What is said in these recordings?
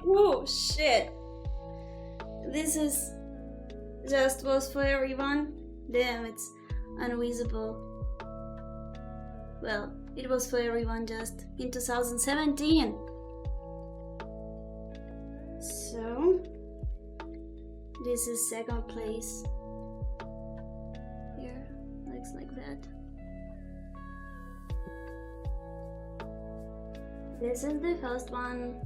Oh shit. This is just was for everyone. Damn, it's unvisible. Well, it was for everyone just in 2017. So, this is second place. Here, looks like that. This is the first one.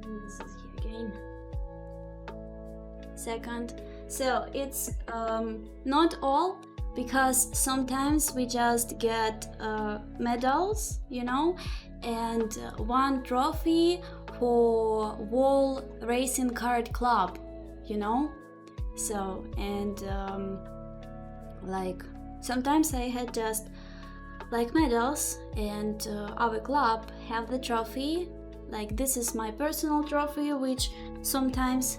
This is here again. Second. So it's not all, because sometimes we just get medals, you know, and one trophy for Wall Racing Card Club, you know. So, and like sometimes I had just like medals, and our club have the trophy. Like this is my personal trophy, which sometimes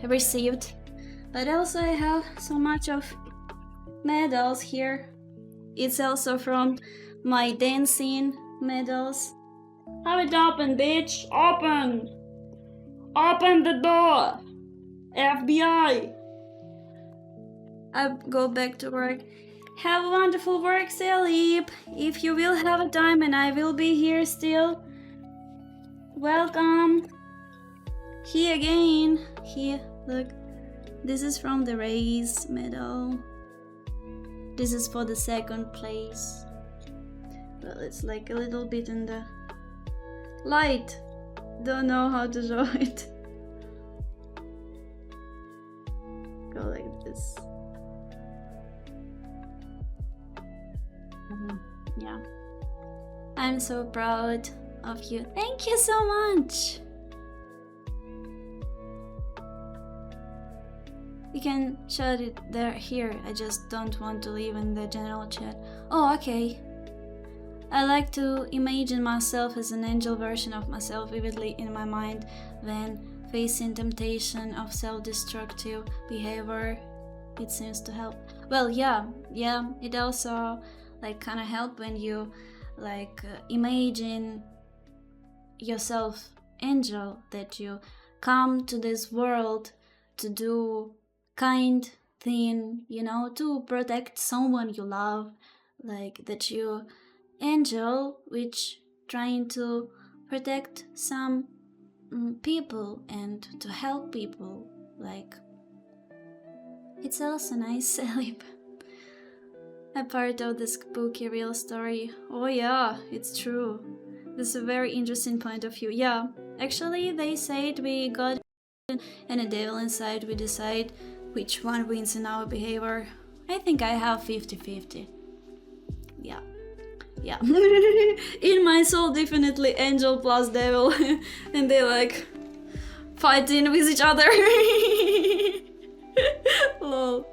received, but also I have so much of medals here. It's also from my dancing medals. Have it open, bitch! Open! Open the door! FBI! I go back to work. Have a wonderful work, Salib. If you will have a time and I will be here still. Welcome. Here again. Here, look. This is from the race medal. This is for the second place. Well, it's like a little bit in the light. Don't know how to show it. Go like this. Yeah. I'm so proud of you. Thank you so much. You can show it there here. I just don't want to leave in the general chat. Oh, okay. I like to imagine myself as an angel version of myself vividly in my mind when facing temptation of self-destructive behavior. It seems to help. Well, yeah, it also like kind of help when you like imagine yourself angel, that you come to this world to do kind thing, you know, to protect someone you love, like that you angel which trying to protect some people and to help people. Like it's also nice, Salib. A part of this spooky real story. Oh yeah, it's true. This is a very interesting point of view. Yeah, actually they said we got and a devil inside, we decide which one wins in our behavior. I think I have 50-50. Yeah. In my soul, definitely angel plus devil. And they like fighting with each other. Lol.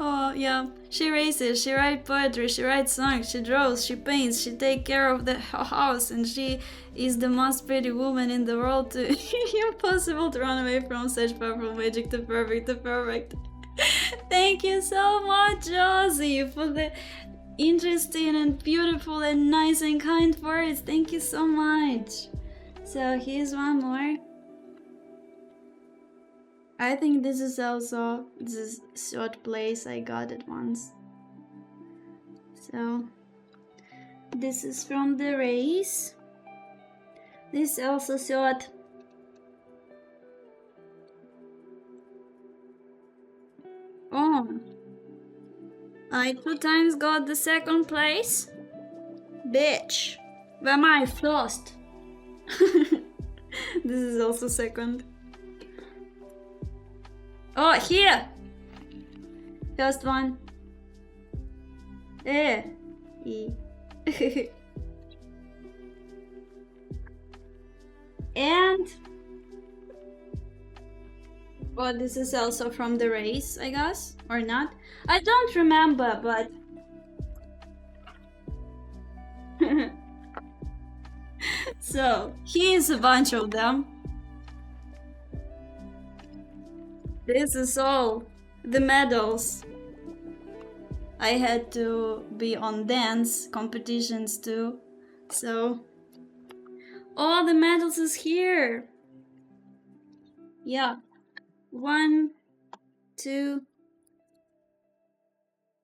Oh yeah, she races, she writes poetry, she writes songs, she draws, she paints, she takes care of the house, and she is the most pretty woman in the world. Impossible to run away from such powerful magic. The perfect. Thank you so much, Josie, for the interesting and beautiful and nice and kind words. Thank you so much. So here's one more. I think this is also this short place I got it once. So this is from the race. This is also short. Oh, I 2 times got the second place. Bitch, where am I first? This is also second. Oh, here! First one. E. And... well, this is also from the race, I guess, or not? I don't remember, but... So, here's a bunch of them. This is all the medals. I had to be on dance competitions too. So all the medals is here. Yeah. 1, 2,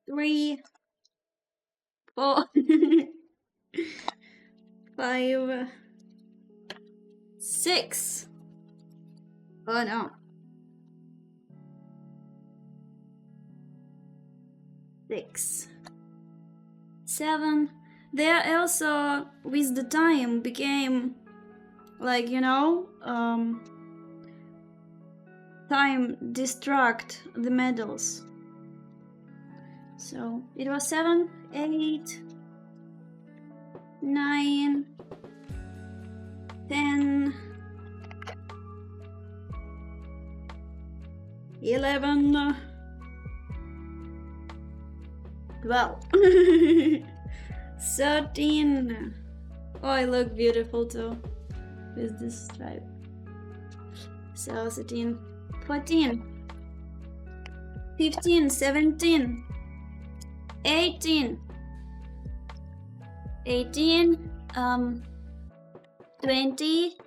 3, 4, 5, 6. Oh no. 6, 7. They also, with the time, became like, you know, time distract the medals. So it was 7, 8, 9, 10, 11, 12, 13. Oh, I look beautiful too with this stripe. So 13, 14, 15, 17, 18, 18, 20,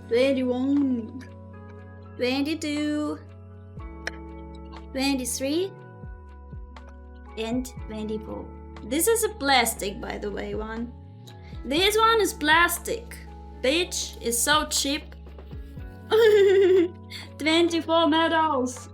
21, 22, 23, and 24. This is a plastic, by the way, one. This one is plastic. Bitch is so cheap. 24 medals.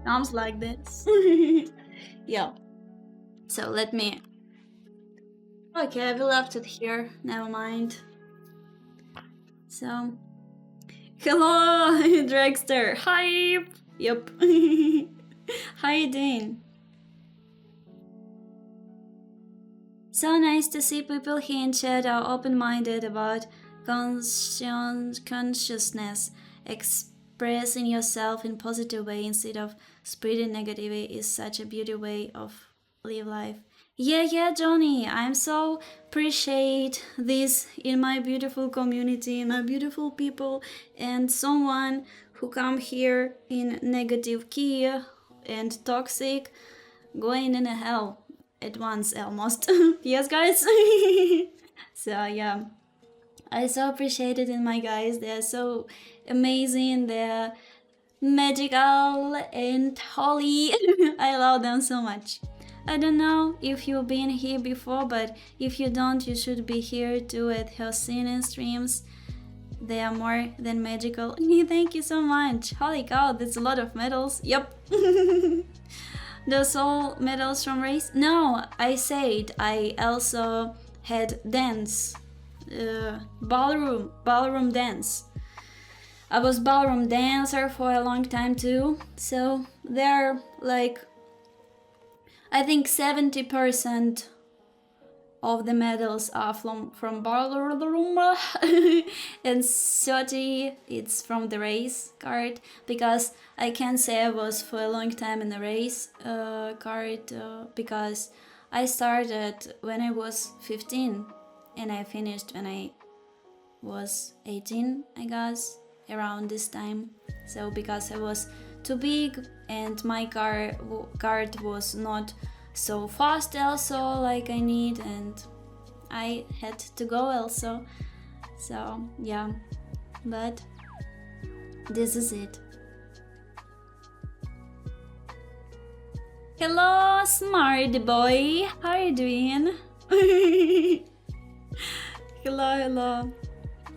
Sounds like this. Yeah. So let me. Okay, I left it here. Never mind. So. Hello, Dragster. Hype. Yep. How you doing? So nice to see people here in chat are open-minded about consciousness. Expressing yourself in positive way instead of spreading negativity is such a beautiful way of live life. Yeah, Johnny, I'm so appreciate this in my beautiful community, in my beautiful people, and someone who come here in negative key and toxic, going in a hell at once almost. Yes, guys. So yeah, I so appreciate it in my guys. They're so amazing. They're magical and holy. I love them so much. I don't know if you've been here before, but if you don't, you should be here too at Helsinki streams. They are more than magical. Thank you so much. Holy cow, that's a lot of medals. Yep. Those all medals from race? No, I said I also had dance. Ballroom dance. I was ballroom dancer for a long time too. So they're like, I think 70% of the medals are from ballroom and 30 it's from the race card, because I can say I was for a long time in the race card because I started when I was 15 and I finished when I was 18, I guess, around this time. So because I was too big and my card was not so fast also like I need, and I had to go also. So yeah, but this is it. Hello, smart boy, how are you doing? Hello.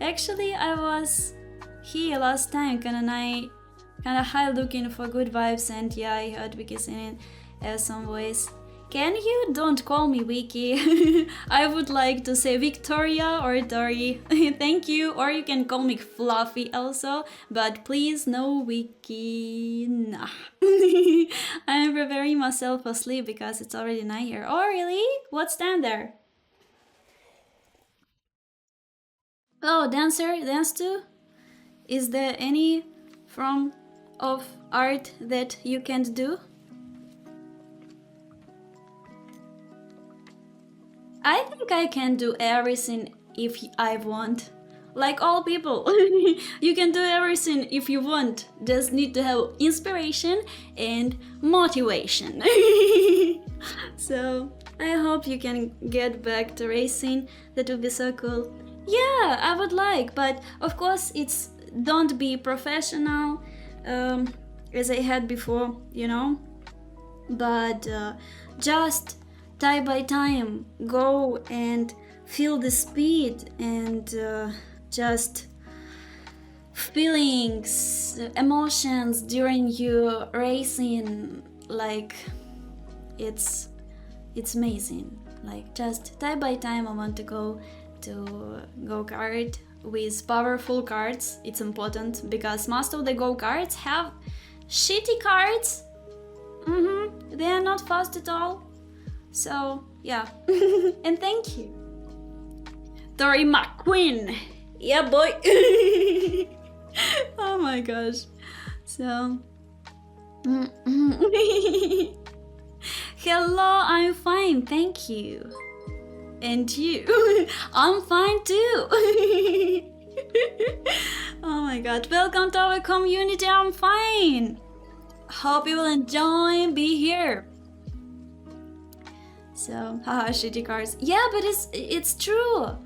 Actually, I was here last time kinda high looking for good vibes, and yeah, I heard Vicky singing some voice. Can you don't call me Vicky? I would like to say Victoria or Dory. Thank you. Or you can call me Fluffy also, but please no Vicky. Nah. I'm preparing myself for sleep because it's already night here. Oh really? What's down there? Oh, dance too? Is there any form of art that you can't do? I think I can do everything if I want. Like all people, you can do everything if you want. Just need to have inspiration and motivation. So I hope you can get back to racing. That would be so cool. Yeah, I would like, but of course it's don't be professional, as I had before, you know. But just time by time go and feel the speed and just feelings, emotions during your racing. Like it's amazing. Like just time by time I want to go to go-kart with powerful carts. It's important because most of the go-karts have shitty carts. They are not fast at all. So yeah. And thank you, Tori McQueen. Yeah, boy. Oh my gosh. So hello, I'm fine, thank you. And you? I'm fine too. Oh my god, welcome to our community. I'm fine. Hope you will enjoy and be here. So, haha, shitty cars. Yeah, but it's true.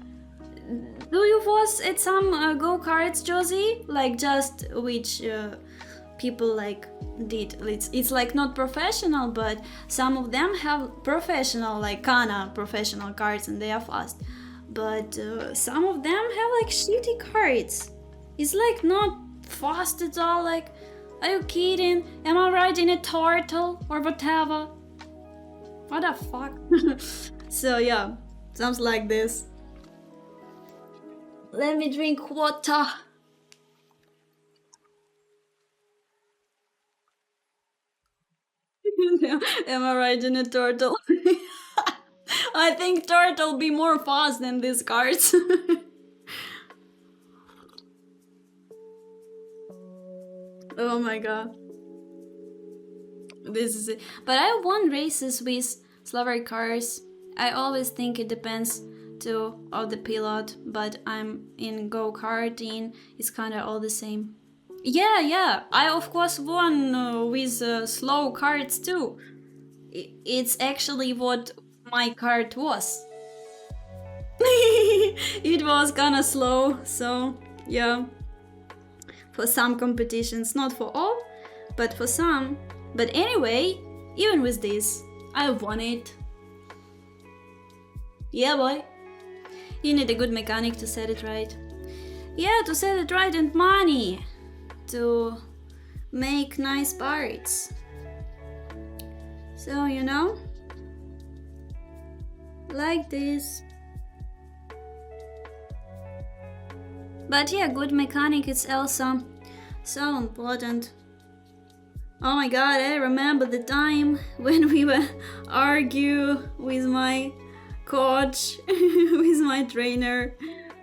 Do you was at some go-karts, Josie? Like just which people like did. It's like not professional, but some of them have professional, like kinda professional carts and they are fast. But some of them have like shitty carts. It's like not fast at all. Like, are you kidding? Am I riding a turtle or whatever? What the fuck? So yeah, sounds like this. Let me drink water. Am I riding a turtle? I think turtle be more fast than these cars. Oh my god. This is it. But I won races with slower cars. I always think it depends too of the pilot, but I'm in go-karting. It's kind of all the same. Yeah. I of course won with slow carts too. It's actually what my kart was. It was kinda slow, so yeah. For some competitions, not for all, but for some. But anyway, even with this, I won it. Yeah, boy. You need a good mechanic to set it right. Yeah, to set it right, and money to make nice parts. So, you know, like this. But yeah, good mechanic is also so important. Oh my god, I remember the time when we were argue with my coach, with my trainer.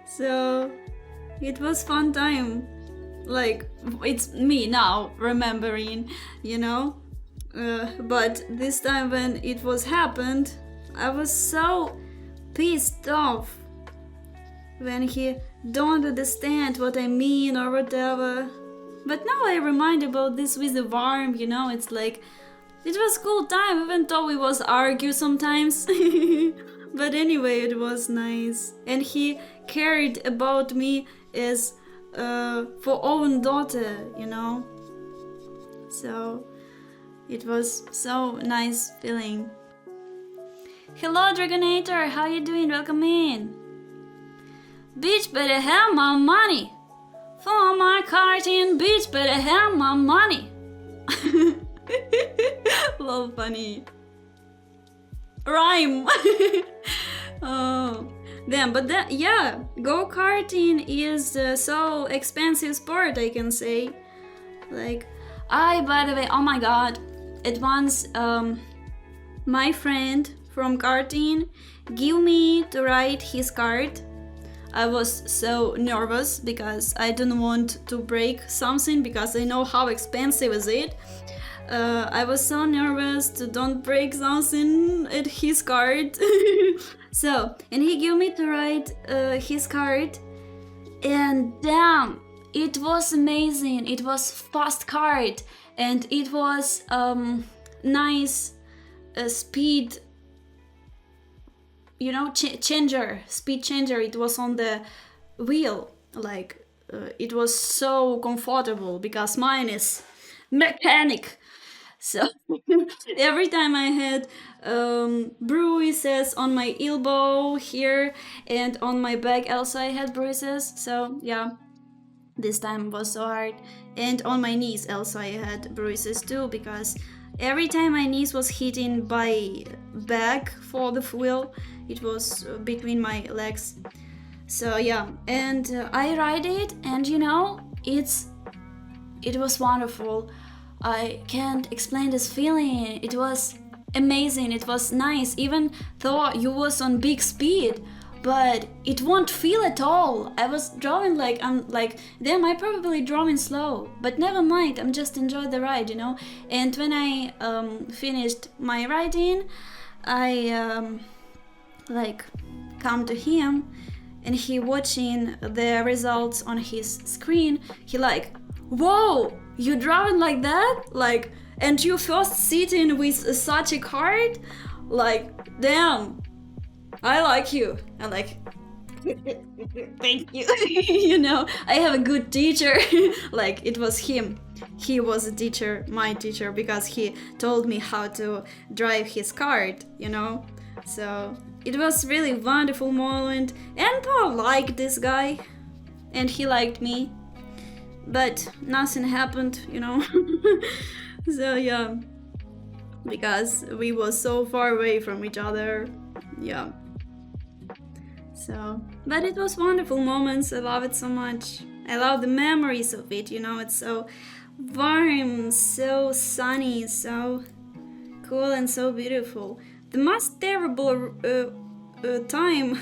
So it was fun time. Like, it's me now remembering, you know. But this time when it was happened, I was so pissed off when he don't understand what I mean or whatever. But now I remind about this with the warm, you know, it's like, it was cool time, even though we was argue sometimes. But anyway, it was nice. And he cared about me as for own daughter, you know. So it was so nice feeling. Hello Dragonator, how you doing? Welcome in. Bitch better have my money. For my karting, bitch better have my money. Lol, funny. Rhyme. Oh, damn, but that, yeah, go-karting is so expensive sport, I can say. Like, by the way, oh my god, at once, my friend from karting gave me to ride his kart. I was so nervous because I didn't want to break something because I know how expensive is it. I was so nervous to don't break something at his cart. So, and he gave me to ride his cart, and damn, it was amazing. It was fast cart, and it was nice speed, you know, changer, speed changer. It was on the wheel, like it was so comfortable because mine is mechanic. So every time I had bruises on my elbow here and on my back also I had bruises. So yeah, this time was so hard. And on my knees also I had bruises too, because every time my knees was hitting by back for the wheel, it was between my legs. So yeah, and I ride it, and you know, it was wonderful. I can't explain this feeling. It was amazing. It was nice, even though you was on big speed, but it won't feel at all. I was drawing like I'm like, damn, I probably drawing slow, but never mind. I'm just enjoy the ride, you know. And when I finished my riding, I like come to him, and he watching the results on his screen. He like, whoa, you drawing like that? Like, and you first sitting with such a card? Like, damn, I like you. I'm like, thank you. You know, I have a good teacher. Like, it was him. He was a teacher, my teacher, because he told me how to drive his cart, you know? So it was really wonderful moment, and I liked this guy, and he liked me, but nothing happened, you know. So yeah, because we were so far away from each other. Yeah. So, but it was wonderful moments. I love it so much. I love the memories of it, you know. It's so warm, so sunny, so cool and so beautiful. The most terrible time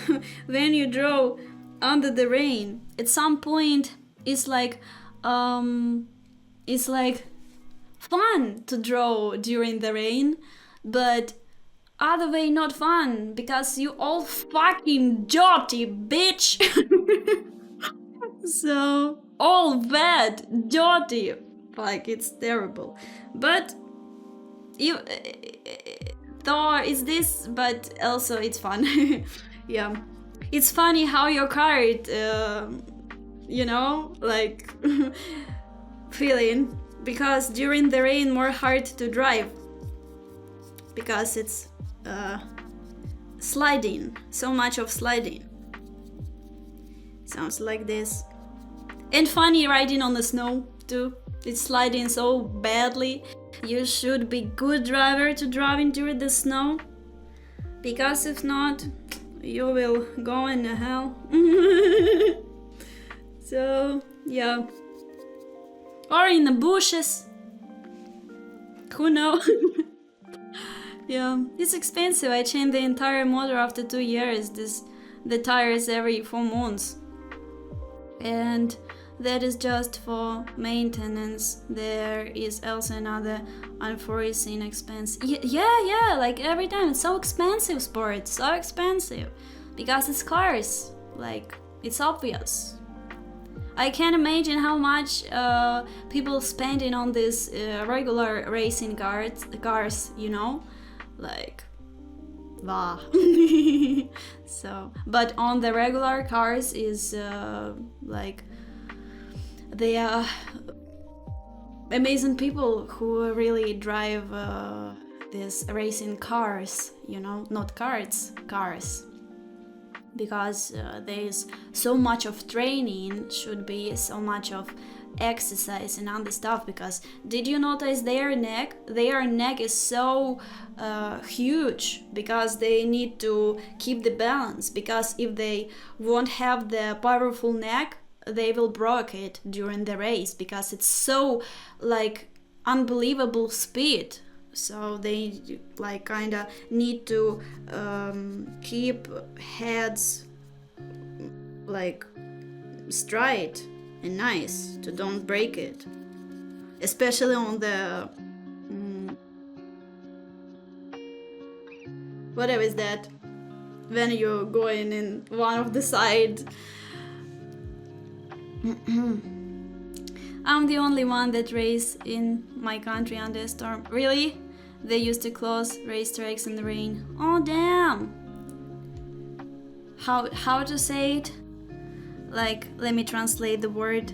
when you draw under the rain. At some point, it's like fun to draw during the rain, but other way not fun, because you all fucking dirty bitch. So all wet, dirty, like it's terrible. But you though it's this, but also it's fun. Yeah, it's funny how your card you know, like feeling, because during the rain more hard to drive, because it's sliding, so much of sliding. Sounds like this. And funny riding on the snow too. It's sliding so badly. You should be good driver to driving during the snow, because if not, you will go in the hell. So yeah, or in the bushes. Who knows? Yeah, it's expensive. I changed the entire motor after 2 years. The tires every 4 months, and that is just for maintenance. There is also another unforeseen expense. Yeah, like every time it's so expensive, sport, so expensive, because it's cars. Like, it's obvious. I can't imagine how much people spending on this regular racing cars, you know, like, wow. So, but on the regular cars is like, they are amazing people who really drive these racing cars, you know, not carts, cars. Because there is so much of training, should be so much of exercise and other stuff. Because did you notice their neck is so huge, because they need to keep the balance, because if they won't have the powerful neck, they will break it during the race, because it's so like unbelievable speed. So they like kinda need to keep heads like straight and nice to don't break it, especially on the Whatever is that? When you're going in one of the side. I'm the only one that race in my country under a storm. Really? They used to close racetracks in the rain. Oh damn! How to say it? Like, let me translate the word.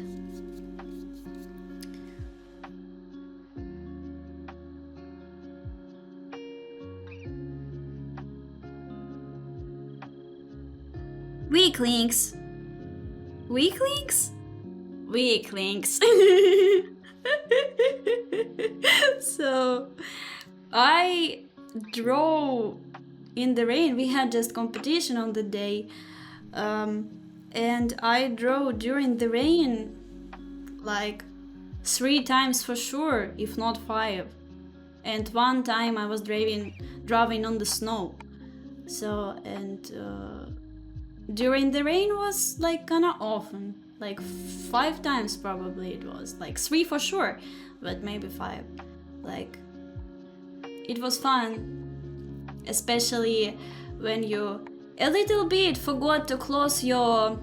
Weaklings. Weaklings? Weaklings. So I drove in the rain. We had just competition on the day, and I drove during the rain like 3 times for sure, if not 5. And one time I was driving on the snow. So, and during the rain was like kinda often, like 5 times probably. It was like 3 for sure, but maybe 5. Like, it was fun, especially when you a little bit forgot to close your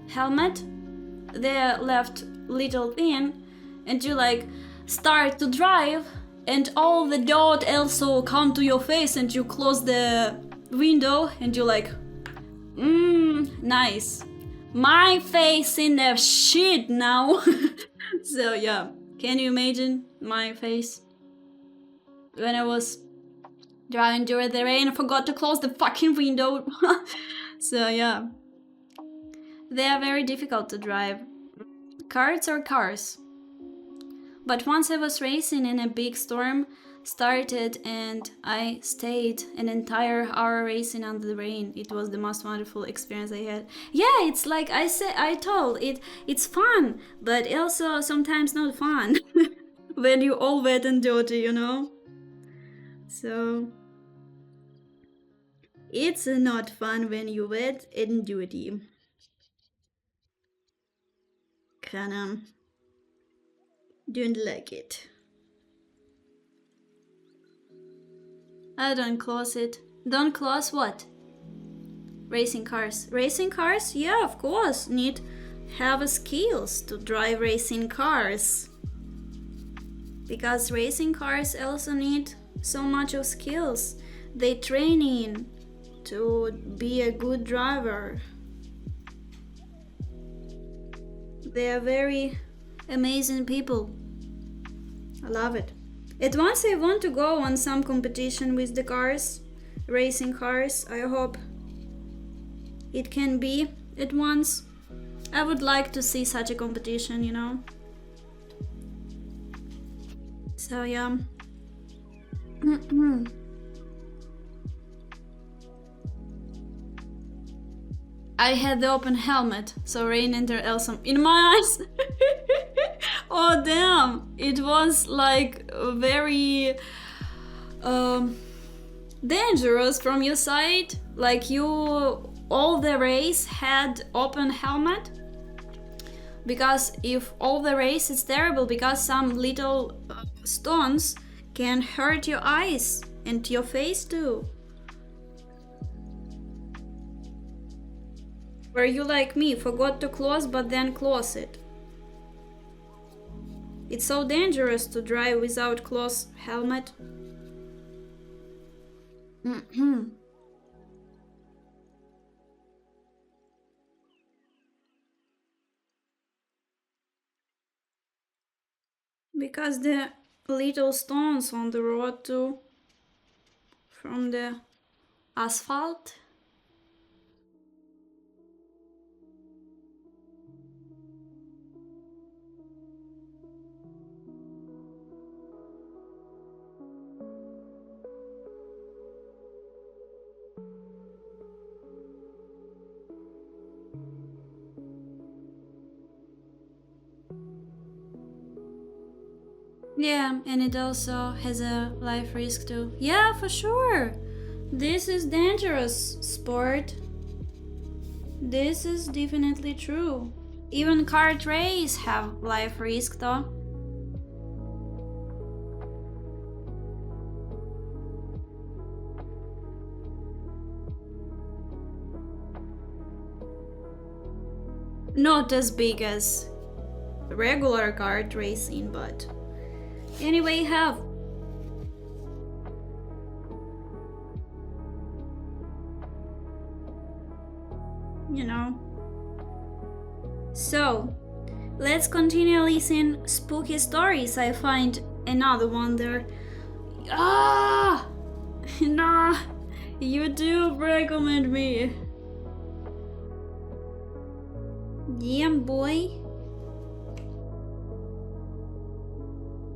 helmet, the left little thing, and you like start to drive, and all the dirt also come to your face, and you close the window, and you like, nice. My face in the shit now. So yeah, can you imagine my face when I was driving during the rain and forgot to close the fucking window? So yeah, they are very difficult to drive. Carts or cars. But once I was racing and a big storm started and I stayed an entire hour racing under the rain. It was the most wonderful experience I had. Yeah, it's like I told it's fun, but also sometimes not fun when you all wet and dirty, you know. So it's not fun when you wet and dirty. Kinda don't like it. I don't close it. Don't close what? Racing cars. Racing cars? Yeah, of course. Need have skills to drive racing cars. Because racing cars also need so much of skills. They training to be a good driver. They are very amazing people. I love it. At once I want to go on some competition with the cars, racing cars. I hope it can be at once. I would like to see such a competition, you know. So yeah. I had the open helmet, so rain entered also in my eyes. Oh damn! It was like very dangerous from your side. Like you, all the race had open helmet. Because if all the race is terrible, because some little stones can hurt your eyes and your face too. Were you like me, forgot to close but then close it? It's so dangerous to drive without closed helmet. Because the little stones on the road too, from the asphalt. Yeah, and it also has a life risk too. Yeah, for sure. This is dangerous sport. This is definitely true. Even kart race have life risk though. Not as big as regular kart racing, but anyway, have. You know. So, let's continue listening spooky stories. I find another one there. Ah! Nah, you do recommend me. Yeah, boy.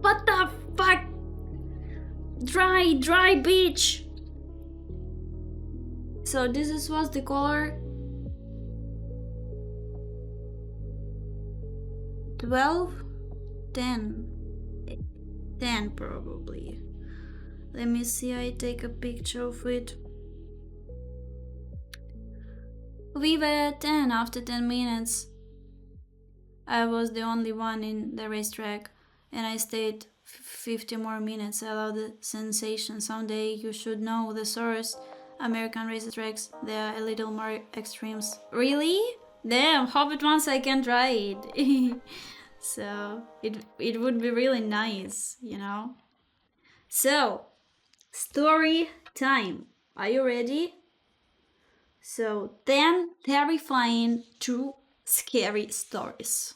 What the fuck? Dry beach. So this is what's the color? 12? 10. 10 probably. Let me see, I take a picture of it. We were at 10 after 10 minutes. I was the only one in the racetrack and I stayed 50 more minutes. I love the sensation. Someday you should know the source. American racetracks, they are a little more extremes. Really? Damn, hope it once I can try it. So it would be really nice, you know. So, story time. Are you ready? So 10 terrifying, true, scary stories.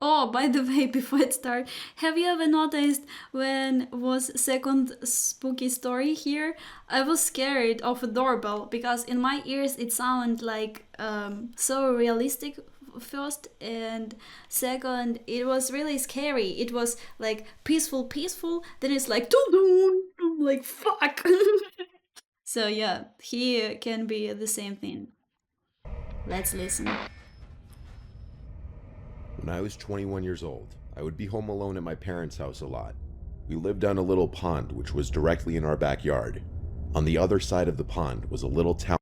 Oh, by the way, before it starts, have you ever noticed when was second spooky story here? I was scared of a doorbell because in my ears it sounded like so realistic first, and second it was really scary. It was like peaceful, then it's like doo. I'm like fuck. So yeah, here can be the same thing. Let's listen. When I was 21 years old, I would be home alone at my parents' house a lot. We lived on a little pond which was directly in our backyard. On the other side of the pond was a little town.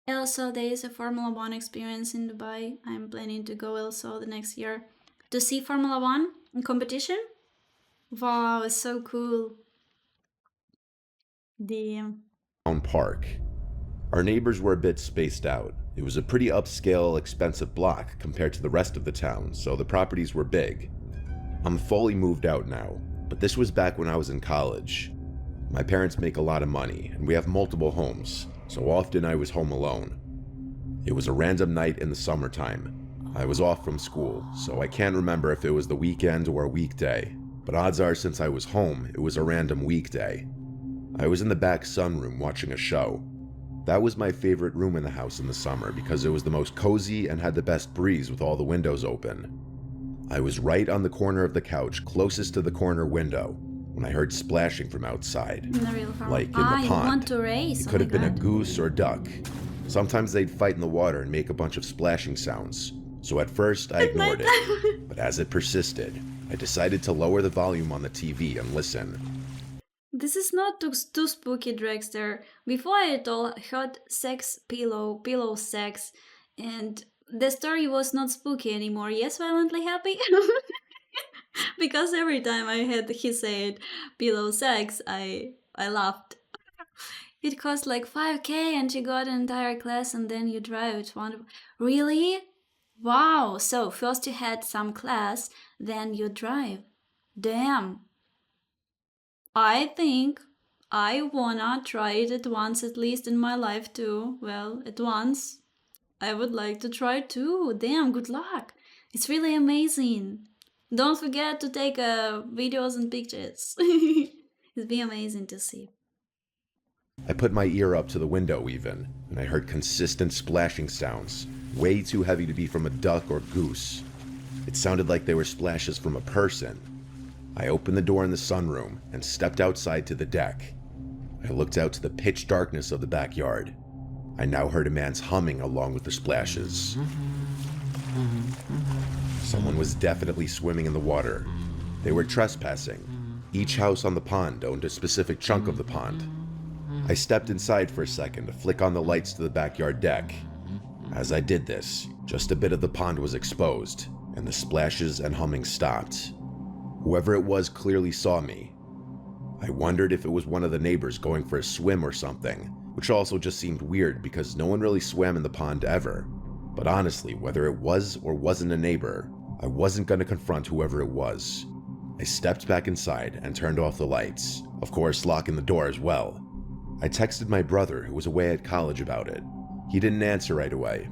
Also, there is a Formula One experience in Dubai. I'm planning to go also the next year to see Formula One in competition. Wow, it's so cool. Damn. Park. Our neighbors were a bit spaced out. It was a pretty upscale, expensive block compared to the rest of the town, so the properties were big. I'm fully moved out now, but this was back when I was in college. My parents make a lot of money, and we have multiple homes, so often I was home alone. It was a random night in the summertime. I was off from school, so I can't remember if it was the weekend or a weekday, but odds are since I was home, it was a random weekday. I was in the back sunroom watching a show. That was my favorite room in the house in the summer because it was the most cozy and had the best breeze with all the windows open. I was right on the corner of the couch closest to the corner window when I heard splashing from outside. In the real farm. Like in the pond. You want to race? It could have been a goose or duck. Sometimes they'd fight in the water and make a bunch of splashing sounds. So at first I ignored it, but as it persisted, I decided to lower the volume on the TV and listen. This is not too spooky, Dragster. Before I heard sex pillow sex, and the story was not spooky anymore. Yes, violently happy? Because every time I heard he said pillow sex, I laughed. It cost like 5k and you got an entire class and then you drive. It's wonderful. Really? Wow, so first you had some class, then you drive. Damn. I think I wanna try it at once, at least in my life too. Well, at once. I would like to try too. Damn, good luck. It's really amazing. Don't forget to take videos and pictures. It'd be amazing to see. I put my ear up to the window even, and I heard consistent splashing sounds, way too heavy to be from a duck or goose. It sounded like they were splashes from a person. I opened the door in the sunroom and stepped outside to the deck. I looked out to the pitch darkness of the backyard. I now heard a man's humming along with the splashes. Someone was definitely swimming in the water. They were trespassing. Each house on the pond owned a specific chunk of the pond. I stepped inside for a second to flick on the lights to the backyard deck. As I did this, just a bit of the pond was exposed, and the splashes and humming stopped. Whoever it was clearly saw me. I wondered if it was one of the neighbors going for a swim or something, which also just seemed weird because no one really swam in the pond ever. But honestly, whether it was or wasn't a neighbor, I wasn't going to confront whoever it was. I stepped back inside and turned off the lights, of course locking the door as well. I texted my brother, who was away at college, about it. He didn't answer right away.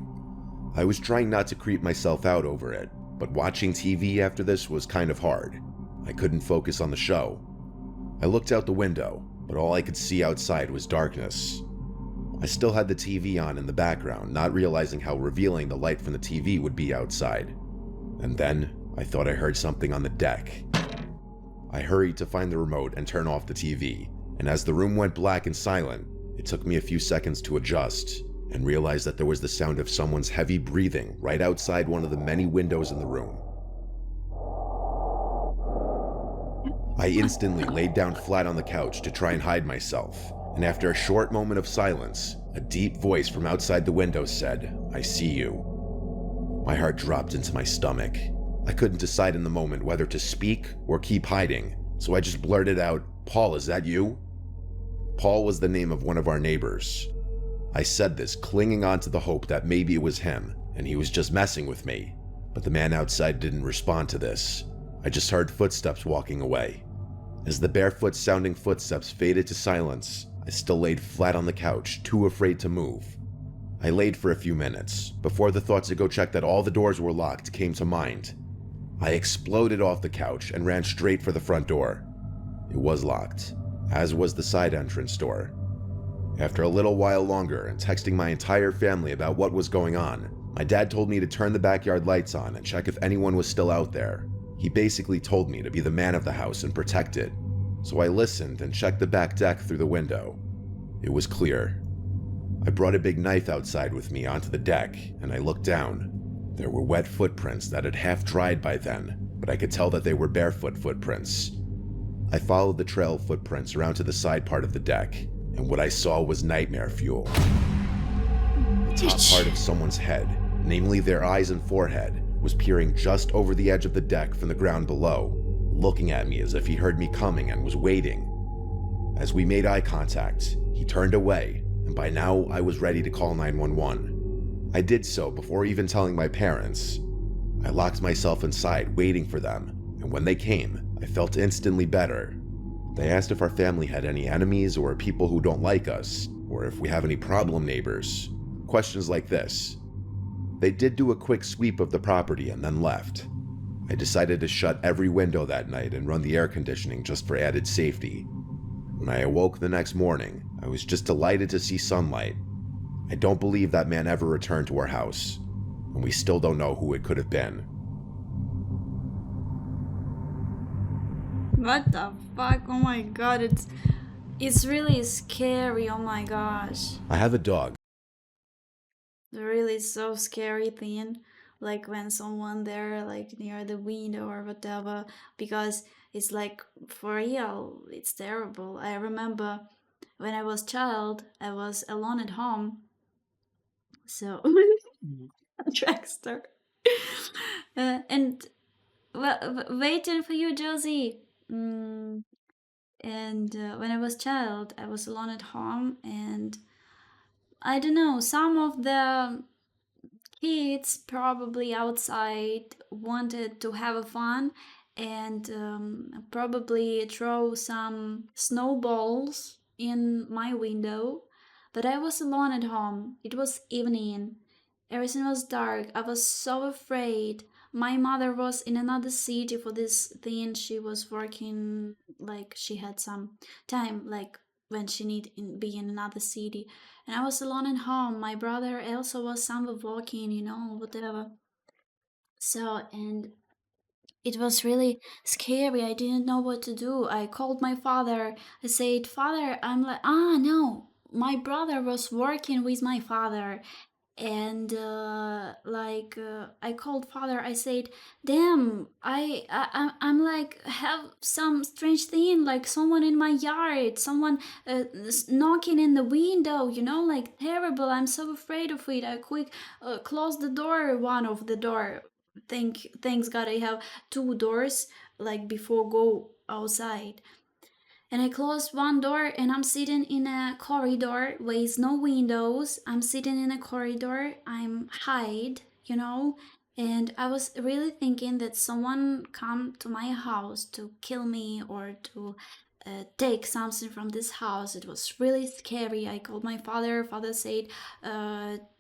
I was trying not to creep myself out over it, but watching TV after this was kind of hard. I couldn't focus on the show. I looked out the window, but all I could see outside was darkness. I still had the TV on in the background, not realizing how revealing the light from the TV would be outside. And then, I thought I heard something on the deck. I hurried to find the remote and turn off the TV, and as the room went black and silent, it took me a few seconds to adjust and realize that there was the sound of someone's heavy breathing right outside one of the many windows in the room. I instantly laid down flat on the couch to try and hide myself, and after a short moment of silence, a deep voice from outside the window said, "I see you." My heart dropped into my stomach. I couldn't decide in the moment whether to speak or keep hiding, so I just blurted out, "Paul, is that you?" Paul was the name of one of our neighbors. I said this, clinging on to the hope that maybe it was him, and he was just messing with me. But the man outside didn't respond to this. I just heard footsteps walking away. As the barefoot-sounding footsteps faded to silence, I still laid flat on the couch, too afraid to move. I laid for a few minutes, before the thought to go check that all the doors were locked came to mind. I exploded off the couch and ran straight for the front door. It was locked, as was the side entrance door. After a little while longer and texting my entire family about what was going on, my dad told me to turn the backyard lights on and check if anyone was still out there. He basically told me to be the man of the house and protect it. So I listened and checked the back deck through the window. It was clear. I brought a big knife outside with me onto the deck, and I looked down. There were wet footprints that had half dried by then, but I could tell that they were barefoot footprints. I followed the trail of footprints around to the side part of the deck, and what I saw was nightmare fuel. The top part of someone's head, namely their eyes and forehead, was peering just over the edge of the deck from the ground below, looking at me as if he heard me coming and was waiting. As we made eye contact, he turned away, and by now I was ready to call 911. I did so before even telling my parents. I locked myself inside, waiting for them, and when they came, I felt instantly better. They asked if our family had any enemies or people who don't like us, or if we have any problem neighbors. Questions like this. They did do a quick sweep of the property and then left. I decided to shut every window that night and run the air conditioning just for added safety. When I awoke the next morning, I was just delighted to see sunlight. I don't believe that man ever returned to our house, and we still don't know who it could have been. What the fuck? Oh my god, it's really scary. Oh my gosh. I have a dog. It's really so scary thing. Like when someone there like near the window or whatever, because it's like for real, it's terrible. I remember when I was child, I was alone at home. So a dragster. And waiting for you, Josie. And when I was child, I was alone at home, and I don't know, some of the kids probably outside wanted to have a fun and probably throw some snowballs in my window, but I was alone at home. It was evening. Everything was dark. I was so afraid. My mother was in another city for this thing. She was working, like she had some time, like when she need be in another city, and I was alone at home. My brother also was somewhere walking, whatever. So, and it was really scary. I didn't know what to do. I called my father. I said, "Father," I'm like, no, my brother was working with my father. And I called father. I said, "Damn, I'm like have some strange thing, like someone in my yard, someone knocking in the window, like terrible. I'm so afraid of it." I quick closed the door, one of the door. thanks God I have two doors like before go outside. And I closed one door and I'm sitting in a corridor with no windows. I'm sitting in a corridor. I'm hide, and I was really thinking that someone come to my house to kill me or to take something from this house. It was really scary. I called my father. Father said,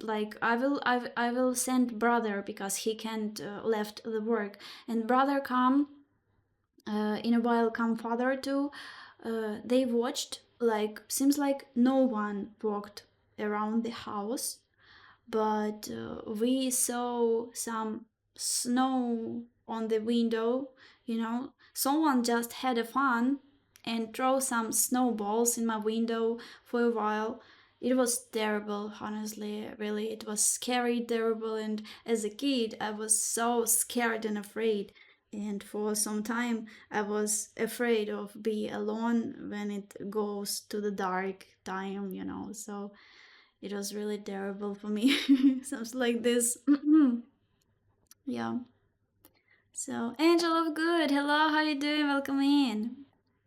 like I will send brother because he can't left the work. And brother come in a while. Come father too. They watched. Like seems like no one walked around the house, but we saw some snow on the window. Someone just had a fun and throw some snowballs in my window for a while. It was terrible, honestly, really. It was scary, terrible, and as a kid, I was so scared and afraid. And for some time, I was afraid of being alone when it goes to the dark time. So it was really terrible for me. Sounds like this. Yeah. So, Angel of Good, hello, how you doing? Welcome in.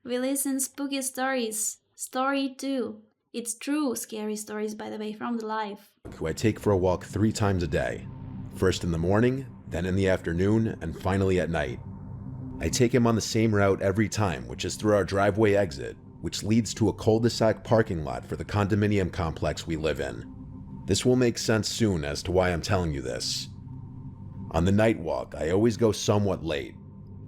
We listen spooky stories. Story 2. It's true scary stories, by the way, from the life. Who I take for a walk 3 times a day. First in the morning, then in the afternoon, and finally at night. I take him on the same route every time, which is through our driveway exit, which leads to a cul-de-sac parking lot for the condominium complex we live in. This will make sense soon as to why I'm telling you this. On the night walk, I always go somewhat late.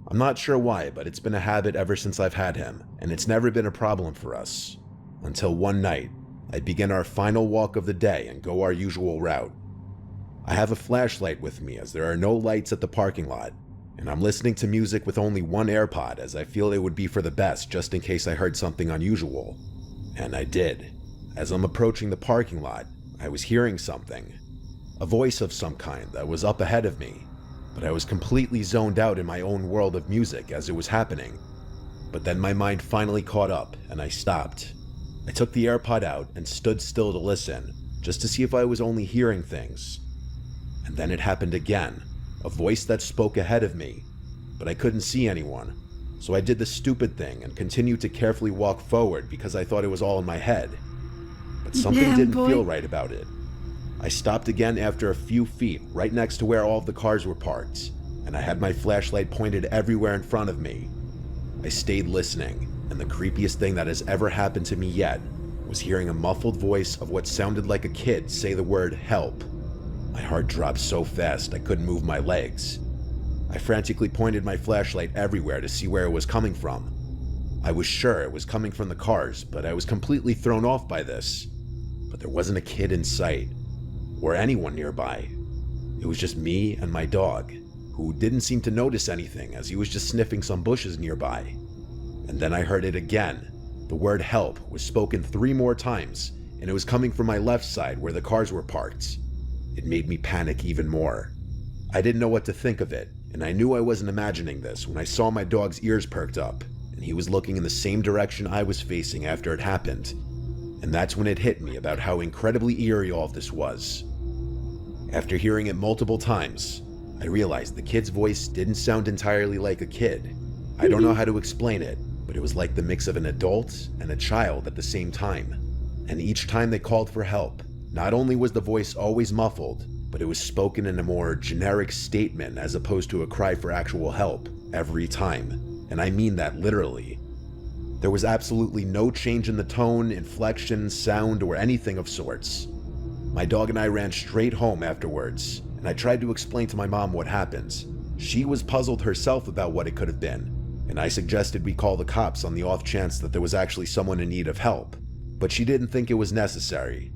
I'm not sure why, but it's been a habit ever since I've had him, and it's never been a problem for us. Until one night, I begin our final walk of the day and go our usual route. I have a flashlight with me as there are no lights at the parking lot, and I'm listening to music with only one AirPod as I feel it would be for the best just in case I heard something unusual. And I did. As I'm approaching the parking lot, I was hearing something. A voice of some kind that was up ahead of me, but I was completely zoned out in my own world of music as it was happening. But then my mind finally caught up and I stopped. I took the AirPod out and stood still to listen, just to see if I was only hearing things. And then it happened again, a voice that spoke ahead of me, but I couldn't see anyone. So I did the stupid thing and continued to carefully walk forward because I thought it was all in my head. But something didn't feel right about it. I stopped again after a few feet, right next to where all of the cars were parked, and I had my flashlight pointed everywhere in front of me. I stayed listening, and the creepiest thing that has ever happened to me yet was hearing a muffled voice of what sounded like a kid say the word help. My heart dropped so fast I couldn't move my legs. I frantically pointed my flashlight everywhere to see where it was coming from. I was sure it was coming from the cars, but I was completely thrown off by this. But there wasn't a kid in sight, or anyone nearby. It was just me and my dog, who didn't seem to notice anything as he was just sniffing some bushes nearby. And then I heard it again. The word help was spoken 3 more times, and it was coming from my left side where the cars were parked. It made me panic even more. I didn't know what to think of it, and I knew I wasn't imagining this when I saw my dog's ears perked up, and he was looking in the same direction I was facing after it happened. And that's when it hit me about how incredibly eerie all of this was. After hearing it multiple times, I realized the kid's voice didn't sound entirely like a kid. I don't know how to explain it, but it was like the mix of an adult and a child at the same time. And each time they called for help, not only was the voice always muffled, but it was spoken in a more generic statement as opposed to a cry for actual help every time. And I mean that literally. There was absolutely no change in the tone, inflection, sound, or anything of sorts. My dog and I ran straight home afterwards, and I tried to explain to my mom what happened. She was puzzled herself about what it could have been, and I suggested we call the cops on the off chance that there was actually someone in need of help, but she didn't think it was necessary.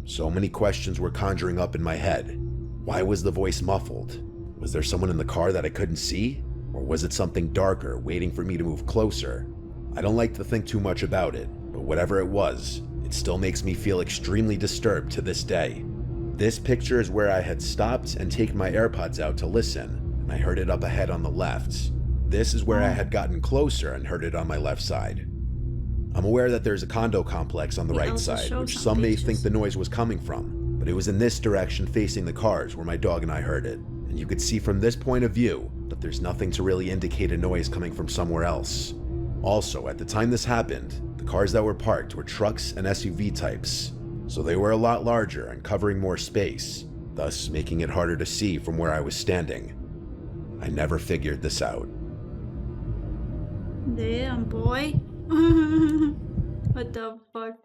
So many questions were conjuring up in my head. Why was the voice muffled? Was there someone in the car that I couldn't see? Or was it something darker waiting for me to move closer? I don't like to think too much about it, but whatever it was, it still makes me feel extremely disturbed to this day. This picture is where I had stopped and taken my AirPods out to listen, and I heard it up ahead on the left. This is where I had gotten closer and heard it on my left side. I'm aware that there's a condo complex on the right side, which some may think the noise was coming from, but it was in this direction facing the cars where my dog and I heard it. And and you could see from this point of view that there's nothing to really indicate a noise coming from somewhere else. Also, at the time this happened, the cars that were parked were trucks and SUV types, so they were a lot larger and covering more space, thus making it harder to see from where I was standing. I never figured this out. Damn, boy. What the fuck?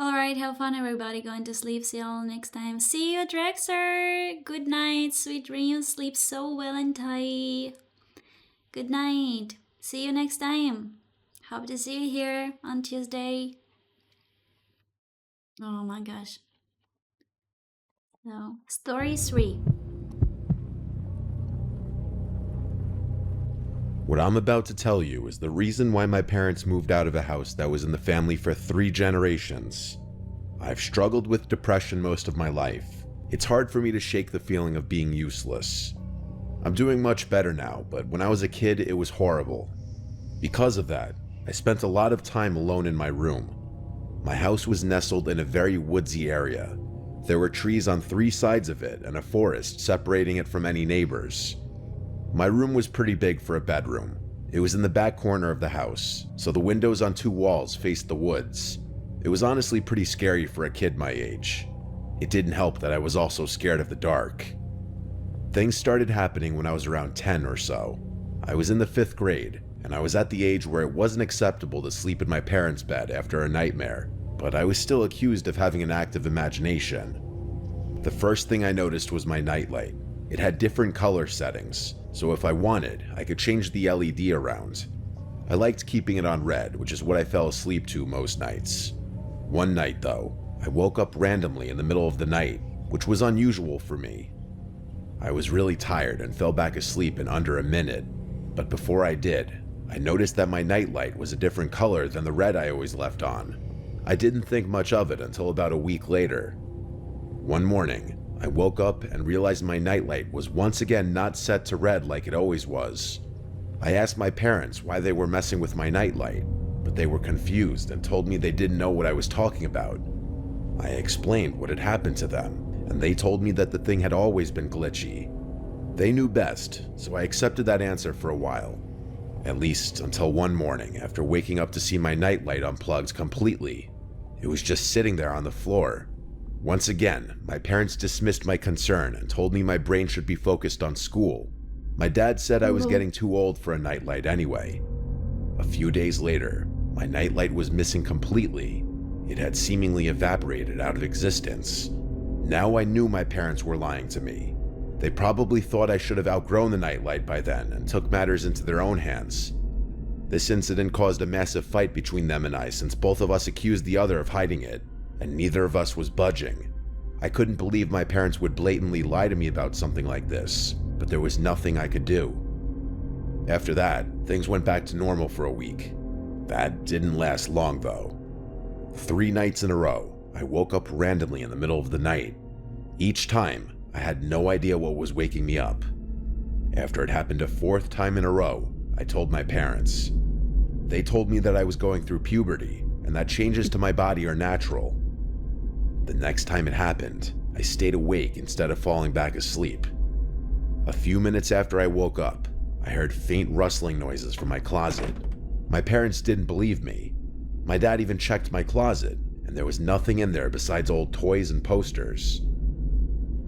Alright, have fun everybody, going to sleep, see y'all next time. See you, Drexer! Good night, sweet dreams, sleep so well and tight. Good night, see you next time. Hope to see you here on Tuesday. Oh my gosh. So, story 3. What I'm about to tell you is the reason why my parents moved out of a house that was in the family for 3 generations. I've struggled with depression most of my life. It's hard for me to shake the feeling of being useless. I'm doing much better now, but when I was a kid, it was horrible. Because of that, I spent a lot of time alone in my room. My house was nestled in a very woodsy area. There were trees on 3 sides of it and a forest separating it from any neighbors. My room was pretty big for a bedroom. It was in the back corner of the house, so the windows on 2 walls faced the woods. It was honestly pretty scary for a kid my age. It didn't help that I was also scared of the dark. Things started happening when I was around 10 or so. I was in the 5th grade, and I was at the age where it wasn't acceptable to sleep in my parents' bed after a nightmare, but I was still accused of having an active imagination. The first thing I noticed was my nightlight. It had different color settings, so if I wanted, I could change the LED around. I liked keeping it on red, which is what I fell asleep to most nights. One night though, I woke up randomly in the middle of the night, which was unusual for me. I was really tired and fell back asleep in under a minute, but before I did, I noticed that my nightlight was a different color than the red I always left on. I didn't think much of it until about a week later. One morning, I woke up and realized my nightlight was once again not set to red like it always was. I asked my parents why they were messing with my nightlight, but they were confused and told me they didn't know what I was talking about. I explained what had happened to them, and they told me that the thing had always been glitchy. They knew best, so I accepted that answer for a while. At least until one morning after waking up to see my nightlight unplugged completely. It was just sitting there on the floor. Once again, my parents dismissed my concern and told me my brain should be focused on school. My dad said I was getting too old for a nightlight anyway. A few days later, my nightlight was missing completely. It had seemingly evaporated out of existence. Now I knew my parents were lying to me. They probably thought I should have outgrown the nightlight by then and took matters into their own hands. This incident caused a massive fight between them and I, since both of us accused the other of hiding it, and neither of us was budging. I couldn't believe my parents would blatantly lie to me about something like this, but there was nothing I could do. After that, things went back to normal for a week. That didn't last long though. 3 nights in a row, I woke up randomly in the middle of the night. Each time, I had no idea what was waking me up. After it happened a 4th time in a row, I told my parents. They told me that I was going through puberty and that changes to my body are natural. The next time it happened, I stayed awake instead of falling back asleep. A few minutes after I woke up, I heard faint rustling noises from my closet. My parents didn't believe me. My dad even checked my closet, and there was nothing in there besides old toys and posters.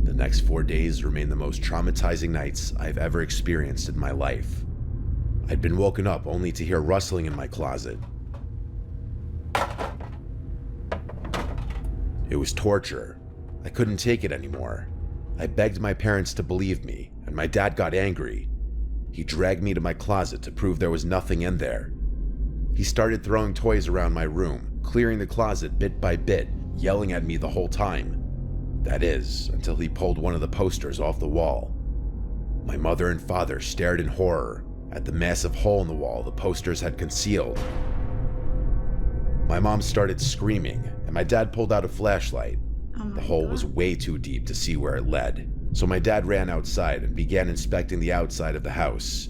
The next 4 days remained the most traumatizing nights I've ever experienced in my life. I'd been woken up only to hear rustling in my closet. It was torture. I couldn't take it anymore. I begged my parents to believe me, and my dad got angry. He dragged me to my closet to prove there was nothing in there. He started throwing toys around my room, clearing the closet bit by bit, yelling at me the whole time. That is, until he pulled one of the posters off the wall. My mother and father stared in horror at the massive hole in the wall the posters had concealed. My mom started screaming, and my dad pulled out a flashlight. The hole was way too deep to see where it led, so my dad ran outside and began inspecting the outside of the house.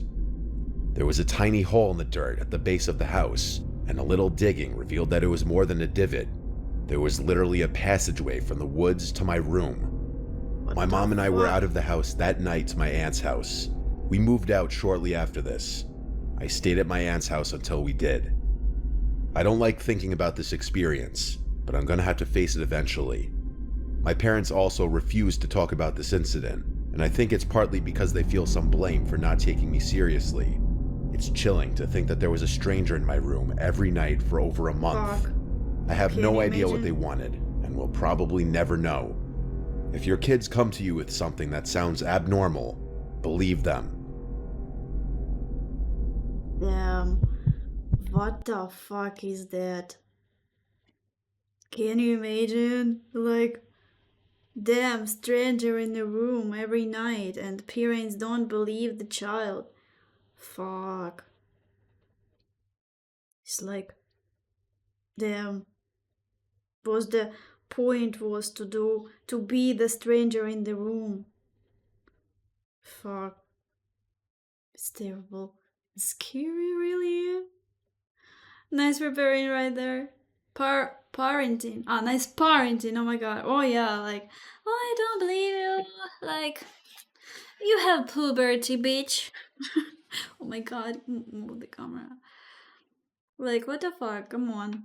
There was a tiny hole in the dirt at the base of the house, and a little digging revealed that it was more than a divot. There was literally a passageway from the woods to my room. My mom and I were out of the house that night to my aunt's house. We moved out shortly after this. I stayed at my aunt's house until we did. I don't like thinking about this experience, but I'm gonna have to face it eventually. My parents also refused to talk about this incident, and I think it's partly because they feel some blame for not taking me seriously. It's chilling to think that there was a stranger in my room every night for over a month. Fuck. I have Can no you idea what imagine? they wanted, and will probably never know. If your kids come to you with something that sounds abnormal, believe them. Damn. What the fuck is that? Can you imagine? Like, damn, stranger in the room every night and parents don't believe the child. Fuck. It's like, damn. Was the point was to be the stranger in the room. Fuck. It's terrible. Scary, really. Nice preparing right there. Parenting. Ah, nice parenting. Oh my god. Oh yeah, like, oh, I don't believe you. Like, you have puberty, bitch. Oh my god. Move the camera. Like, what the fuck? Come on.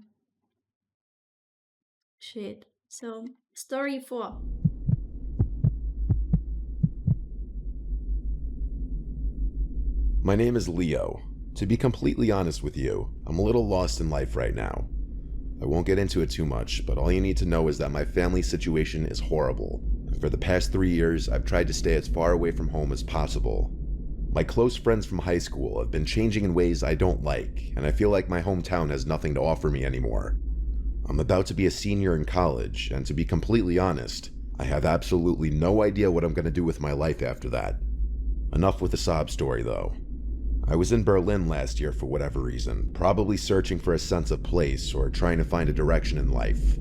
Shit. So, story 4. My name is Leo. To be completely honest with you, I'm a little lost in life right now. I won't get into it too much, but all you need to know is that my family situation is horrible. And for the past 3 years, I've tried to stay as far away from home as possible. My close friends from high school have been changing in ways I don't like, and I feel like my hometown has nothing to offer me anymore. I'm about to be a senior in college, and to be completely honest, I have absolutely no idea what I'm going to do with my life after that. Enough with the sob story, though. I was in Berlin last year for whatever reason, probably searching for a sense of place or trying to find a direction in life.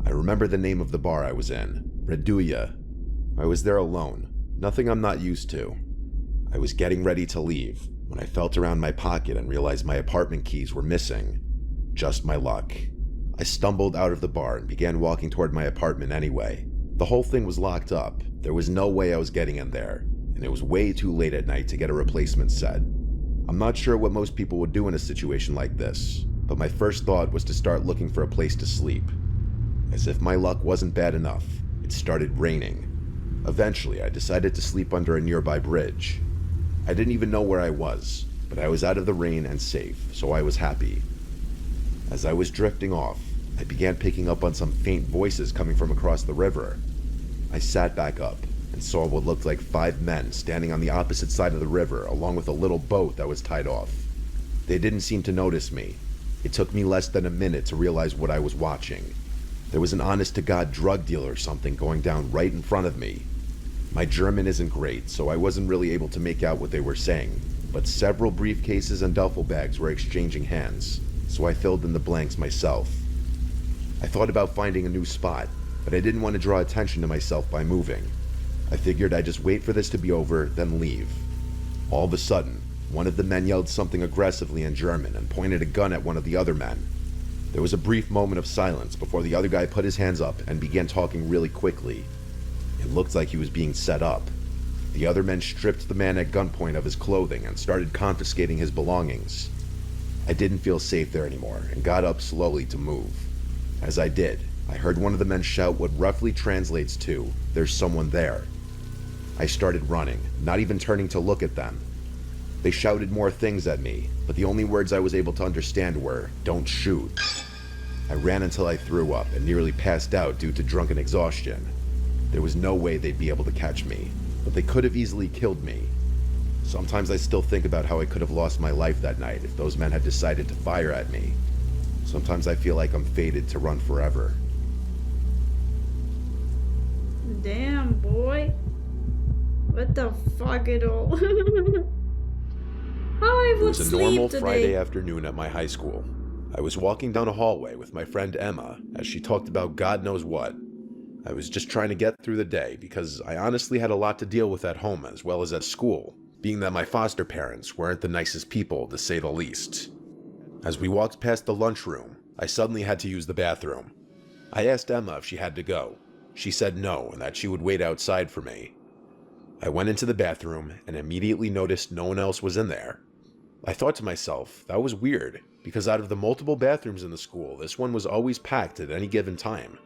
I remember the name of the bar I was in, Reduya. I was there alone, nothing I'm not used to. I was getting ready to leave when I felt around my pocket and realized my apartment keys were missing. Just my luck. I stumbled out of the bar and began walking toward my apartment anyway. The whole thing was locked up. There was no way I was getting in there, and it was way too late at night to get a replacement set. I'm not sure what most people would do in a situation like this, but my first thought was to start looking for a place to sleep. As if my luck wasn't bad enough, it started raining. Eventually, I decided to sleep under a nearby bridge. I didn't even know where I was, but I was out of the rain and safe, so I was happy. As I was drifting off, I began picking up on some faint voices coming from across the river. I sat back up and saw what looked like 5 men standing on the opposite side of the river along with a little boat that was tied off. They didn't seem to notice me. It took me less than a minute to realize what I was watching. There was an honest-to-God drug dealer or something going down right in front of me. My German isn't great, so I wasn't really able to make out what they were saying, but several briefcases and duffel bags were exchanging hands, so I filled in the blanks myself. I thought about finding a new spot, but I didn't want to draw attention to myself by moving. I figured I'd just wait for this to be over, then leave. All of a sudden, one of the men yelled something aggressively in German and pointed a gun at one of the other men. There was a brief moment of silence before the other guy put his hands up and began talking really quickly. It looked like he was being set up. The other men stripped the man at gunpoint of his clothing and started confiscating his belongings. I didn't feel safe there anymore and got up slowly to move. As I did, I heard one of the men shout what roughly translates to, "There's someone there." I started running, not even turning to look at them. They shouted more things at me, but the only words I was able to understand were, "Don't shoot." I ran until I threw up and nearly passed out due to drunken exhaustion. There was no way they'd be able to catch me, but they could have easily killed me. Sometimes I still think about how I could have lost my life that night if those men had decided to fire at me. Sometimes I feel like I'm fated to run forever. Damn, boy. What the fuck at all? How I It would was a sleep normal today. Friday afternoon at my high school. I was walking down a hallway with my friend Emma as she talked about God knows what. I was just trying to get through the day because I honestly had a lot to deal with at home as well as at school, being that my foster parents weren't the nicest people to say the least. As we walked past the lunchroom, I suddenly had to use the bathroom. I asked Emma if she had to go. She said no and that she would wait outside for me. I went into the bathroom and immediately noticed no one else was in there. I thought to myself, that was weird, because out of the multiple bathrooms in the school, this one was always packed at any given time.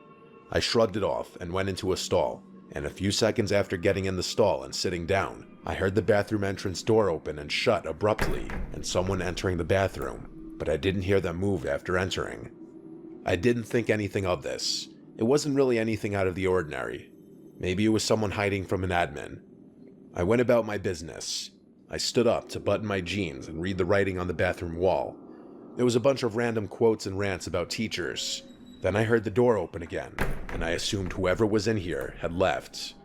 I shrugged it off and went into a stall, and a few seconds after getting in the stall and sitting down, I heard the bathroom entrance door open and shut abruptly and someone entering the bathroom, but I didn't hear them move after entering. I didn't think anything of this. It wasn't really anything out of the ordinary. Maybe it was someone hiding from an admin. I went about my business. I stood up to button my jeans and read the writing on the bathroom wall. There was a bunch of random quotes and rants about teachers. Then I heard the door open again, and I assumed whoever was in here had left.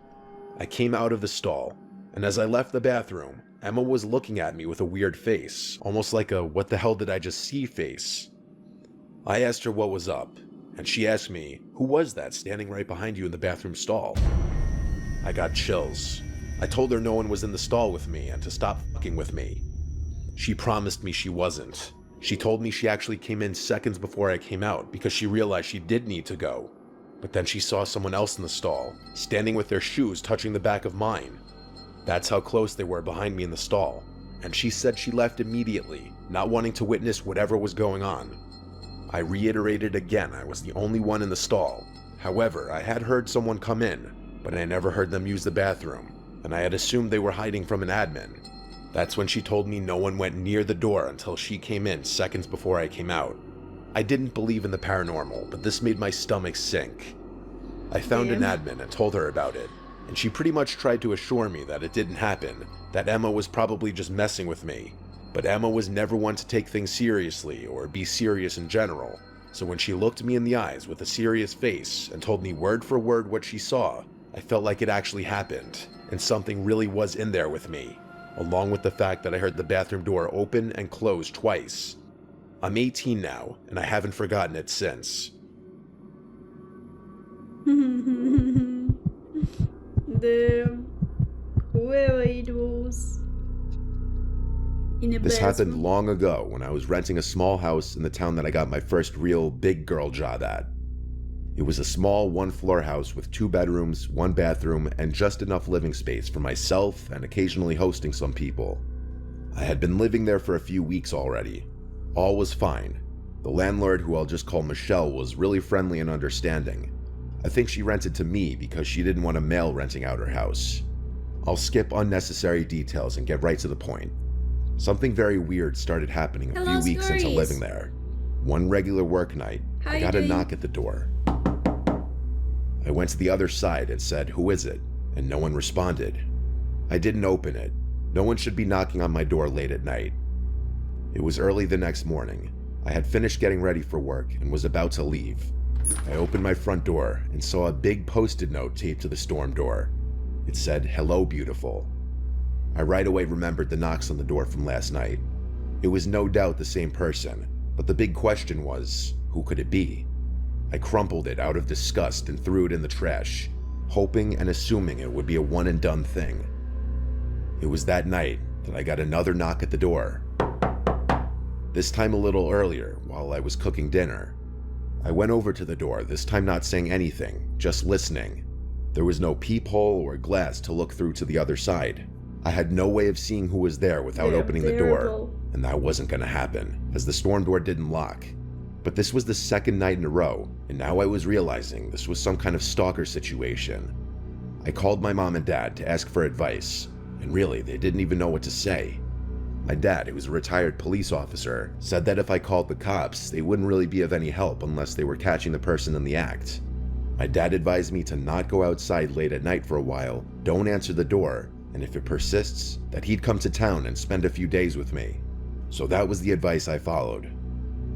I came out of the stall, and as I left the bathroom, Emma was looking at me with a weird face, almost like a "what the hell did I just see" face. I asked her what was up, and she asked me, "Who was that standing right behind you in the bathroom stall?" I got chills. I told her no one was in the stall with me and to stop fucking with me. She promised me she wasn't. She told me she actually came in seconds before I came out because she realized she did need to go. But then she saw someone else in the stall, standing with their shoes touching the back of mine. That's how close they were behind me in the stall. And she said she left immediately, not wanting to witness whatever was going on. I reiterated again I was the only one in the stall. However, I had heard someone come in, but I never heard them use the bathroom, and I had assumed they were hiding from an admin. That's when she told me no one went near the door until she came in seconds before I came out. I didn't believe in the paranormal, but this made my stomach sink. I found an admin and told her about it, and she pretty much tried to assure me that it didn't happen, that Emma was probably just messing with me. But Emma was never one to take things seriously or be serious in general, so when she looked me in the eyes with a serious face and told me word for word what she saw, I felt like it actually happened, and something really was in there with me, along with the fact that I heard the bathroom door open and close twice. I'm 18 now, and I haven't forgotten it since. Damn. Whoever it was. This happened long ago when I was renting a small house in the town that I got my first real big girl job at. It was a small one-floor house with 2 bedrooms, 1 bathroom, and just enough living space for myself and occasionally hosting some people. I had been living there for a few weeks already. All was fine. The landlord, who I'll just call Michelle, was really friendly and understanding. I think she rented to me because she didn't want a male renting out her house. I'll skip unnecessary details and get right to the point. Something very weird started happening a few weeks into living there. One regular work night, I got a knock at the door. I went to the other side and said, "Who is it?" and no one responded. I didn't open it. No one should be knocking on my door late at night. It was early the next morning. I had finished getting ready for work and was about to leave. I opened my front door and saw a big post-it note taped to the storm door. It said, "Hello, beautiful." I right away remembered the knocks on the door from last night. It was no doubt the same person, but the big question was, who could it be? I crumpled it out of disgust and threw it in the trash, hoping and assuming it would be a one-and-done thing. It was that night that I got another knock at the door. This time a little earlier, while I was cooking dinner. I went over to the door, this time not saying anything, just listening. There was no peephole or glass to look through to the other side. I had no way of seeing who was there without opening the door, and that wasn't going to happen, as the storm door didn't lock. But this was the second night in a row, and now I was realizing this was some kind of stalker situation. I called my mom and dad to ask for advice, and really, they didn't even know what to say. My dad, who was a retired police officer, said that if I called the cops, they wouldn't really be of any help unless they were catching the person in the act. My dad advised me to not go outside late at night for a while, don't answer the door, and if it persists, that he'd come to town and spend a few days with me. So that was the advice I followed.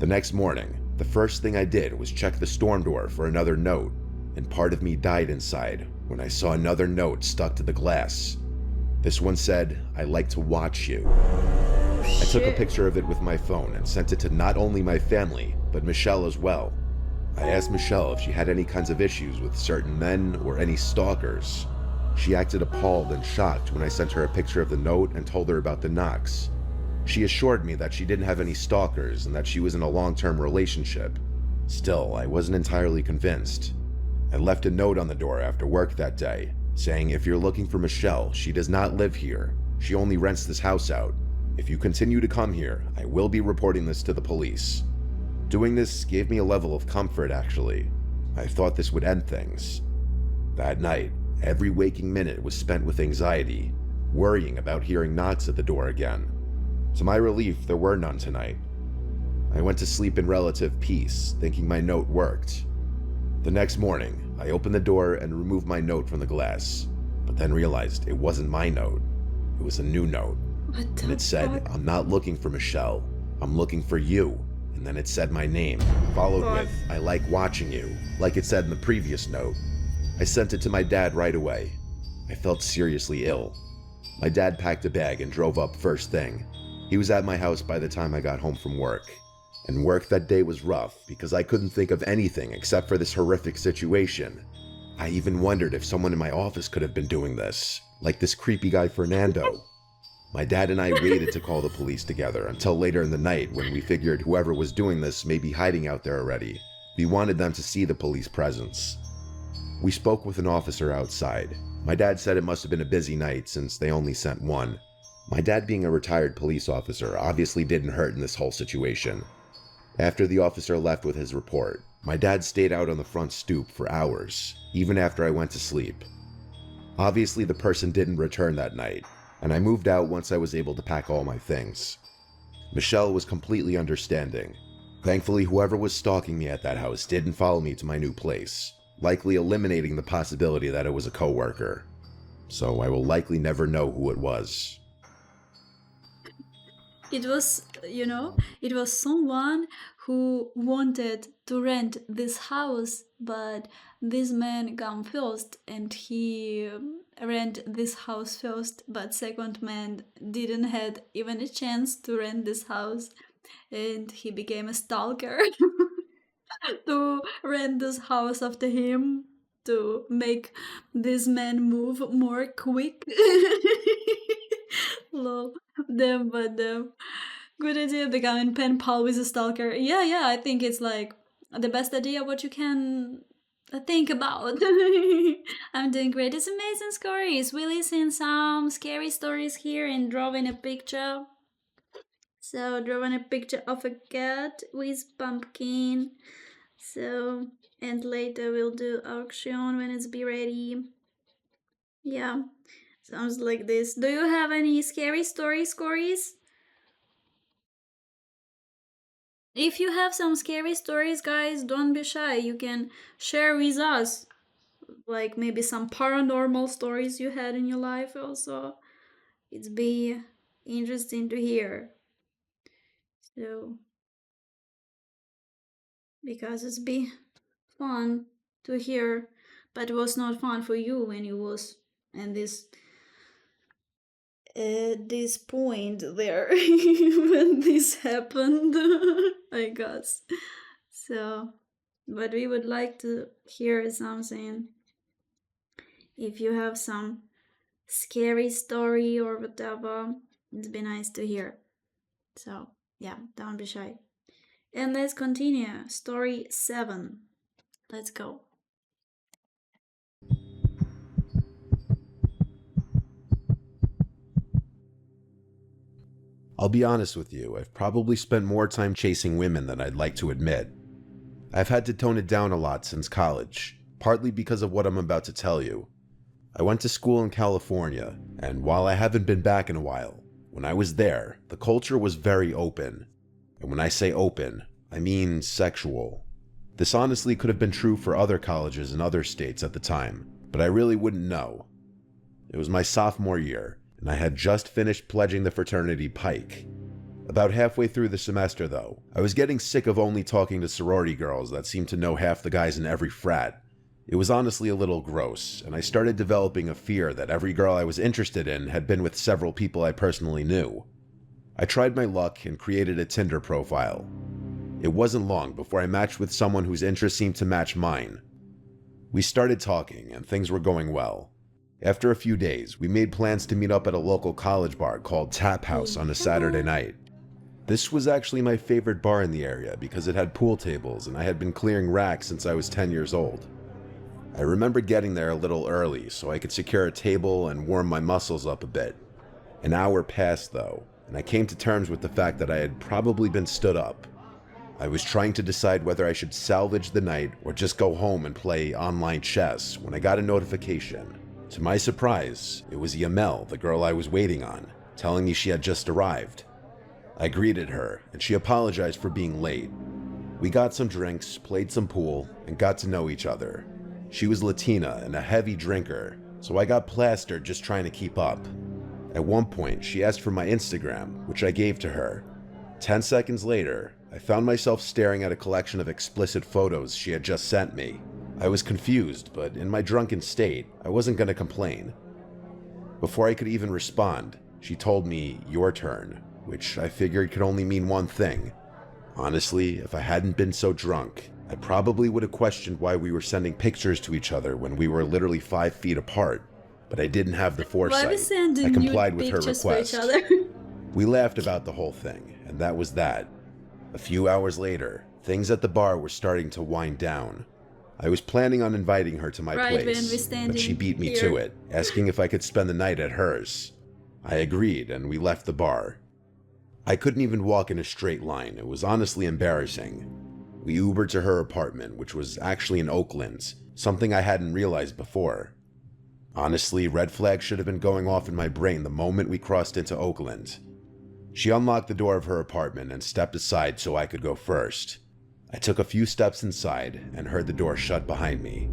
The next morning, the first thing I did was check the storm door for another note, and part of me died inside when I saw another note stuck to the glass. This one said, "I like to watch you." I took a picture of it with my phone and sent it to not only my family, but Michelle as well. I asked Michelle if she had any kinds of issues with certain men or any stalkers. She acted appalled and shocked when I sent her a picture of the note and told her about the knocks. She assured me that she didn't have any stalkers and that she was in a long-term relationship. Still, I wasn't entirely convinced. I left a note on the door after work that day, saying if you're looking for Michelle, she does not live here. She only rents this house out. If you continue to come here, I will be reporting this to the police. Doing this gave me a level of comfort, actually. I thought this would end things. That night, every waking minute was spent with anxiety, worrying about hearing knocks at the door again. To my relief, there were none tonight. I went to sleep in relative peace, thinking my note worked. The next morning, I opened the door and removed my note from the glass, but then realized it wasn't my note. It was a new note. And it said, I'm not looking for Michelle. I'm looking for you. And then it said my name, followed with, I like watching you, like it said in the previous note. I sent it to my dad right away. I felt seriously ill. My dad packed a bag and drove up first thing. He was at my house by the time I got home from work. And work that day was rough because I couldn't think of anything except for this horrific situation. I even wondered if someone in my office could have been doing this, like this creepy guy Fernando. My dad and I waited to call the police together until later in the night when we figured whoever was doing this may be hiding out there already. We wanted them to see the police presence. We spoke with an officer outside. My dad said it must have been a busy night since they only sent one. My dad being a retired police officer obviously didn't hurt in this whole situation. After the officer left with his report, my dad stayed out on the front stoop for hours, even after I went to sleep. Obviously the person didn't return that night, and I moved out once I was able to pack all my things. Michelle was completely understanding. Thankfully, whoever was stalking me at that house didn't follow me to my new place, likely eliminating the possibility that it was a coworker. So I will likely never know who it was. It was, it was someone who wanted to rent this house, but this man came first and he rent this house first, but second man didn't had even a chance to rent this house, and he became a stalker to rent this house after him to make this man move more quick. Lol. Damn. Good idea becoming pen pal with a stalker. Yeah, I think it's like the best idea what you can think about. I'm doing great. It's amazing stories. We listen some scary stories here and drawing a picture. So drawing a picture of a cat with pumpkin. So and later we'll do auction when it's be ready. Yeah. Sounds like this. Do you have any scary stories, Corys? If you have some scary stories, guys, don't be shy. You can share with us. Like maybe some paranormal stories you had in your life also. It'd be interesting to hear. So, because it's be fun to hear, but it was not fun for you when you was in this at this point there when this happened. I guess so, but we would like to hear something. If you have some scary story or whatever, it'd be nice to hear. So yeah, don't be shy. And let's continue. Story 7. Let's go. I'll be honest with you, I've probably spent more time chasing women than I'd like to admit. I've had to tone it down a lot since college, partly because of what I'm about to tell you. I went to school in California, and while I haven't been back in a while, when I was there, the culture was very open. And when I say open, I mean sexual. This honestly could have been true for other colleges in other states at the time, but I really wouldn't know. It was my sophomore year, and I had just finished pledging the fraternity Pike. About halfway through the semester, though, I was getting sick of only talking to sorority girls that seemed to know half the guys in every frat. It was honestly a little gross, and I started developing a fear that every girl I was interested in had been with several people I personally knew. I tried my luck and created a Tinder profile. It wasn't long before I matched with someone whose interests seemed to match mine. We started talking, and things were going well. After a few days, we made plans to meet up at a local college bar called Tap House on a Saturday night. This was actually my favorite bar in the area because it had pool tables and I had been clearing racks since I was 10 years old. I remember getting there a little early so I could secure a table and warm my muscles up a bit. An hour passed though, and I came to terms with the fact that I had probably been stood up. I was trying to decide whether I should salvage the night or just go home and play online chess when I got a notification. To my surprise, it was Yamel, the girl I was waiting on, telling me she had just arrived. I greeted her, and she apologized for being late. We got some drinks, played some pool, and got to know each other. She was Latina and a heavy drinker, so I got plastered just trying to keep up. At one point, she asked for my Instagram, which I gave to her. 10 seconds later, I found myself staring at a collection of explicit photos she had just sent me. I was confused, but in my drunken state, I wasn't going to complain. Before I could even respond, she told me, "Your turn," which I figured could only mean one thing. Honestly, if I hadn't been so drunk, I probably would have questioned why we were sending pictures to each other when we were literally 5 feet apart, but I didn't have the foresight. Why are we sending I complied with her pictures request. to each other? We laughed about the whole thing, and that was that. A few hours later, things at the bar were starting to wind down. I was planning on inviting her to my place, but she beat me to it, asking if I could spend the night at hers. I agreed, and we left the bar. I couldn't even walk in a straight line. It was honestly embarrassing. We Ubered to her apartment, which was actually in Oakland, something I hadn't realized before. Honestly, red flags should have been going off in my brain the moment we crossed into Oakland. She unlocked the door of her apartment and stepped aside so I could go first. I took a few steps inside and heard the door shut behind me.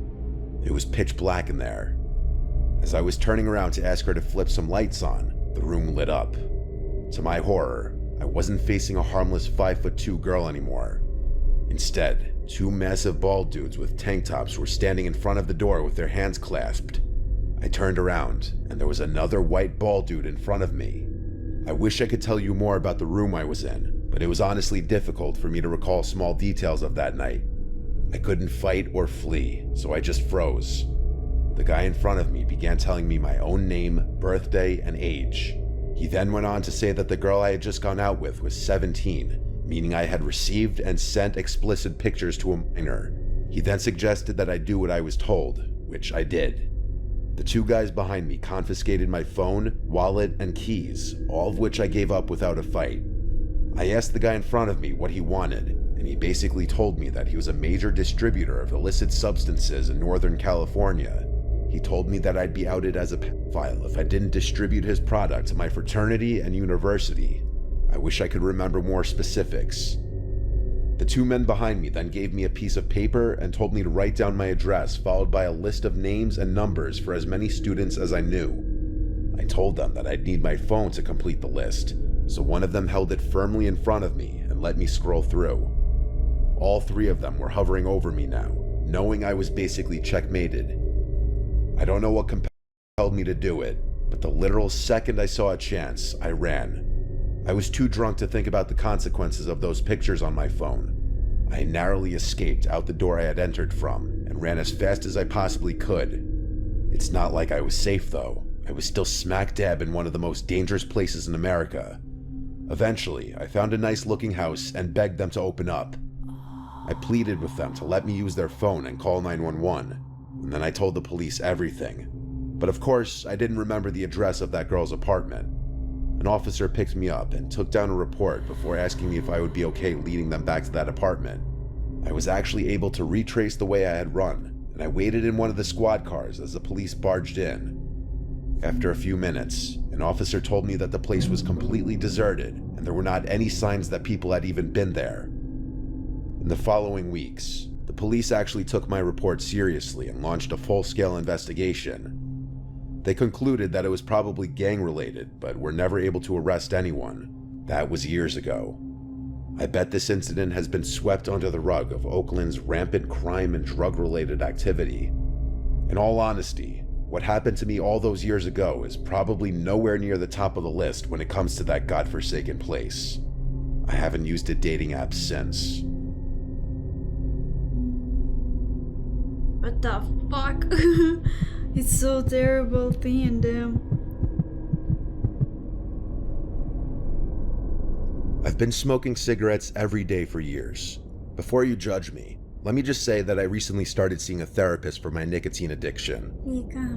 It was pitch black in there. As I was turning around to ask her to flip some lights on, the room lit up. To my horror, I wasn't facing a harmless 5'2" girl anymore. Instead, 2 massive bald dudes with tank tops were standing in front of the door with their hands clasped. I turned around, and there was another white bald dude in front of me. I wish I could tell you more about the room I was in, but it was honestly difficult for me to recall small details of that night. I couldn't fight or flee, so I just froze. The guy in front of me began telling me my own name, birthday, and age. He then went on to say that the girl I had just gone out with was 17, meaning I had received and sent explicit pictures to a minor. He then suggested that I do what I was told, which I did. The 2 guys behind me confiscated my phone, wallet, and keys, all of which I gave up without a fight. I asked the guy in front of me what he wanted, and he basically told me that he was a major distributor of illicit substances in Northern California. He told me that I'd be outed as a pedophile if I didn't distribute his product to my fraternity and university. I wish I could remember more specifics. The 2 men behind me then gave me a piece of paper and told me to write down my address, followed by a list of names and numbers for as many students as I knew. I told them that I'd need my phone to complete the list, so one of them held it firmly in front of me and let me scroll through. All 3 of them were hovering over me now, knowing I was basically checkmated. I don't know what compelled me to do it, but the literal second I saw a chance, I ran. I was too drunk to think about the consequences of those pictures on my phone. I narrowly escaped out the door I had entered from and ran as fast as I possibly could. It's not like I was safe though. I was still smack dab in one of the most dangerous places in America. Eventually, I found a nice looking house and begged them to open up. I pleaded with them to let me use their phone and call 911, and then I told the police everything. But of course, I didn't remember the address of that girl's apartment. An officer picked me up and took down a report before asking me if I would be okay leading them back to that apartment. I was actually able to retrace the way I had run, and I waited in one of the squad cars as the police barged in. After a few minutes, an officer told me that the place was completely deserted and there were not any signs that people had even been there. In the following weeks, the police actually took my report seriously and launched a full-scale investigation. They concluded that it was probably gang-related, but were never able to arrest anyone. That was years ago. I bet this incident has been swept under the rug of Oakland's rampant crime and drug-related activity. In all honesty, what happened to me all those years ago is probably nowhere near the top of the list when it comes to that godforsaken place. I haven't used a dating app since. What the fuck? It's so terrible seeing them. I've been smoking cigarettes every day for years. Before you judge me, Let me just say that I recently started seeing a therapist for my nicotine addiction.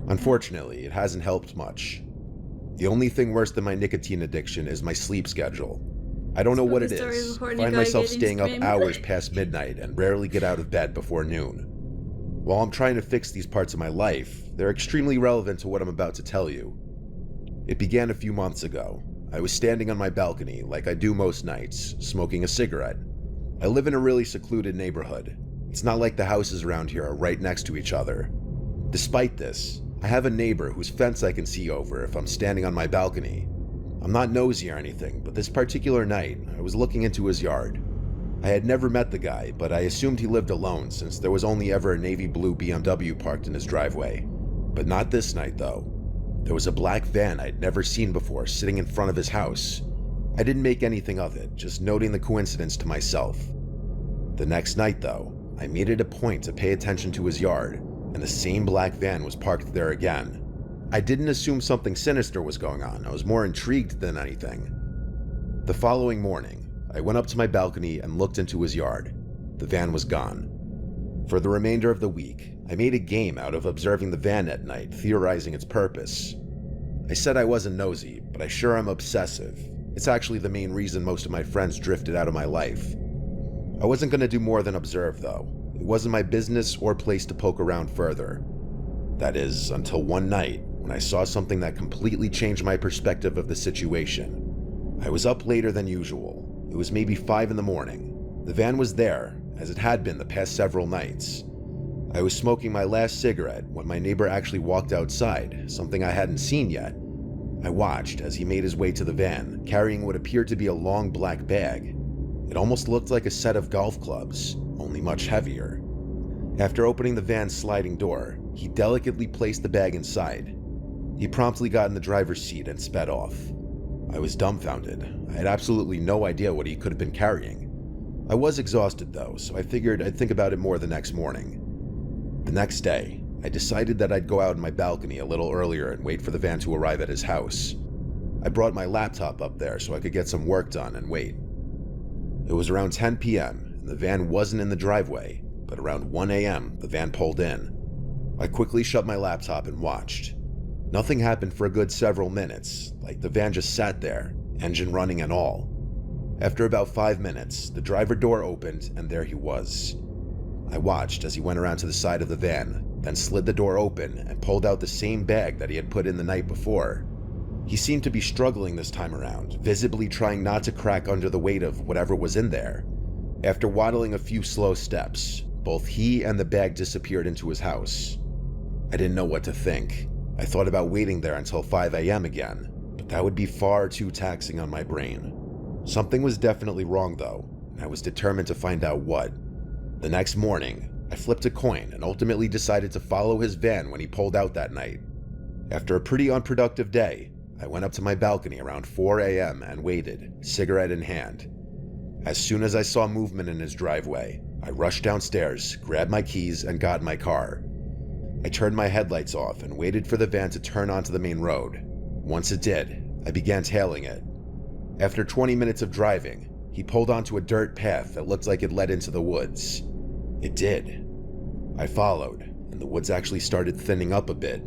Unfortunately, it hasn't helped much. The only thing worse than my nicotine addiction is my sleep schedule. I don't know what it is. I find myself staying up hours past midnight and rarely get out of bed before noon. While I'm trying to fix these parts of my life, they're extremely relevant to what I'm about to tell you. It began a few months ago. I was standing on my balcony, like I do most nights, smoking a cigarette. I live in a really secluded neighborhood. It's not like the houses around here are right next to each other. Despite this, I have a neighbor whose fence I can see over if I'm standing on my balcony. I'm not nosy or anything, but this particular night, I was looking into his yard. I had never met the guy, but I assumed he lived alone since there was only ever a navy blue BMW parked in his driveway. But not this night, though. There was a black van I'd never seen before sitting in front of his house. I didn't make anything of it, just noting the coincidence to myself. The next night, though, I made it a point to pay attention to his yard, and the same black van was parked there again. I didn't assume something sinister was going on. I was more intrigued than anything. The following morning, I went up to my balcony and looked into his yard. The van was gone. For the remainder of the week, I made a game out of observing the van at night, theorizing its purpose. I said I wasn't nosy, but I sure am obsessive. It's actually the main reason most of my friends drifted out of my life. I wasn't going to do more than observe, though. It wasn't my business or place to poke around further. That is, until one night, when I saw something that completely changed my perspective of the situation. I was up later than usual. It was maybe 5 in the morning. The van was there, as it had been the past several nights. I was smoking my last cigarette when my neighbor actually walked outside, something I hadn't seen yet. I watched as he made his way to the van, carrying what appeared to be a long black bag. It almost looked like a set of golf clubs, only much heavier. After opening the van's sliding door, he delicately placed the bag inside. He promptly got in the driver's seat and sped off. I was dumbfounded. I had absolutely no idea what he could have been carrying. I was exhausted though, so I figured I'd think about it more the next morning. The next day, I decided that I'd go out on my balcony a little earlier and wait for the van to arrive at his house. I brought my laptop up there so I could get some work done and wait. It was around 10 p.m. and the van wasn't in the driveway, but around 1 a.m. the van pulled in. I quickly shut my laptop and watched. Nothing happened for a good several minutes, like the van just sat there, engine running and all. After about 5 minutes, the driver door opened and there he was. I watched as he went around to the side of the van, then slid the door open and pulled out the same bag that he had put in the night before. He seemed to be struggling this time around, visibly trying not to crack under the weight of whatever was in there. After waddling a few slow steps, both he and the bag disappeared into his house. I didn't know what to think. I thought about waiting there until 5 a.m. again, but that would be far too taxing on my brain. Something was definitely wrong though, and I was determined to find out what. The next morning, I flipped a coin and ultimately decided to follow his van when he pulled out that night. After a pretty unproductive day, I went up to my balcony around 4 a.m. and waited, cigarette in hand. As soon as I saw movement in his driveway, I rushed downstairs, grabbed my keys, and got in my car. I turned my headlights off and waited for the van to turn onto the main road. Once it did, I began tailing it. After 20 minutes of driving, he pulled onto a dirt path that looked like it led into the woods. It did. I followed, and the woods actually started thinning up a bit.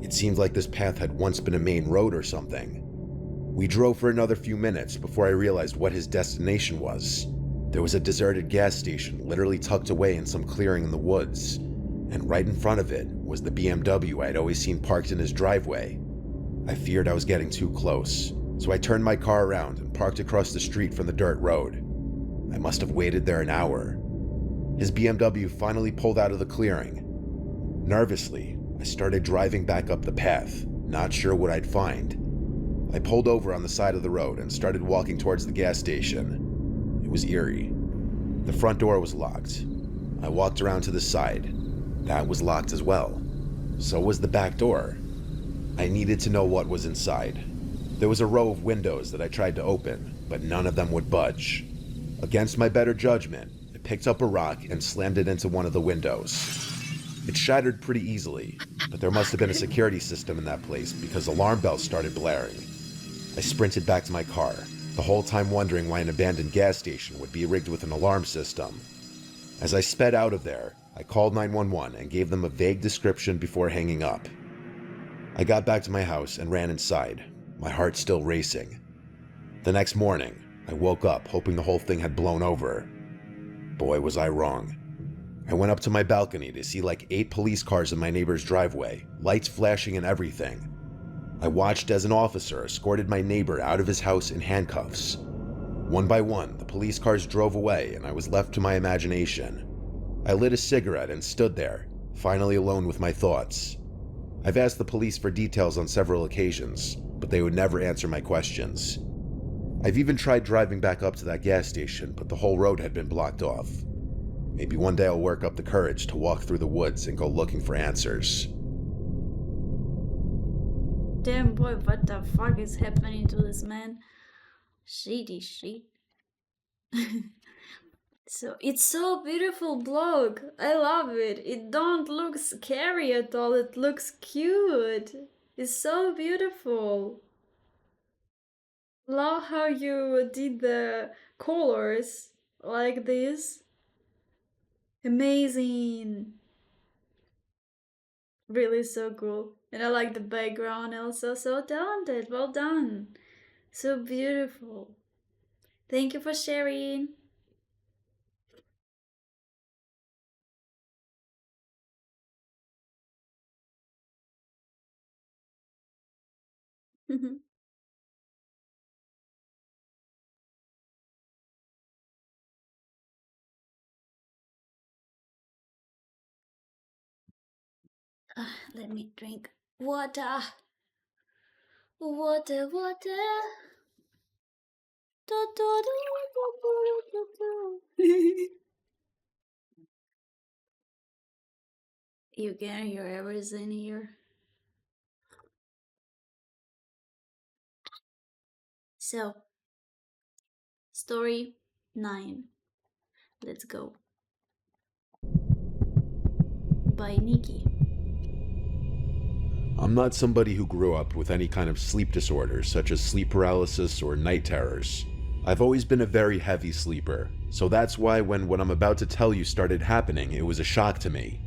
It seemed like this path had once been a main road or something. We drove for another few minutes before I realized what his destination was. There was a deserted gas station literally tucked away in some clearing in the woods, and right in front of it was the BMW I'd always seen parked in his driveway. I feared I was getting too close, so I turned my car around and parked across the street from the dirt road. I must have waited there an hour. His BMW finally pulled out of the clearing. Nervously, I started driving back up the path, not sure what I'd find. I pulled over on the side of the road and started walking towards the gas station. It was eerie. The front door was locked. I walked around to the side. That was locked as well. So was the back door. I needed to know what was inside. There was a row of windows that I tried to open, but none of them would budge. Against my better judgment, I picked up a rock and slammed it into one of the windows. It shattered pretty easily, but there must have been a security system in that place because alarm bells started blaring. I sprinted back to my car, the whole time wondering why an abandoned gas station would be rigged with an alarm system. As I sped out of there, I called 911 and gave them a vague description before hanging up. I got back to my house and ran inside, my heart still racing. The next morning, I woke up hoping the whole thing had blown over. Boy, was I wrong. I went up to my balcony to see like 8 police cars in my neighbor's driveway, lights flashing and everything. I watched as an officer escorted my neighbor out of his house in handcuffs. One by one, the police cars drove away and I was left to my imagination. I lit a cigarette and stood there, finally alone with my thoughts. I've asked the police for details on several occasions, but they would never answer my questions. I've even tried driving back up to that gas station, but the whole road had been blocked off. Maybe one day I'll work up the courage to walk through the woods and go looking for answers. Damn boy, what the fuck is happening to this man? Shitty shit. So it's so beautiful blog. I love it. It don't look scary at all. It looks cute. It's so beautiful. Love how you did the colors like this. Amazing. Really so cool. And I like the background also. So talented. Well done. So beautiful. Thank you for sharing. Let me drink water. Water, water. Do, do, do, do, do, do. You can hear everything here. So, story 9. Let's go. By Nikki. I'm not somebody who grew up with any kind of sleep disorders, such as sleep paralysis or night terrors. I've always been a very heavy sleeper, so that's why when what I'm about to tell you started happening, it was a shock to me.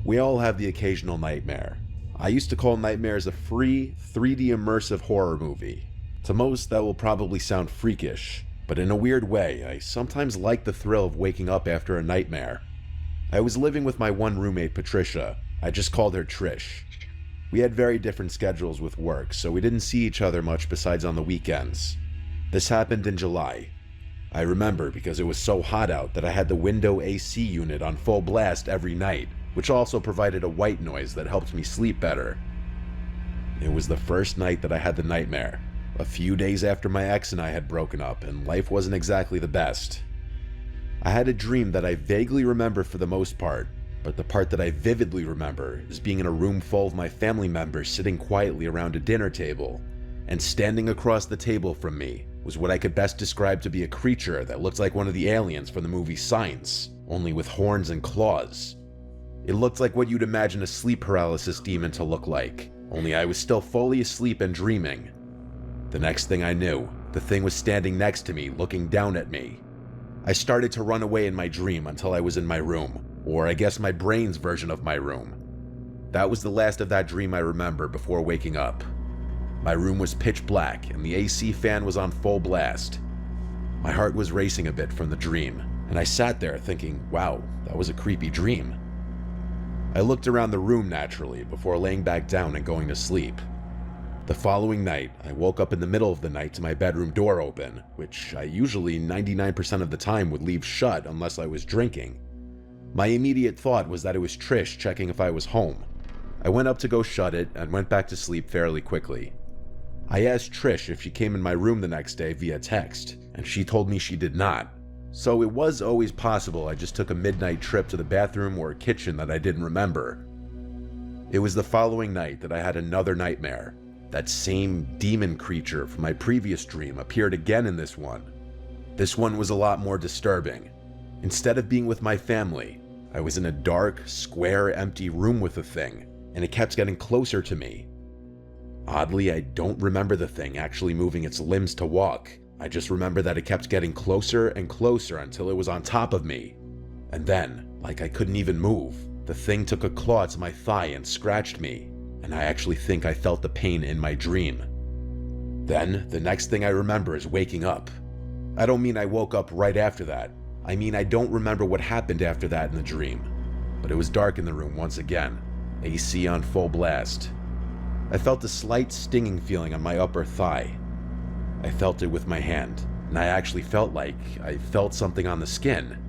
We all have the occasional nightmare. I used to call nightmares a free, 3D immersive horror movie. To most, that will probably sound freakish, but in a weird way, I sometimes like the thrill of waking up after a nightmare. I was living with my one roommate, Patricia. I just called her Trish. We had very different schedules with work, so we didn't see each other much besides on the weekends. This happened in July. I remember because it was so hot out that I had the window AC unit on full blast every night, which also provided a white noise that helped me sleep better. It was the first night that I had the nightmare, a few days after my ex and I had broken up and life wasn't exactly the best. I had a dream that I vaguely remember for the most part, but the part that I vividly remember is being in a room full of my family members sitting quietly around a dinner table, and standing across the table from me was what I could best describe to be a creature that looked like one of the aliens from the movie Signs, only with horns and claws. It looked like what you'd imagine a sleep paralysis demon to look like, only I was still fully asleep and dreaming. The next thing I knew, the thing was standing next to me, looking down at me. I started to run away in my dream until I was in my room, or I guess my brain's version of my room. That was the last of that dream I remember before waking up. My room was pitch black and the AC fan was on full blast. My heart was racing a bit from the dream, and I sat there thinking, wow, that was a creepy dream. I looked around the room naturally before laying back down and going to sleep. The following night, I woke up in the middle of the night to my bedroom door open, which I usually 99% of the time would leave shut unless I was drinking. My immediate thought was that it was Trish checking if I was home. I went up to go shut it and went back to sleep fairly quickly. I asked Trish if she came in my room the next day via text, and she told me she did not. So it was always possible I just took a midnight trip to the bathroom or kitchen that I didn't remember. It was the following night that I had another nightmare. That same demon creature from my previous dream appeared again in this one. This one was a lot more disturbing. Instead of being with my family, I was in a dark, square, empty room with the thing, and it kept getting closer to me. Oddly, I don't remember the thing actually moving its limbs to walk. I just remember that it kept getting closer and closer until it was on top of me. And then, like I couldn't even move, the thing took a claw to my thigh and scratched me, and I actually think I felt the pain in my dream. Then, the next thing I remember is waking up. I don't mean I woke up right after that. I mean I don't remember what happened after that in the dream. But it was dark in the room once again, AC on full blast. I felt a slight stinging feeling on my upper thigh. I felt it with my hand, and I actually felt like I felt something on the skin.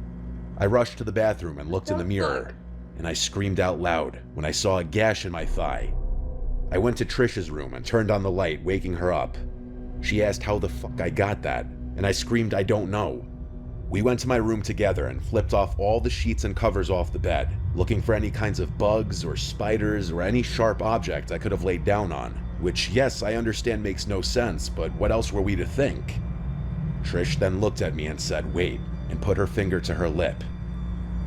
I rushed to the bathroom and looked in the mirror, and I screamed out loud when I saw a gash in my thigh. I went to Trisha's room and turned on the light, waking her up. She asked how the fuck I got that, and I screamed I don't know. We went to my room together and flipped off all the sheets and covers off the bed, looking for any kinds of bugs or spiders or any sharp object I could have laid down on, which, yes, I understand makes no sense, but what else were we to think? Trish then looked at me and said, "Wait," and put her finger to her lip.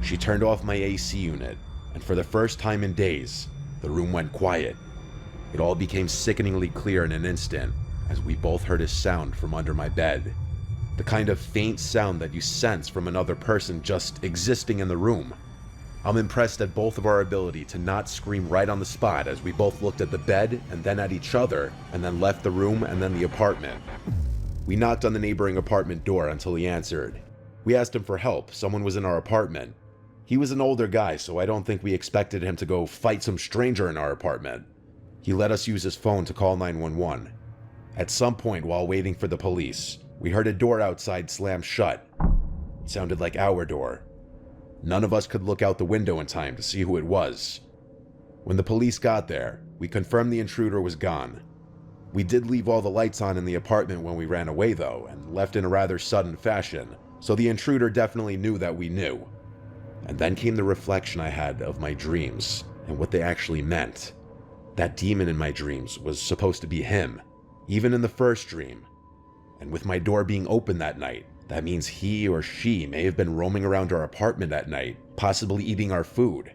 She turned off my AC unit, and for the first time in days, the room went quiet. It all became sickeningly clear in an instant, as we both heard a sound from under my bed. The kind of faint sound that you sense from another person just existing in the room. I'm impressed at both of our ability to not scream right on the spot as we both looked at the bed and then at each other, and then left the room and then the apartment. We knocked on the neighboring apartment door until he answered. We asked him for help. Someone was in our apartment. He was an older guy, so I don't think we expected him to go fight some stranger in our apartment. He let us use his phone to call 911. At some point while waiting for the police, we heard a door outside slam shut. It sounded like our door. None of us could look out the window in time to see who it was. When the police got there, we confirmed the intruder was gone. We did leave all the lights on in the apartment when we ran away though, and left in a rather sudden fashion, so the intruder definitely knew that we knew. And then came the reflection I had of my dreams, and what they actually meant. That demon in my dreams was supposed to be him, even in the first dream. And with my door being open that night, that means he or she may have been roaming around our apartment at night, possibly eating our food.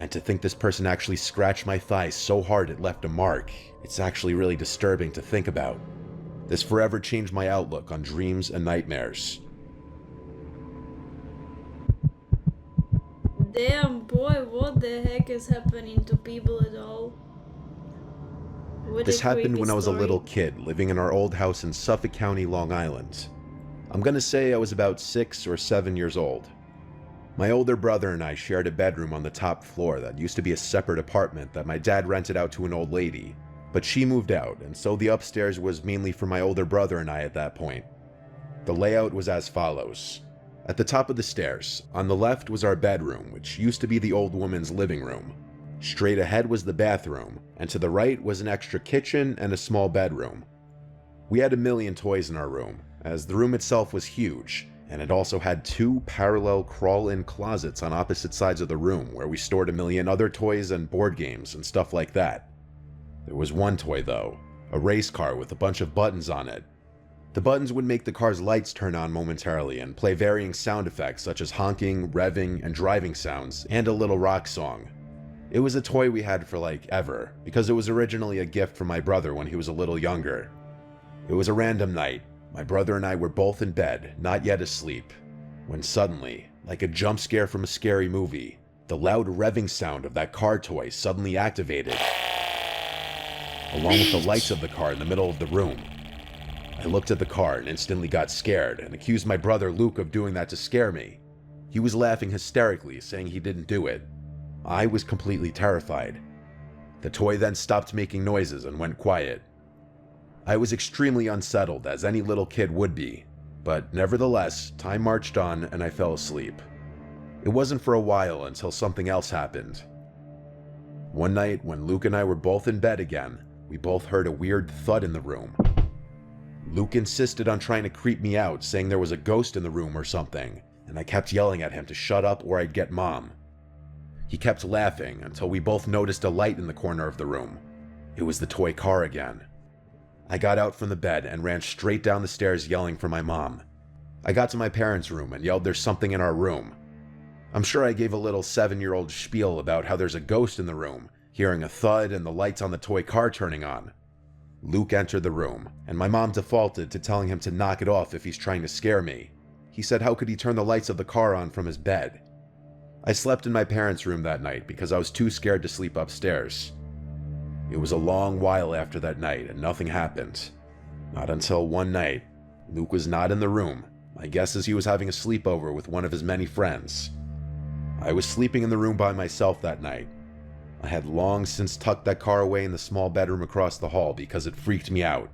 And to think this person actually scratched my thigh so hard it left a mark, it's actually really disturbing to think about. This forever changed my outlook on dreams and nightmares. Damn, boy, what the heck is happening to people at all? This happened when I was a little kid, living in our old house in Suffolk County, Long Island. I'm gonna say I was about 6 or 7 years old. My older brother and I shared a bedroom on the top floor that used to be a separate apartment that my dad rented out to an old lady, but she moved out, and so the upstairs was mainly for my older brother and I at that point. The layout was as follows. At the top of the stairs, on the left was our bedroom, which used to be the old woman's living room. Straight ahead was the bathroom, and to the right was an extra kitchen and a small bedroom. We had a million toys in our room, as the room itself was huge, and it also had 2 parallel crawl-in closets on opposite sides of the room where we stored a million other toys and board games and stuff like that. There was one toy though, a race car with a bunch of buttons on it. The buttons would make the car's lights turn on momentarily and play varying sound effects such as honking, revving, and driving sounds, and a little rock song. It was a toy we had for like ever, because it was originally a gift from my brother when he was a little younger. It was a random night. My brother and I were both in bed, not yet asleep, when suddenly, like a jump scare from a scary movie, the loud revving sound of that car toy suddenly activated, along with the lights of the car in the middle of the room. I looked at the car and instantly got scared and accused my brother Luke of doing that to scare me. He was laughing hysterically, saying he didn't do it. I was completely terrified. The toy then stopped making noises and went quiet. I was extremely unsettled, as any little kid would be, but nevertheless, time marched on and I fell asleep. It wasn't for a while until something else happened. One night, when Luke and I were both in bed again, we both heard a weird thud in the room. Luke insisted on trying to creep me out, saying there was a ghost in the room or something, and I kept yelling at him to shut up or I'd get Mom. He kept laughing until we both noticed a light in the corner of the room. It was the toy car again. I got out from the bed and ran straight down the stairs yelling for my mom. I got to my parents' room and yelled there's something in our room. I'm sure I gave a little 7-year-old spiel about how there's a ghost in the room, hearing a thud and the lights on the toy car turning on. Luke entered the room, and my mom defaulted to telling him to knock it off if he's trying to scare me. He said how could he turn the lights of the car on from his bed? I slept in my parents' room that night because I was too scared to sleep upstairs. It was a long while after that night and nothing happened. Not until one night, Luke was not in the room. My guess is he was having a sleepover with one of his many friends. I was sleeping in the room by myself that night. I had long since tucked that car away in the small bedroom across the hall because it freaked me out.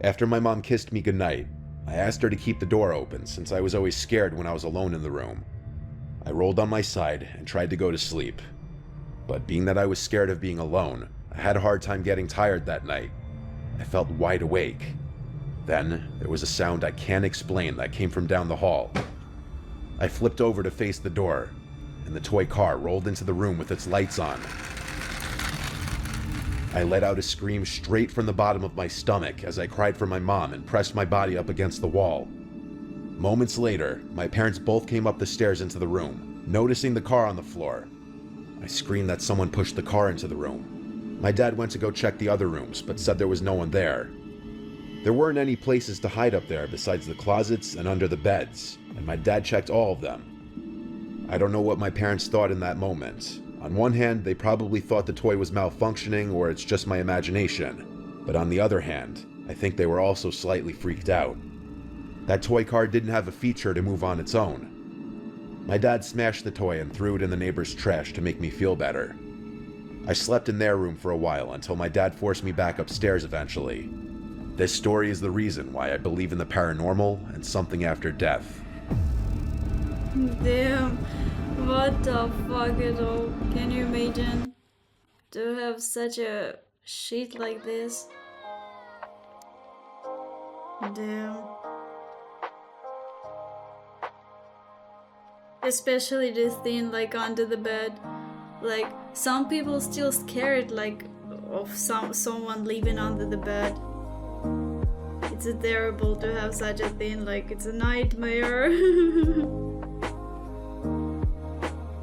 After my mom kissed me goodnight, I asked her to keep the door open since I was always scared when I was alone in the room. I rolled on my side and tried to go to sleep. But being that I was scared of being alone, I had a hard time getting tired that night. I felt wide awake. Then, there was a sound I can't explain that came from down the hall. I flipped over to face the door, and the toy car rolled into the room with its lights on. I let out a scream straight from the bottom of my stomach as I cried for my mom and pressed my body up against the wall. Moments later, my parents both came up the stairs into the room, noticing the car on the floor. I screamed that someone pushed the car into the room. My dad went to go check the other rooms, but said there was no one there. There weren't any places to hide up there besides the closets and under the beds, and my dad checked all of them. I don't know what my parents thought in that moment. On one hand, they probably thought the toy was malfunctioning or it's just my imagination. But on the other hand, I think they were also slightly freaked out. That toy car didn't have a feature to move on its own. My dad smashed the toy and threw it in the neighbor's trash to make me feel better. I slept in their room for a while until my dad forced me back upstairs eventually. This story is the reason why I believe in the paranormal and something after death. Damn, what the fuck at all? Can you imagine to have such a shit like this? Damn. Especially this thing like under the bed. Like some people still scared like of someone living under the bed. It's terrible to have such a thing, like it's a nightmare.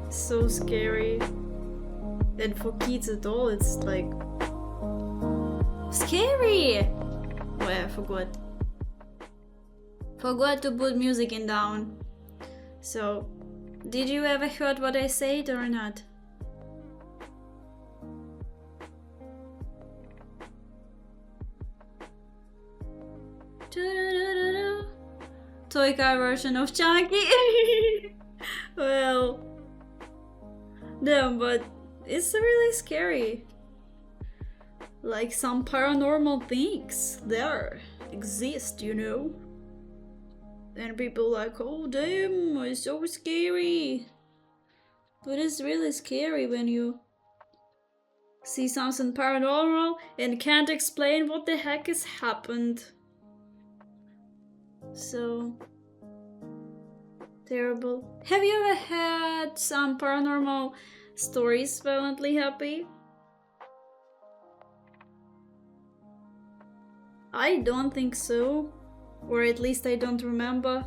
So scary. And for kids at all, it's like scary. Oh yeah, I forgot. Forgot to put music in down. So, did you ever heard what I said or not? Toy car version of Chucky. Well, damn, but it's really scary. Like some paranormal things there exist, you know? And people like, oh damn, it's so scary. But it's really scary when you see something paranormal and can't explain what the heck has happened. So terrible. Have you ever had some paranormal stories violently happy? I don't think so. Or at least I don't remember.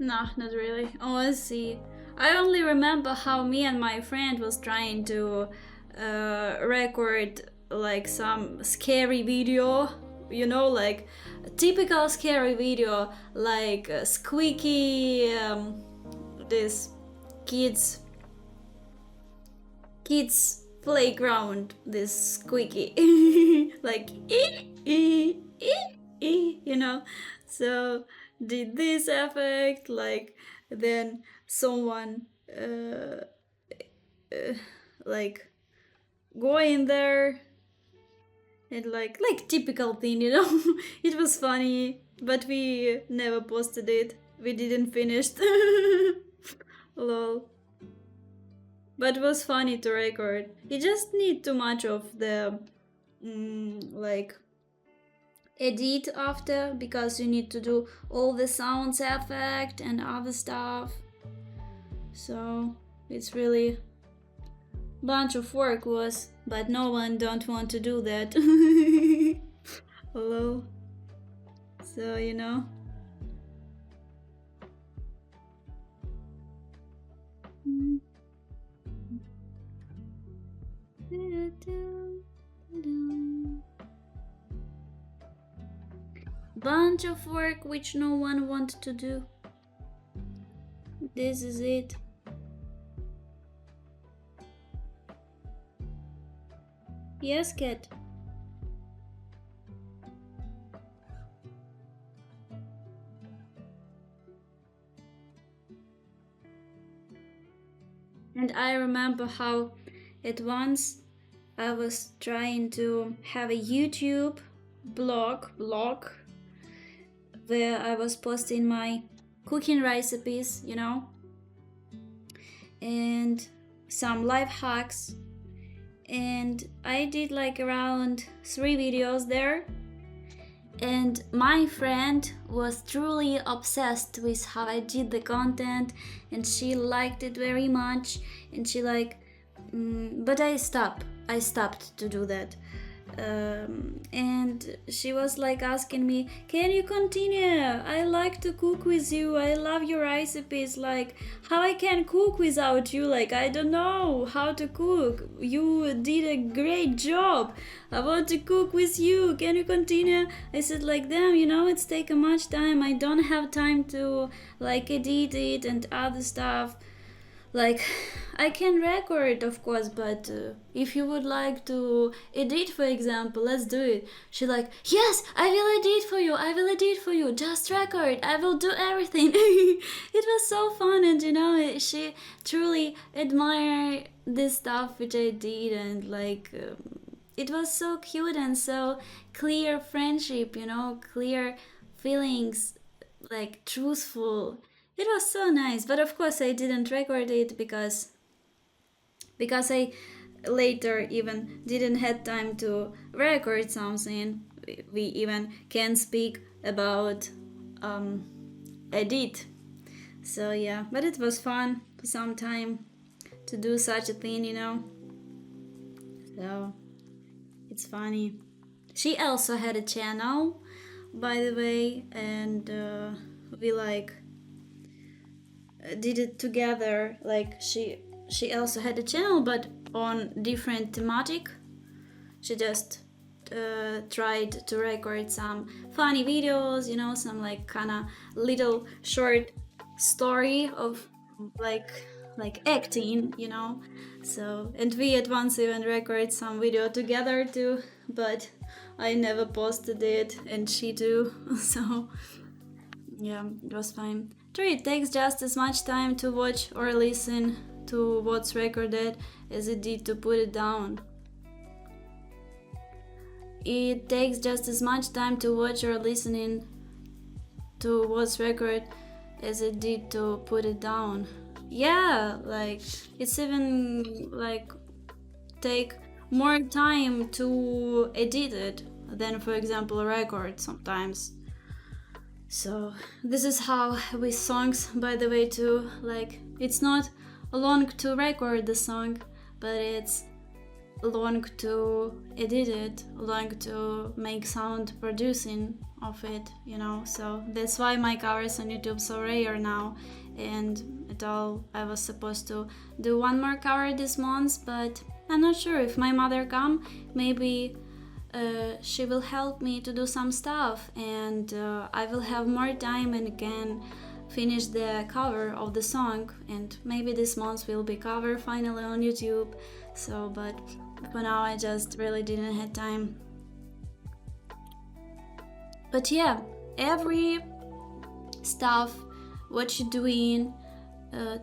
Nah, not really. Oh, let's see. I only remember how me and my friend was trying to record like some scary video, you know, like a typical scary video, like squeaky, this kids playground, this squeaky, like you know. So did this effect, like then someone like go in there and like typical thing, you know. It was funny, but we never posted it. We didn't finish. Lol. But it was funny to record. You just need too much of the like edit after, because you need to do all the sounds effect and other stuff. So it's really bunch of work was, but no one don't want to do that. Hello. So you know, Bunch of work which no one wanted to do. This is it. Yes, cat. And I remember how at once I was trying to have a YouTube blog where I was posting my cooking recipes, you know, and some life hacks. And I did like around 3 videos there. And my friend was truly obsessed with how I did the content, and she liked it very much. And she but I stopped to do that. And she was like asking me, can you continue? I like to cook with you. I love your recipes. Like, how I can cook without you? Like, I don't know how to cook. You did a great job. I want to cook with you. Can you continue? I said like, damn, you know, it's taken much time. I don't have time to like edit it and other stuff. Like, I can record, of course, but if you would like to edit, for example, let's do it. She like, yes, I will edit for you, just record, I will do everything. It was so fun, and you know, she truly admired this stuff which I did, and like, it was so cute and so clear friendship, you know, clear feelings, like truthful. It was so nice, but of course I didn't record it because I later even didn't had time to record something. We even can speak about edit. So yeah, but it was fun for some time to do such a thing, you know. So it's funny. She also had a channel, by the way, and we like did it together. Like she also had a channel, but on different thematic. She just tried to record some funny videos, you know, some like kind of little short story of like acting, you know. So, and we at once even record some video together too, but I never posted it, and she too. So yeah, it was fine. True, it takes just as much time to watch or listen to what's recorded as it did to put it down. It takes just as much time to watch or listening to what's recorded as it did to put it down. Yeah, like it's even like take more time to edit it than, for example, a record sometimes. So this is how with songs, by the way, too. Like, it's not long to record the song, but it's long to edit it, long to make sound producing of it, you know. So that's why my covers on YouTube so rare now. And at all, I was supposed to do one more cover this month, but I'm not sure. If my mother come, maybe she will help me to do some stuff, and I will have more time and can finish the cover of the song, and maybe this month will be cover finally on YouTube. So, but for now I just really didn't have time. But yeah, every stuff what you're doing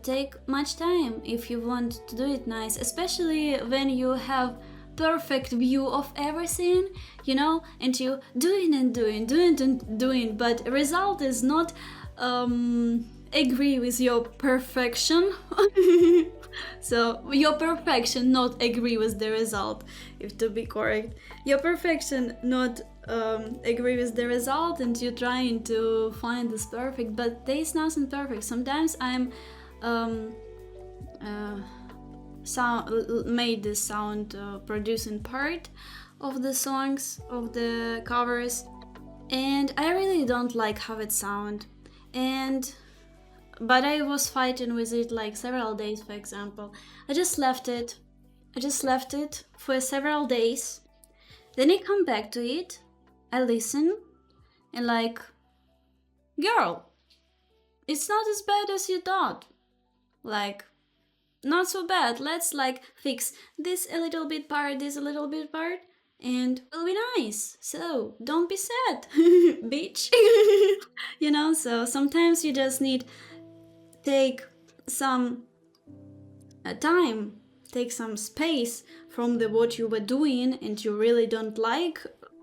take much time if you want to do it nice, especially when you have perfect view of everything, you know, and you doing and doing, but result is not agree with your perfection. So your perfection not agree with the result, if to be correct. Your perfection not agree with the result, and you're trying to find this perfect, but there is nothing perfect. Sometimes I'm made the sound producing part of the songs, of the covers, and I really don't like how it sound. And but I was fighting with it like several days, for example. I just left it. I just left it for several days. Then I come back to it. I listen and like, girl, it's not as bad as you thought. Like, not so bad. Let's like fix this a little bit part, this a little bit part, and it'll be nice. So don't be sad, bitch. You know, so sometimes you just need take some time, take some space from the what you were doing and you really don't like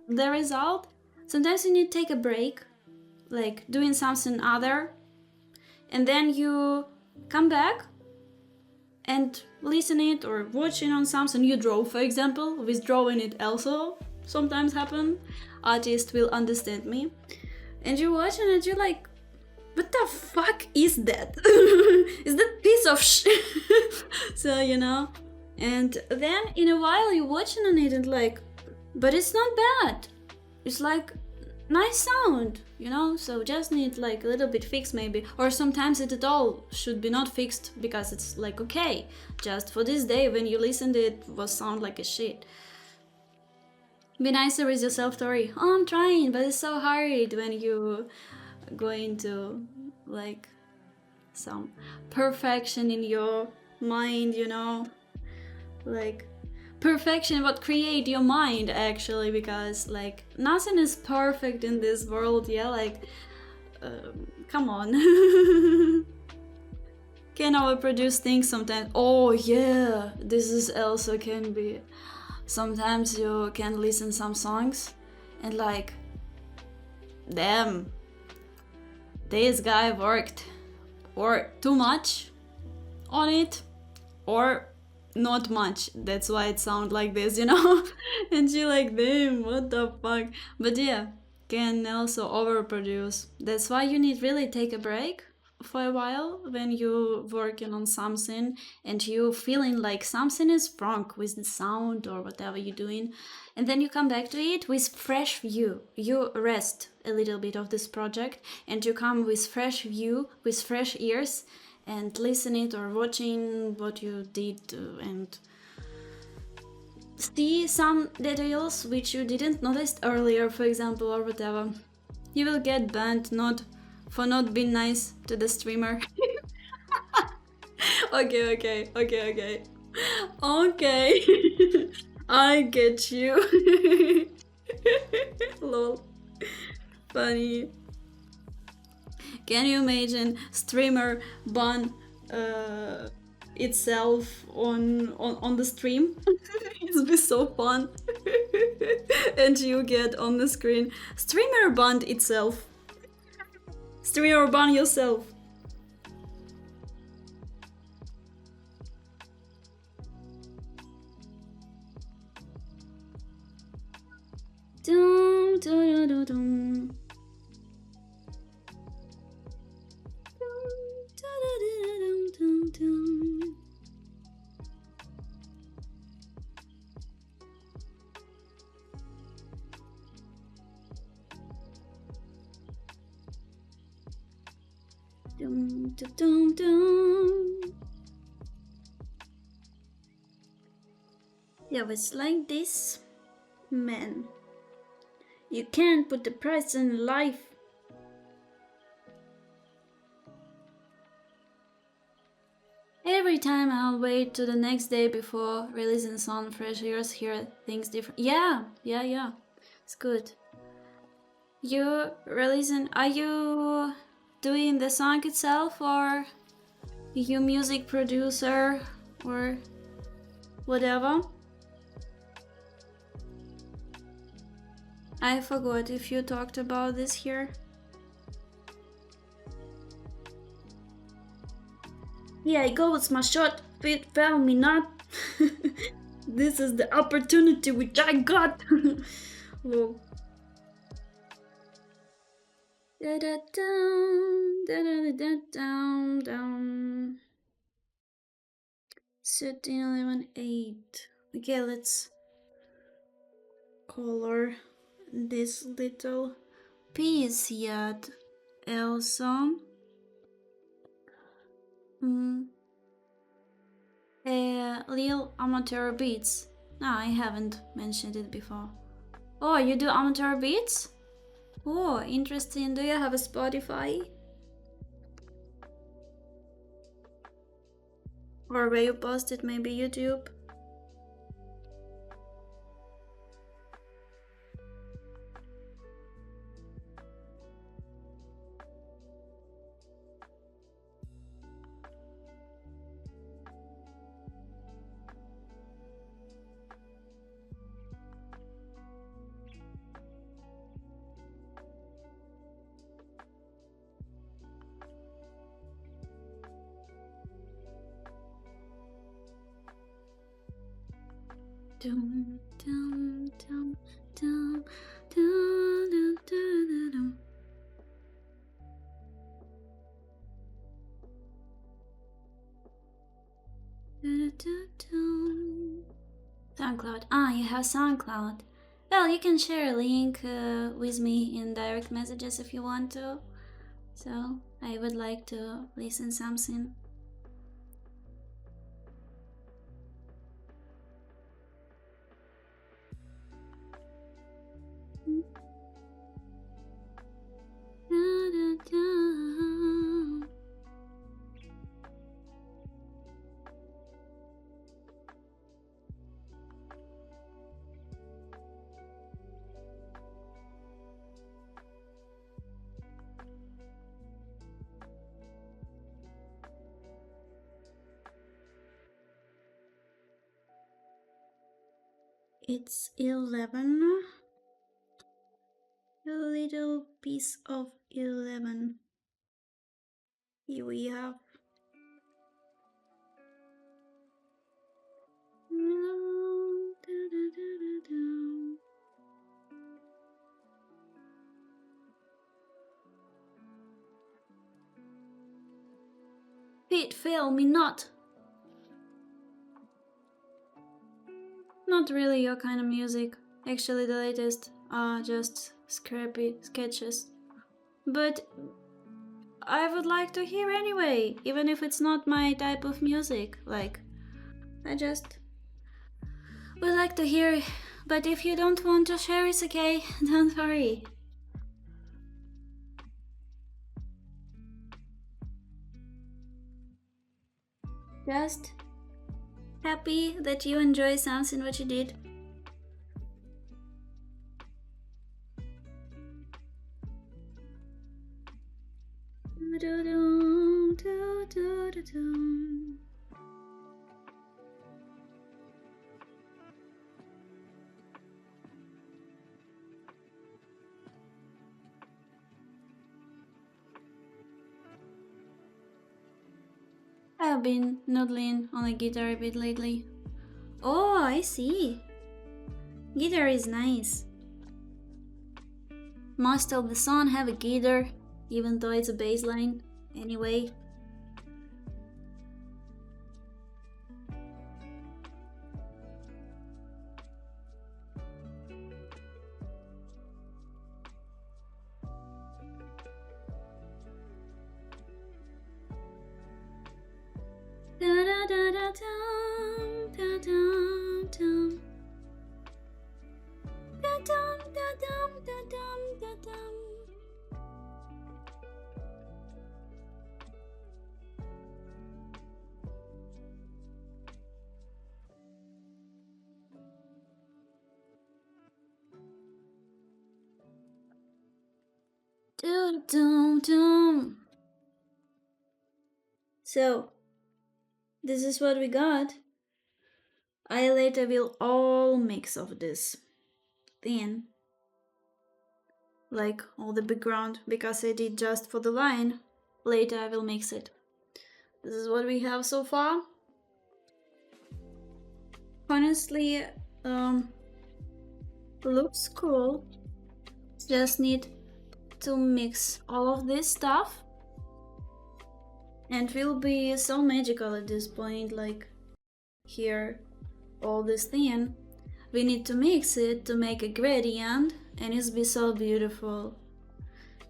the result. Sometimes you need to take a break, like doing something other, and then you come back and listen it or watching on something you draw, for example. Withdrawing it also sometimes happen. Artists will understand me. And you're watching it, you're like, what the fuck is that? Is that piece of shit? So, you know, and then in a while you're watching on it and like, but it's not bad. It's like nice sound, you know, so just need like a little bit fixed maybe, or sometimes it at all should be not fixed because it's like okay, just for this day when you listened it was sound like a shit. Be nicer with yourself, Tori. Oh, I'm trying, but it's so hard when you go into like some perfection in your mind, you know, like perfection what create your mind actually, because like nothing is perfect in this world. Yeah, like come on. Can overproduce things sometimes. Oh yeah, this is also can be. Sometimes you can listen some songs and like, damn, this guy worked or too much on it or not much, that's why it sounds like this, you know. And you're like, damn, what the fuck. But yeah, can also overproduce. That's why you need really take a break for a while when you working on something and you feeling like something is wrong with the sound or whatever you're doing, and then you come back to it with fresh view. You rest a little bit of this project and you come with fresh view, with fresh ears, and listen it or watching what you did and see some details which you didn't notice earlier, for example, or whatever. You will get banned not for not being nice to the streamer. Okay. I get you. Lol. Funny. Can you imagine streamer ban itself on the stream? It'll be so fun. And you get on the screen, streamer banned itself. Streamer ban yourself. Dum, dum, dum, dum. Dum, dum, dum, dum. Yeah, it's like this. Man, you can't put the price on life. Every time I'll wait to the next day before releasing song. Fresh ears hear things different. Yeah. It's good. You releasing? Are you doing the song itself, or you music producer, or whatever? I forgot if you talked about this here. Yeah, I go with my shot. It fell me not. This is the opportunity which I got. Whoa. Da da down, da da da down, down. 13, 11, 8. Okay, let's color this little piece yet also. Lil Amateur Beats. No, I haven't mentioned it before. Oh, you do amateur beats? Oh, interesting. Do you have a Spotify? Or where you post it, maybe YouTube? Dum, dum, dum, dum, dum, dum, dum, dum. SoundCloud. Ah, you have SoundCloud. Well, you can share a link with me in direct messages if you want to. So, I would like to listen something. It's 11. A little piece of 11. Here we have. Pete, fail me not. Not really your kind of music. Actually, the latest are just scrappy sketches. But I would like to hear anyway, even if it's not my type of music. Like, I just would like to hear. But if you don't want to share, it's okay. Don't worry. Just happy that you enjoy something what you did. I've been noodling on a guitar a bit lately. Oh, I see. Guitar is nice. Most of the song have a guitar, even though it's a bass line. Anyway. So, this is what we got. I later will all mix of this thing, like all the background, because I did just for the line. Later I will mix it. This is what we have so far. Honestly, looks cool. Just need to mix all of this stuff, and will be so magical at this point. Like, here, all this thing, we need to mix it to make a gradient, and it's be so beautiful.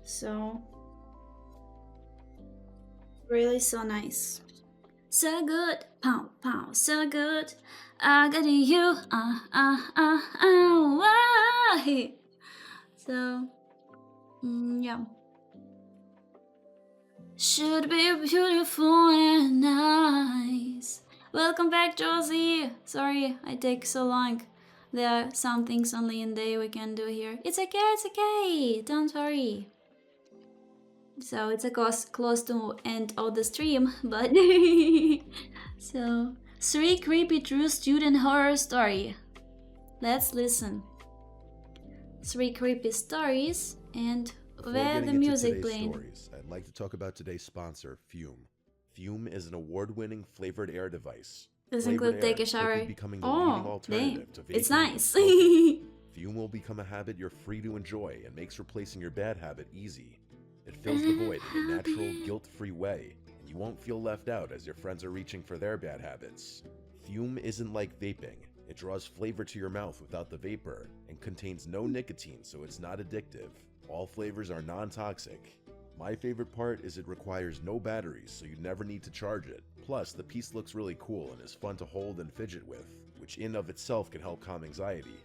So really so nice. So good, pow, pow, so good. I got you, why? So, yeah. Should be beautiful and nice. Welcome back, Josie. Sorry I take so long. There are some things only in day we can do here. It's okay, don't worry. So it's a close to end of the stream, but so 3 creepy true student horror story. Let's listen. 3 creepy stories and where the music playing. Stories, I'd like to talk about today's sponsor, Fume. Fume is an award-winning flavored air device. Does include take a shower. Becoming the leading alternative to vaping. It's nice. Fume will become a habit you're free to enjoy and makes replacing your bad habit easy. It fills the void in a natural, guilt-free way, and you won't feel left out as your friends are reaching for their bad habits. Fume isn't like vaping. It draws flavor to your mouth without the vapor and contains no nicotine, so it's not addictive. All flavors are non-toxic. My favorite part is it requires no batteries, so you never need to charge it. Plus, the piece looks really cool and is fun to hold and fidget with, which in of itself can help calm anxiety.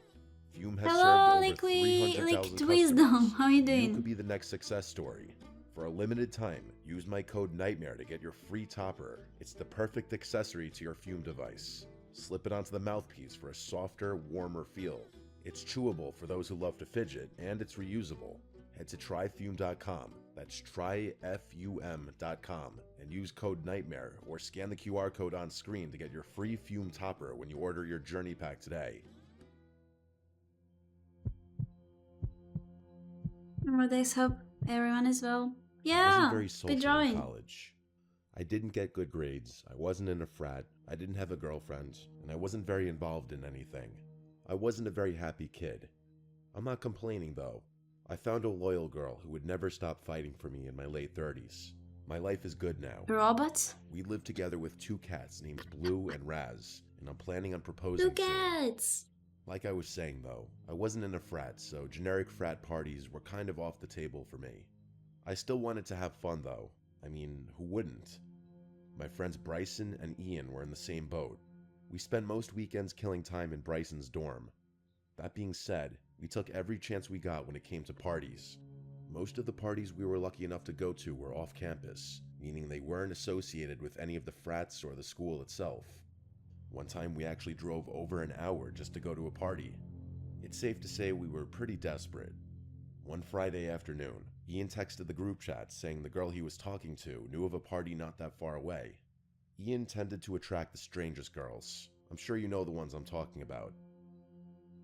Fume has served over 300,000 Wisdom. How are you doing? You could be the next success story. For a limited time, use my code NIGHTMARE to get your free topper. It's the perfect accessory to your Fume device. Slip it onto the mouthpiece for a softer, warmer feel. It's chewable for those who love to fidget, and it's reusable. Head to tryfume.com, that's tryfum.com, and use code NIGHTMARE or scan the QR code on screen to get your free Fume topper when you order your journey pack today. Nowadays, hope everyone is well. I Yeah, wasn't very be social in drawing. college. I didn't get good grades, I wasn't in a frat, I didn't have a girlfriend, and I wasn't very involved in anything. I wasn't a very happy kid. I'm not complaining though. I found a loyal girl who would never stop fighting for me in my late 30s. My life is good now. Robots? We live together with 2 cats named Blue and Raz, and I'm planning on proposing Look at! Like I was saying though, I wasn't in a frat, so generic frat parties were kind of off the table for me. I still wanted to have fun though. I mean, who wouldn't? My friends Bryson and Ian were in the same boat. We spent most weekends killing time in Bryson's dorm. That being said, we took every chance we got when it came to parties. Most of the parties we were lucky enough to go to were off campus, meaning they weren't associated with any of the frats or the school itself. One time we actually drove over an hour just to go to a party. It's safe to say we were pretty desperate. One Friday afternoon, Ian texted the group chat saying the girl he was talking to knew of a party not that far away. Ian tended to attract the strangest girls. I'm sure you know the ones I'm talking about.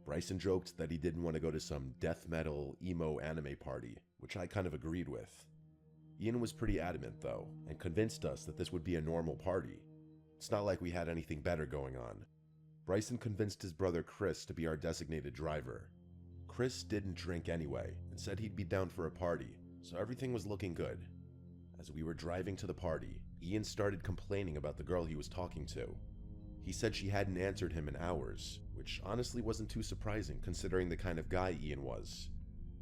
Bryson joked that he didn't want to go to some death metal, emo anime party, which I kind of agreed with. Ian was pretty adamant though, and convinced us that this would be a normal party. It's not like we had anything better going on. Bryson convinced his brother Chris to be our designated driver. Chris didn't drink anyway, and said he'd be down for a party, so everything was looking good. As we were driving to the party, Ian started complaining about the girl he was talking to. He said she hadn't answered him in hours, which honestly wasn't too surprising considering the kind of guy Ian was.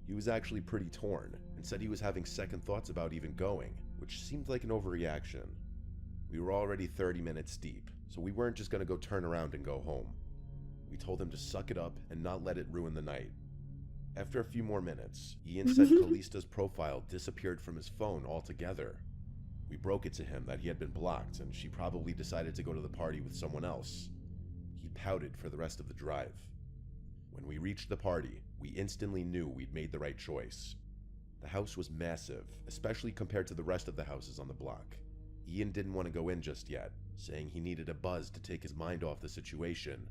He was actually pretty torn, and said he was having second thoughts about even going, which seemed like an overreaction. We were already 30 minutes deep, so we weren't just gonna go turn around and go home. We told him to suck it up and not let it ruin the night. After a few more minutes, Ian said Callista's profile disappeared from his phone altogether. We broke it to him that he had been blocked and she probably decided to go to the party with someone else. He pouted for the rest of the drive. When we reached the party, we instantly knew we'd made the right choice. The house was massive, especially compared to the rest of the houses on the block. Ian didn't want to go in just yet, saying he needed a buzz to take his mind off the situation.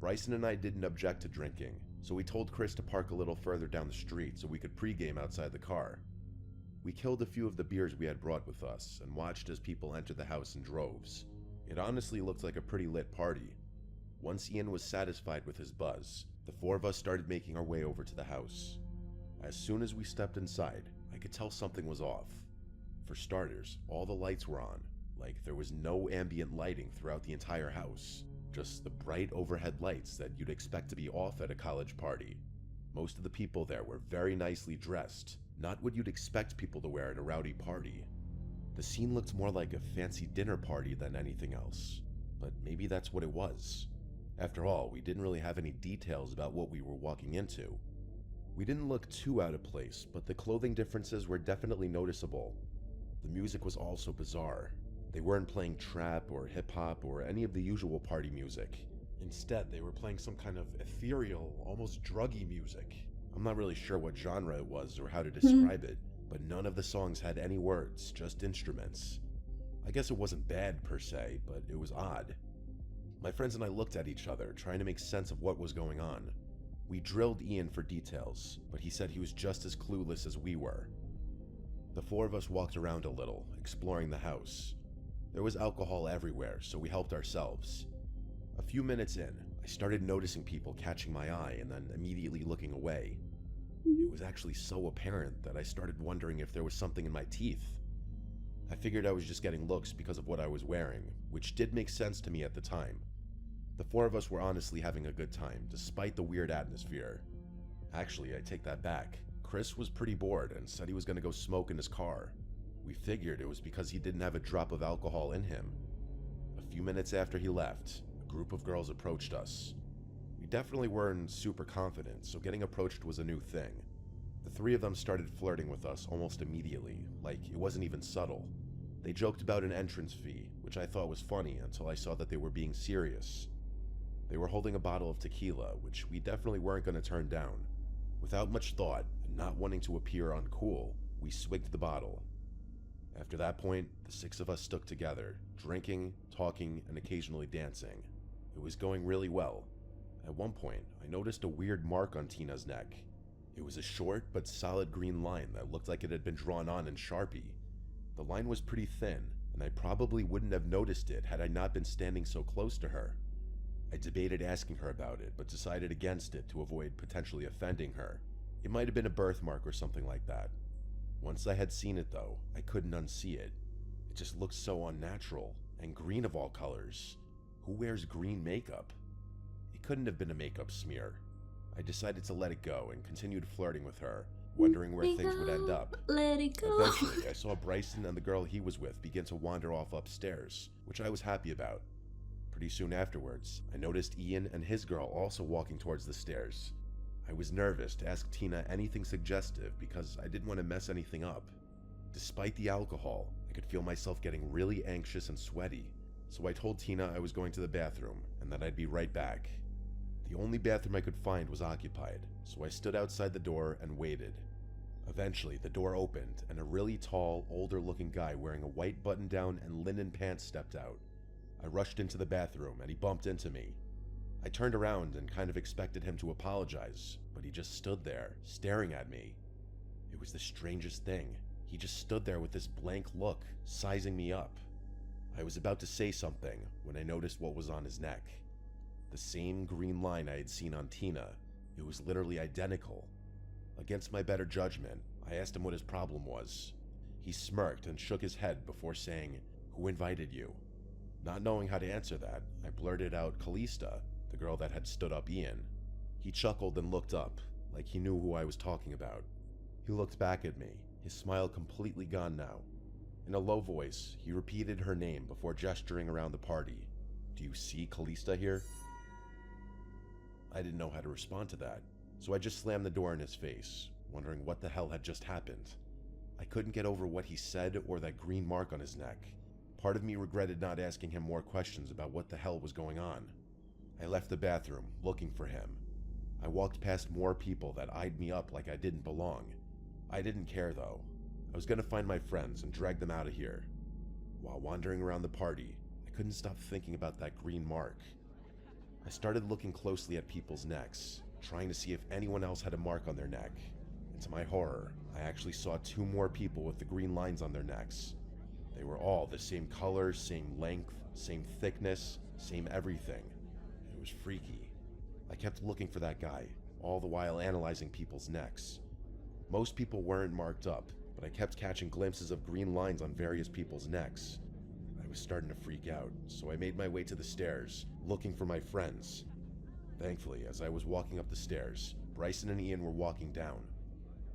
Bryson and I didn't object to drinking, so we told Chris to park a little further down the street so we could pregame outside the car. We killed a few of the beers we had brought with us and watched as people entered the house in droves. It honestly looked like a pretty lit party. Once Ian was satisfied with his buzz, the 4 of us started making our way over to the house. As soon as we stepped inside, I could tell something was off. For starters, all the lights were on, like there was no ambient lighting throughout the entire house. Just the bright overhead lights that you'd expect to be off at a college party. Most of the people there were very nicely dressed, not what you'd expect people to wear at a rowdy party. The scene looked more like a fancy dinner party than anything else, but maybe that's what it was. After all, we didn't really have any details about what we were walking into. We didn't look too out of place, but the clothing differences were definitely noticeable. The music was also bizarre. They weren't playing trap or hip-hop or any of the usual party music. Instead, they were playing some kind of ethereal, almost druggy music. I'm not really sure what genre it was or how to describe it, but none of the songs had any words, just instruments. I guess it wasn't bad per se, but it was odd. My friends and I looked at each other, trying to make sense of what was going on. We drilled Ian for details, but he said he was just as clueless as we were. The four of us walked around a little, exploring the house. There was alcohol everywhere, so we helped ourselves. A few minutes in, I started noticing people catching my eye and then immediately looking away. It was actually so apparent that I started wondering if there was something in my teeth. I figured I was just getting looks because of what I was wearing, which did make sense to me at the time. The four of us were honestly having a good time, despite the weird atmosphere. Actually, I take that back. Chris was pretty bored and said he was going to go smoke in his car. We figured it was because he didn't have a drop of alcohol in him. A few minutes after he left, a group of girls approached us. We definitely weren't super confident, so getting approached was a new thing. The three of them started flirting with us almost immediately, like it wasn't even subtle. They joked about an entrance fee, which I thought was funny until I saw that they were being serious. They were holding a bottle of tequila, which we definitely weren't going to turn down. Without much thought, and not wanting to appear uncool, we swigged the bottle. After that point, the six of us stuck together, drinking, talking, and occasionally dancing. It was going really well. At one point, I noticed a weird mark on Tina's neck. It was a short but solid green line that looked like it had been drawn on in Sharpie. The line was pretty thin, and I probably wouldn't have noticed it had I not been standing so close to her. I debated asking her about it, but decided against it to avoid potentially offending her. It might have been a birthmark or something like that. Once I had seen it though, I couldn't unsee it. It just looked so unnatural, and green of all colors. Who wears green makeup? It couldn't have been a makeup smear. I decided to let it go and continued flirting with her, wondering where things would end up. Let it go. Eventually, I saw Bryson and the girl he was with begin to wander off upstairs, which I was happy about. Pretty soon afterwards, I noticed Ian and his girl also walking towards the stairs. I was nervous to ask Tina anything suggestive because I didn't want to mess anything up. Despite the alcohol, I could feel myself getting really anxious and sweaty, so I told Tina I was going to the bathroom and that I'd be right back. The only bathroom I could find was occupied, so I stood outside the door and waited. Eventually, the door opened and a really tall, older-looking guy wearing a white button-down and linen pants stepped out. I rushed into the bathroom and he bumped into me. I turned around and kind of expected him to apologize, but he just stood there, staring at me. It was the strangest thing. He just stood there with this blank look, sizing me up. I was about to say something when I noticed what was on his neck. The same green line I had seen on Tina. It was literally identical. Against my better judgment, I asked him what his problem was. He smirked and shook his head before saying, "Who invited you?" Not knowing how to answer that, I blurted out Callista, the girl that had stood up Ian. He chuckled and looked up, like he knew who I was talking about. He looked back at me, his smile completely gone now. In a low voice, he repeated her name before gesturing around the party. "Do you see Callista here?" I didn't know how to respond to that, so I just slammed the door in his face, wondering what the hell had just happened. I couldn't get over what he said or that green mark on his neck. Part of me regretted not asking him more questions about what the hell was going on. I left the bathroom, looking for him. I walked past more people that eyed me up like I didn't belong. I didn't care though. I was gonna find my friends and drag them out of here. While wandering around the party, I couldn't stop thinking about that green mark. I started looking closely at people's necks, trying to see if anyone else had a mark on their neck. And to my horror, I actually saw 2 more people with the green lines on their necks. They were all the same color, same length, same thickness, same everything. It was freaky. I kept looking for that guy, all the while analyzing people's necks. Most people weren't marked up, but I kept catching glimpses of green lines on various people's necks. I was starting to freak out, so I made my way to the stairs, looking for my friends. Thankfully, as I was walking up the stairs, Bryson and Ian were walking down.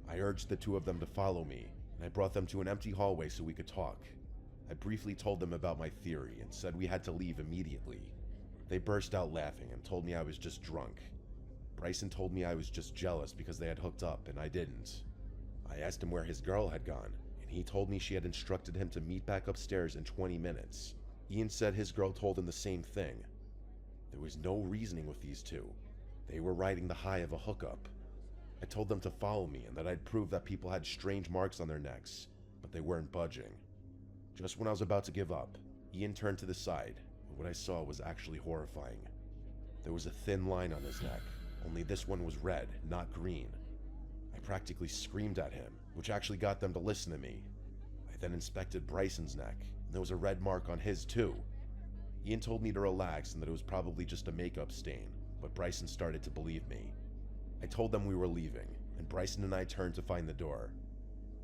I urged the 2 of them to follow me, and I brought them to an empty hallway so we could talk. I briefly told them about my theory and said we had to leave immediately. They burst out laughing and told me I was just drunk. Bryson told me I was just jealous because they had hooked up and I didn't. I asked him where his girl had gone, and he told me she had instructed him to meet back upstairs in 20 minutes. Ian said his girl told him the same thing. There was no reasoning with these two. They were riding the high of a hookup. I told them to follow me and that I'd prove that people had strange marks on their necks, but they weren't budging. Just when I was about to give up, Ian turned to the side, and what I saw was actually horrifying. There was a thin line on his neck, only this one was red, not green. I practically screamed at him, which actually got them to listen to me. I then inspected Bryson's neck, and there was a red mark on his too. Ian told me to relax and that it was probably just a makeup stain, but Bryson started to believe me. I told them we were leaving, and Bryson and I turned to find the door.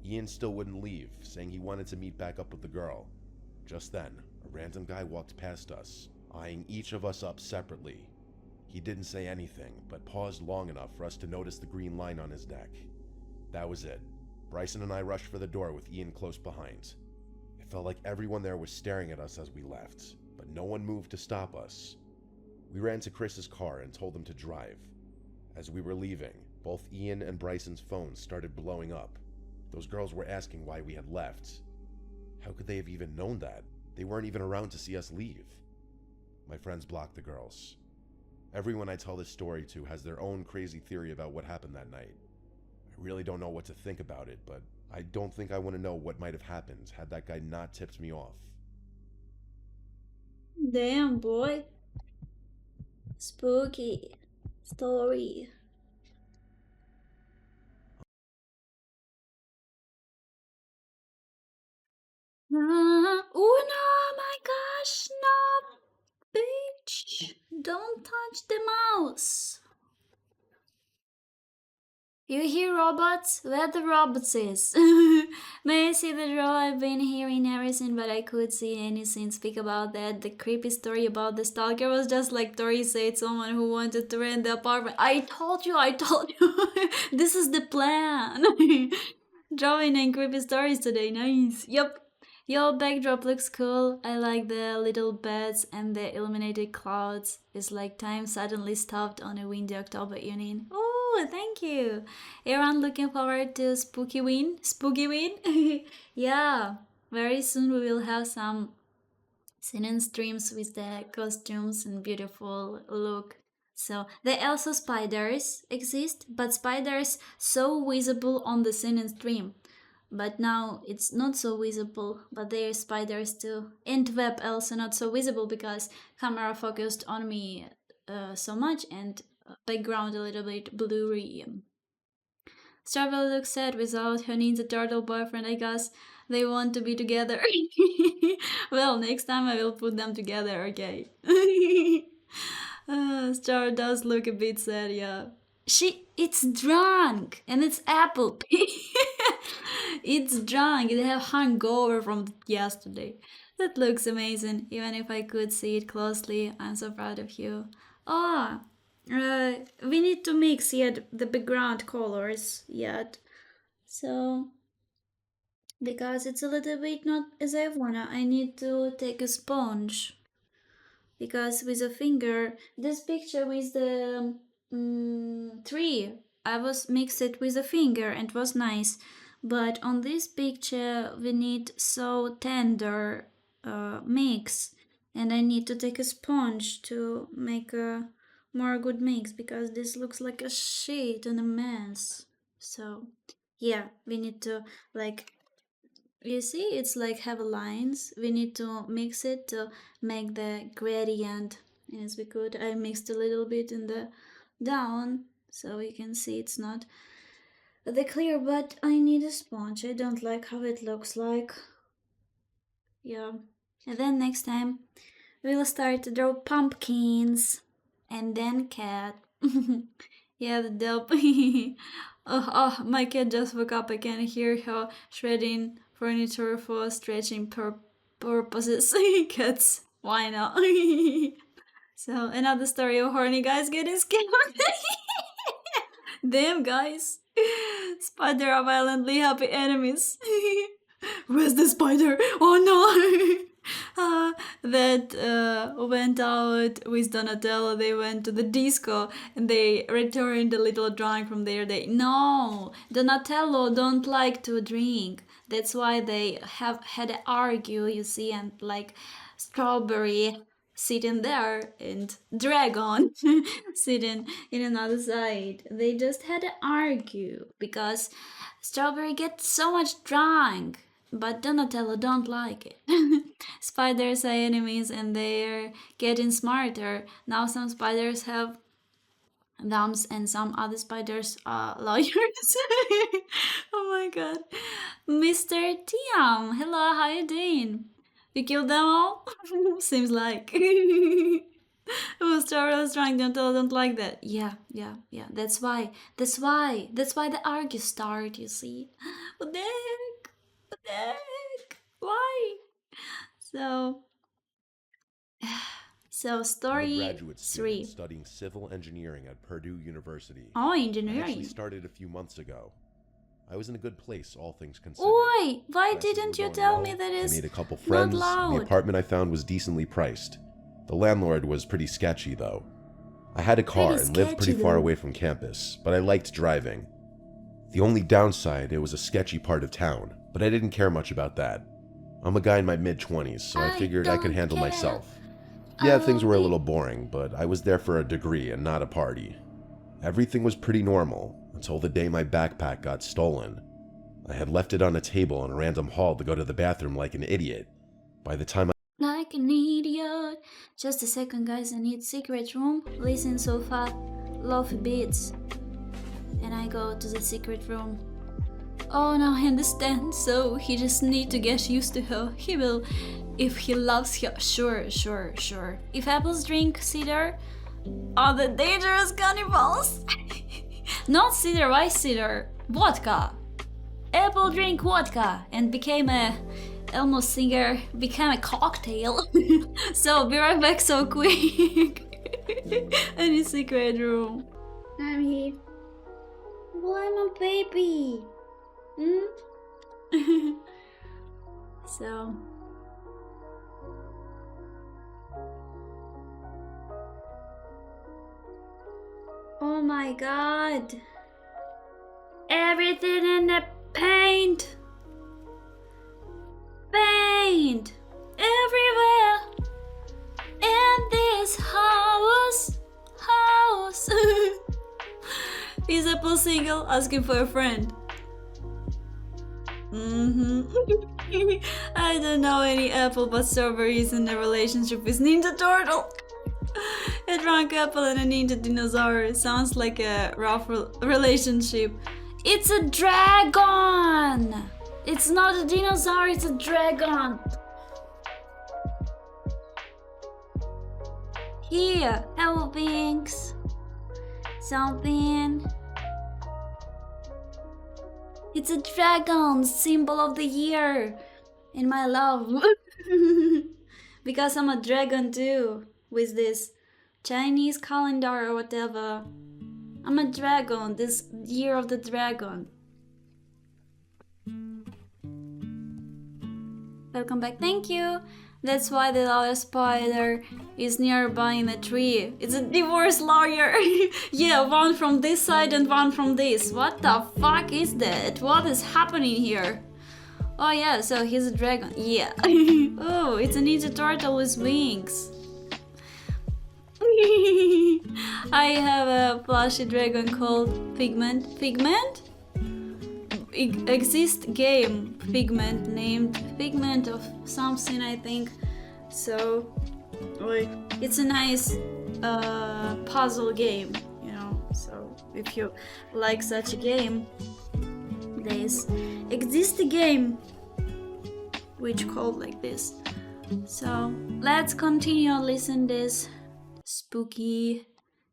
Ian still wouldn't leave, saying he wanted to meet back up with the girl. Just then, a random guy walked past us, eyeing each of us up separately. He didn't say anything, but paused long enough for us to notice the green line on his neck. That was it. Bryson and I rushed for the door with Ian close behind. It felt like everyone there was staring at us as we left, but no one moved to stop us. We ran to Chris's car and told him to drive. As we were leaving, both Ian and Bryson's phones started blowing up. Those girls were asking why we had left. How could they have even known that? They weren't even around to see us leave. My friends blocked the girls. Everyone I tell this story to has their own crazy theory about what happened that night. I really don't know what to think about it, but I don't think I want to know what might have happened had that guy not tipped me off. Damn, boy. Spooky story. Oh no, my gosh, no, bitch. Don't touch the mouse. You hear robots? Where the robots is? May I see the role I've been hearing everything, but I could see anything speak about that. The creepy story about the stalker was just like Tori said, someone who wanted to rent the apartment. I told you. This is the plan. Drawing and creepy stories today, nice. Yep. Your backdrop looks cool. I like the little beds and the illuminated clouds. It's like time suddenly stopped on a windy October evening. Oh, thank you. Everyone looking forward to Spooky Win? Spooky Win? Yeah, very soon we will have some scene streams with the costumes and beautiful look. So there also spiders exist, but spiders so visible on the scene and stream. But now it's not so visible, but there are spiders too. And web also not so visible because camera focused on me so much and background a little bit blurry. Starvel looks sad without her Ninja Turtle boyfriend, I guess. They want to be together. Well, next time I will put them together, okay? Star does look a bit sad, yeah. It's drunk and it's apple. It's drunk. It have hangover from yesterday. That looks amazing. Even if I could see it closely, I'm so proud of you. Oh, we need to mix yet the background colors yet. So because it's a little bit not as I wanna, I need to take a sponge. Because with a finger, this picture with the tree, I was mixed it with a finger and it was nice. But on this picture, we need so tender mix, and I need to take a sponge to make a more good mix because this looks like a shit and a mess. So yeah, we need to like you see it's like have lines. We need to mix it to make the gradient as we could. I mixed a little bit in the down so you can see it's not the clear, but I need a sponge. I don't like how it looks like. Yeah. And then next time we'll start to draw pumpkins and then cat. Yeah, the dope. Oh, my cat just woke up. I can hear her shredding furniture for stretching purposes. Cats, why not? So another story of horny guys getting scared. Damn, guys. Spider are violently happy enemies. Where's the spider? Oh no! That went out with Donatello. They went to the disco and they returned a little drunk from there. No, Donatello don't like to drink. That's why they have had to argue, you see, and like Strawberry sitting there and Dragon sitting in another side. They just had to argue because Strawberry gets so much drunk, but Donatello don't like it. Spiders are enemies and they're getting smarter. Now some spiders have thumbs and some other spiders are lawyers. Oh my god. Mr. Tiam, hello, how you doing? You killed them all? Seems like. Oh, Strawberry was trying, don't like that. Yeah. That's why the argue start, you see. What the heck? What the heck? Why? So I'm a story graduate 3. student studying civil engineering at Purdue University. Oh, I actually engineering. started a few months ago. I was in a good place, all things considered. Oi, why Classes didn't were you going tell well. me that I is made a couple not friends. loud? The apartment I found was decently priced. The landlord was pretty sketchy, though. I had a car Pretty and lived pretty sketchy, far though. away from campus, but I liked driving. The only downside, it was a sketchy part of town, but I didn't care much about that. I'm a guy in my mid-20s, so I figured I could don't handle care. myself. Yeah, things were a we- little boring, but I was there for a degree and not a party. Everything was pretty normal until the day my backpack got stolen. I had left it on a table in a random hall to go to the bathroom like an idiot. By the time Like an idiot. Just a second, guys. I need secret room. Listen so far. Lofi beats. And I go to the secret room. Oh, now I understand. So he just need to get used to her. He will, if he loves her. Sure. If apples drink cider, are the dangerous cannibals? Not cider, why cider? Vodka. Apple drink vodka and became a Elmo singer, became a cocktail. So be right back so quick. Any secret room. I'm here. Well, I'm a baby. So oh my god. Everything in the paint everywhere in this house. Is Apple single? Asking for a friend. I don't know any Apple, but Strawberry is in a relationship with Ninja Turtle. A drunk apple and a ninja dinosaur sounds like a rough relationship. It's a dragon! It's not a dinosaur, it's a dragon! Here, hello Binks. Something. It's a dragon, symbol of the year. In my love. Because I'm a dragon too. With this Chinese calendar or whatever. I'm a dragon, this year of the dragon. Welcome back, thank you. That's why the other spider is nearby in a tree. It's a divorce lawyer. Yeah, one from this side and one from this. What the fuck is that? What is happening here? Oh yeah, so he's a dragon. Yeah. Oh, it's a Ninja Turtle with wings. I have a plushy dragon called Figment. Figment? Exist game Figment, named Figment of something, I think. So it's a nice puzzle game, you know. So if you like such a game, there's exist a game which called like this. So let's continue listen this spooky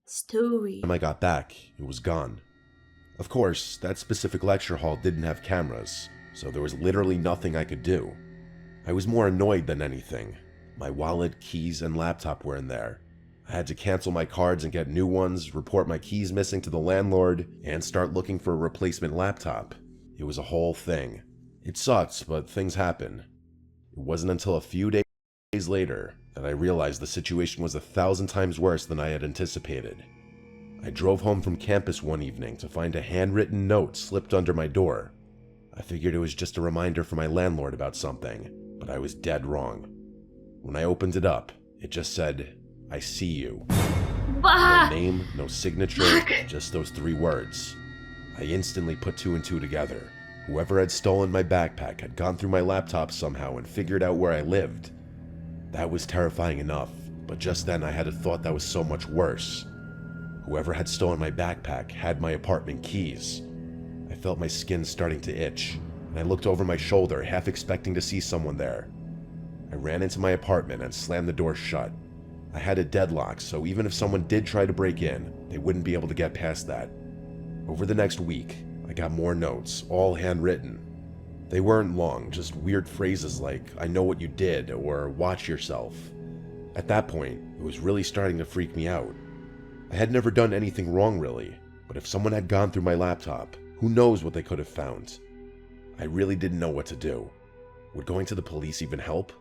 story. I got back, it was gone. Of course, that specific lecture hall didn't have cameras, so there was literally nothing I could do. I was more annoyed than anything. My wallet, keys, and laptop were in there. I had to cancel my cards and get new ones, report my keys missing to the landlord, and start looking for a replacement laptop. It was a whole thing. It sucks, but things happen. It wasn't until a few days later that I realized the situation was 1,000 times worse than I had anticipated. I drove home from campus one evening to find a handwritten note slipped under my door. I figured it was just a reminder from my landlord about something, but I was dead wrong. When I opened it up, it just said, "I see you." No name, no signature, just those 3 words. I instantly put 2 and 2 together. Whoever had stolen my backpack had gone through my laptop somehow and figured out where I lived. That was terrifying enough, but just then I had a thought that was so much worse. Whoever had stolen my backpack had my apartment keys. I felt my skin starting to itch, and I looked over my shoulder, half expecting to see someone there. I ran into my apartment and slammed the door shut. I had a deadlock, so even if someone did try to break in, they wouldn't be able to get past that. Over the next week, I got more notes, all handwritten. They weren't long, just weird phrases like, "I know what you did," or "watch yourself." At that point, it was really starting to freak me out. I had never done anything wrong really, but if someone had gone through my laptop, who knows what they could have found? I really didn't know what to do. Would going to the police even help?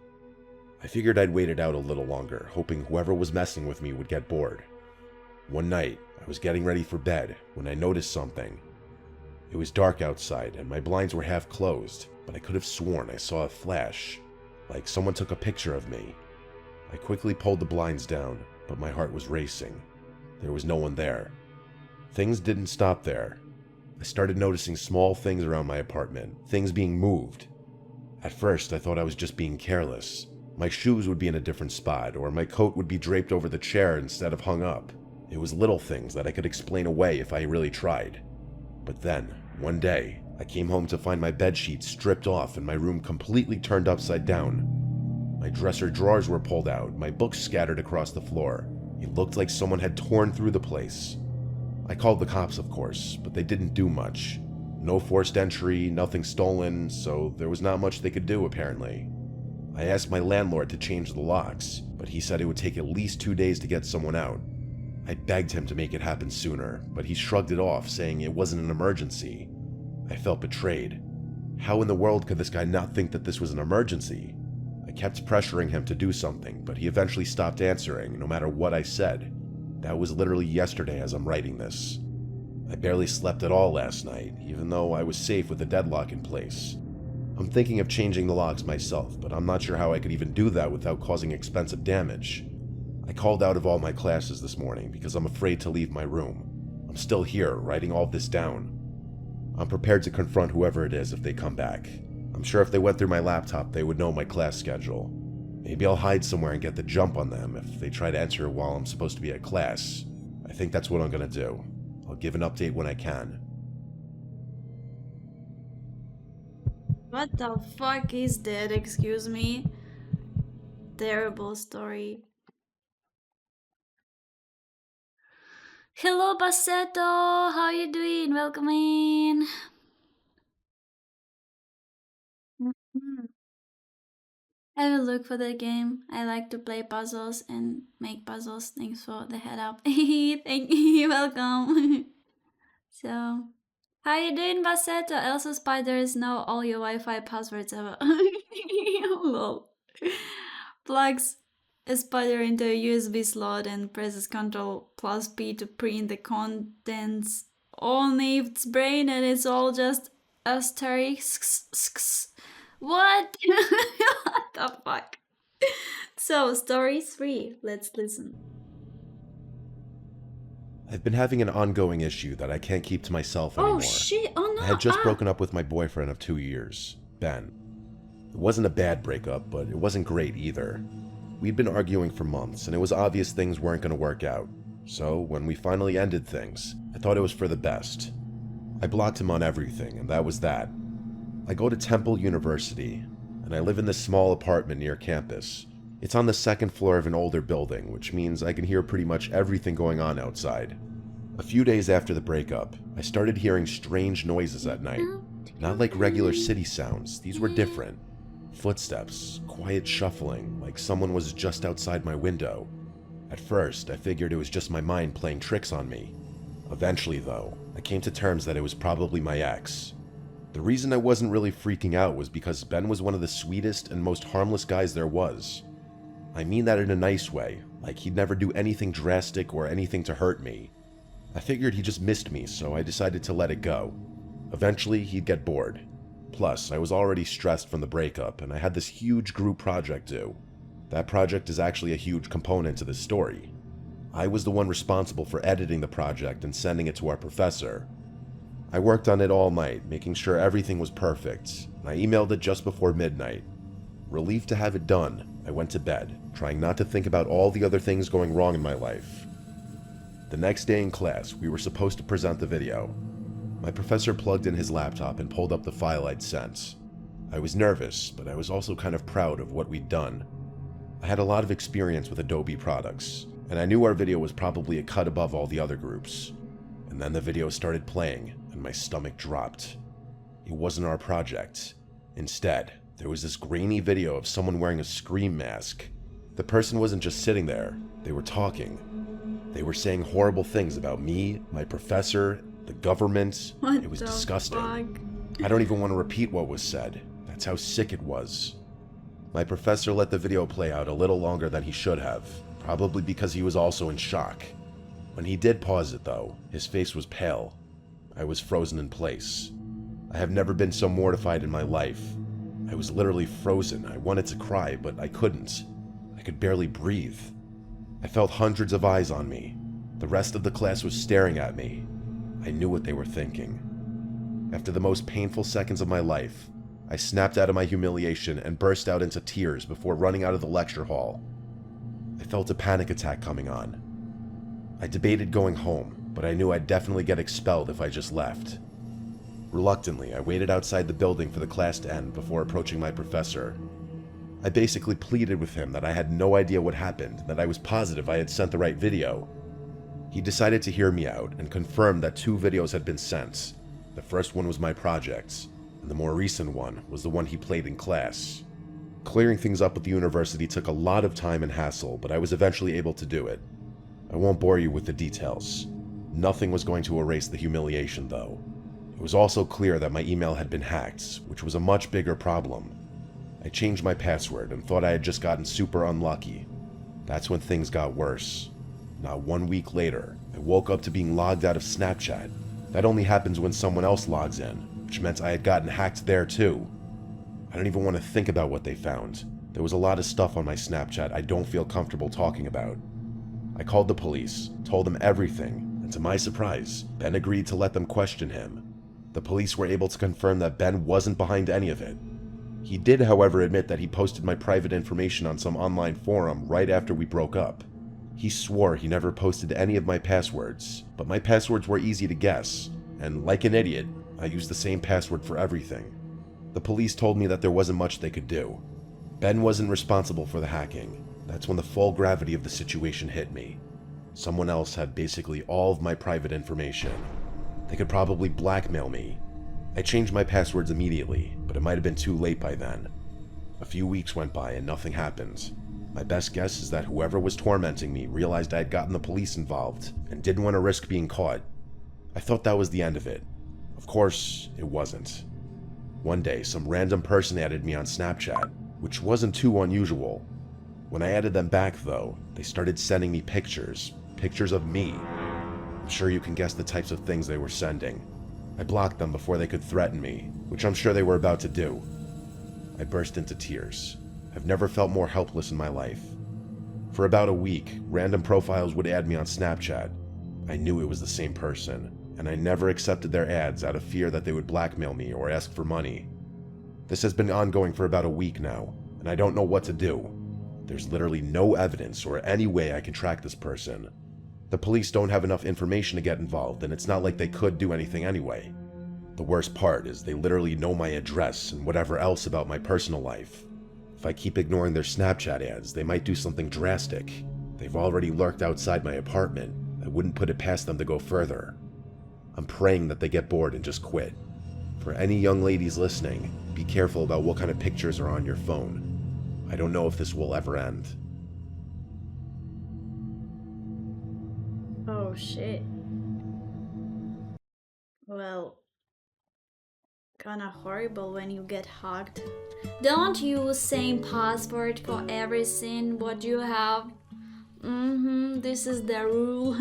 I figured I'd wait it out a little longer, hoping whoever was messing with me would get bored. One night, I was getting ready for bed when I noticed something. It was dark outside and my blinds were half closed, but I could have sworn I saw a flash, like someone took a picture of me. I quickly pulled the blinds down, but my heart was racing. There was no one there. Things didn't stop there. I started noticing small things around my apartment, things being moved. At first, I thought I was just being careless. My shoes would be in a different spot, or my coat would be draped over the chair instead of hung up. It was little things that I could explain away if I really tried. But then, one day, I came home to find my bedsheets stripped off and my room completely turned upside down. My dresser drawers were pulled out, my books scattered across the floor. It looked like someone had torn through the place. I called the cops, of course, but they didn't do much. No forced entry, nothing stolen, so there was not much they could do apparently. I asked my landlord to change the locks, but he said it would take at least 2 days to get someone out. I begged him to make it happen sooner, but he shrugged it off, saying it wasn't an emergency. I felt betrayed. How in the world could this guy not think that this was an emergency? I kept pressuring him to do something, but he eventually stopped answering, no matter what I said. That was literally yesterday as I'm writing this. I barely slept at all last night, even though I was safe with the deadlock in place. I'm thinking of changing the locks myself, but I'm not sure how I could even do that without causing expensive damage. I called out of all my classes this morning because I'm afraid to leave my room. I'm still here, writing all this down. I'm prepared to confront whoever it is if they come back. I'm sure if they went through my laptop, they would know my class schedule. Maybe I'll hide somewhere and get the jump on them if they try to enter while I'm supposed to be at class. I think that's what I'm gonna do. I'll give an update when I can. What the fuck is that? Excuse me. Terrible story. Hello, Bassetto. How you doing? Welcome in. I will look for the game. I like to play puzzles and make puzzles. Thanks for the head up. Thank you. Welcome. So, how you doing, Bassetto? Also, spiders know all your Wi-Fi passwords ever. Lol. Plugs a spider into a USB slot and presses Ctrl+P to print the contents on its brain, and it's all just asterisks. What? What the fuck? So, story 3. Let's listen. I've been having an ongoing issue that I can't keep to myself anymore. Oh shit, oh no. I had just broken up with my boyfriend of 2 years, Ben. It wasn't a bad breakup, but it wasn't great either. We'd been arguing for months, and it was obvious things weren't going to work out. So, when we finally ended things, I thought it was for the best. I blocked him on everything, and that was that. I go to Temple University, and I live in this small apartment near campus. It's on the 2nd floor of an older building, which means I can hear pretty much everything going on outside. A few days after the breakup, I started hearing strange noises at night. Not like regular city sounds, these were different. Footsteps, quiet shuffling, like someone was just outside my window. At first, I figured it was just my mind playing tricks on me. Eventually, though, I came to terms that it was probably my ex. The reason I wasn't really freaking out was because Ben was one of the sweetest and most harmless guys there was. I mean that in a nice way, like he'd never do anything drastic or anything to hurt me. I figured he just missed me, so I decided to let it go. Eventually, he'd get bored. Plus, I was already stressed from the breakup, and I had this huge group project due. That project is actually a huge component to this story. I was the one responsible for editing the project and sending it to our professor. I worked on it all night, making sure everything was perfect. I emailed it just before midnight. Relieved to have it done, I went to bed, trying not to think about all the other things going wrong in my life. The next day in class, we were supposed to present the video. My professor plugged in his laptop and pulled up the file I'd sent. I was nervous, but I was also kind of proud of what we'd done. I had a lot of experience with Adobe products, and I knew our video was probably a cut above all the other groups. And then the video started playing, and my stomach dropped. It wasn't our project. Instead, there was this grainy video of someone wearing a scream mask. The person wasn't just sitting there, they were talking. They were saying horrible things about me, my professor, the government. What It was the disgusting. fuck? I don't even want to repeat what was said. That's how sick it was. My professor let the video play out a little longer than he should have, probably because he was also in shock. When he did pause it though, his face was pale. I was frozen in place. I have never been so mortified in my life. I was literally frozen. I wanted to cry, but I couldn't. I could barely breathe. I felt hundreds of eyes on me. The rest of the class was staring at me. I knew what they were thinking. After the most painful seconds of my life, I snapped out of my humiliation and burst out into tears before running out of the lecture hall. I felt a panic attack coming on. I debated going home, but I knew I'd definitely get expelled if I just left. Reluctantly, I waited outside the building for the class to end before approaching my professor. I basically pleaded with him that I had no idea what happened, that I was positive I had sent the right video. He decided to hear me out and confirmed that 2 videos had been sent. The first one was my project, and the more recent one was the one he played in class. Clearing things up with the university took a lot of time and hassle, but I was eventually able to do it. I won't bore you with the details. Nothing was going to erase the humiliation, though. It was also clear that my email had been hacked, which was a much bigger problem. I changed my password and thought I had just gotten super unlucky. That's when things got worse. Not 1 week later, I woke up to being logged out of Snapchat. That only happens when someone else logs in, which meant I had gotten hacked there too. I don't even want to think about what they found. There was a lot of stuff on my Snapchat I don't feel comfortable talking about. I called the police, told them everything, and to my surprise, Ben agreed to let them question him. The police were able to confirm that Ben wasn't behind any of it. He did, however, admit that he posted my private information on some online forum right after we broke up. He swore he never posted any of my passwords, but my passwords were easy to guess, and like an idiot, I used the same password for everything. The police told me that there wasn't much they could do. Ben wasn't responsible for the hacking. That's when the full gravity of the situation hit me. Someone else had basically all of my private information. They could probably blackmail me. I changed my passwords immediately, but it might have been too late by then. A few weeks went by and nothing happened. My best guess is that whoever was tormenting me realized I had gotten the police involved and didn't want to risk being caught. I thought that was the end of it. Of course, it wasn't. One day, some random person added me on Snapchat, which wasn't too unusual. When I added them back, though, they started sending me pictures of me. I'm sure you can guess the types of things they were sending. I blocked them before they could threaten me, which I'm sure they were about to do. I burst into tears. I've never felt more helpless in my life. For about a week, random profiles would add me on Snapchat. I knew it was the same person, and I never accepted their ads out of fear that they would blackmail me or ask for money. This has been ongoing for about a week now, and I don't know what to do. There's literally no evidence or any way I can track this person. The police don't have enough information to get involved, and it's not like they could do anything anyway. The worst part is they literally know my address and whatever else about my personal life. If I keep ignoring their Snapchat ads, they might do something drastic. They've already lurked outside my apartment. I wouldn't put it past them to go further. I'm praying that they get bored and just quit. For any young ladies listening, be careful about what kind of pictures are on your phone. I don't know if this will ever end. Oh shit. Well, kinda horrible when you get hugged. Don't use same password for everything what you have. This is the rule.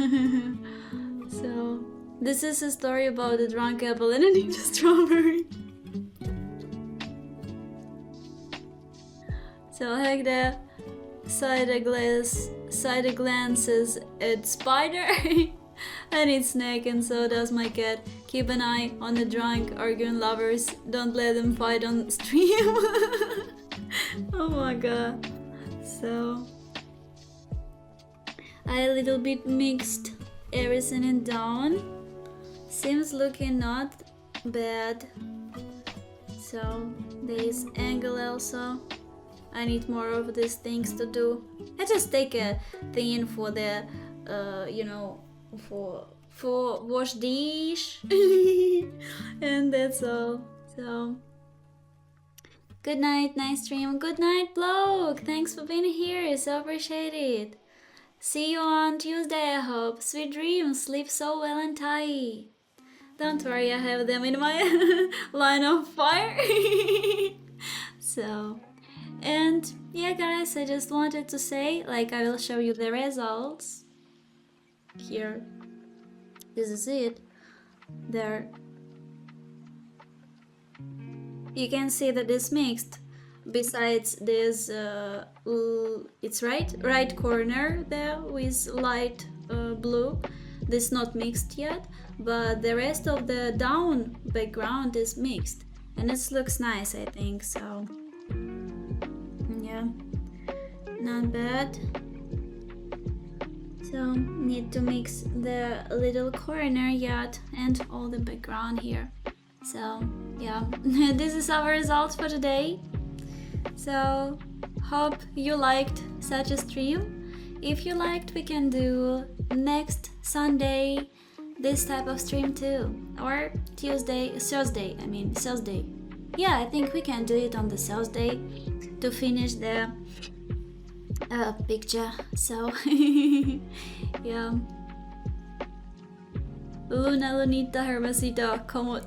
So this is a story about a drunk apple and a ninja strawberry. So I like the side glances at spider and its neck, and so does my cat. Keep an eye on the drunk arguing lovers. Don't let them fight on stream. Oh my god. So I a little bit mixed everything in down. Seems looking not bad. So there is angle also. I need more of these things to do. I just take a thing for the for wash dish. And that's all. So good night, nice stream. Good night, bloke. Thanks for being here. So appreciate it. See you on Tuesday, I hope. Sweet dreams. Sleep so well and tight. Don't worry, I have them in my line of fire. So, and yeah, guys, I just wanted to say, like, I will show you the results. Here. This is it. There. You can see that it's mixed. Besides this, it's right corner there with light blue. This not mixed yet, but the rest of the down background is mixed, and it looks nice, I think. So yeah, not bad. So need to mix the little corner yet and all the background here. So yeah, this is our results for today. So hope you liked such a stream. If you liked, we can do next Sunday this type of stream too, or Thursday. Yeah, I think we can do it on the Thursday to finish the picture. So yeah, Lunita Hermesito como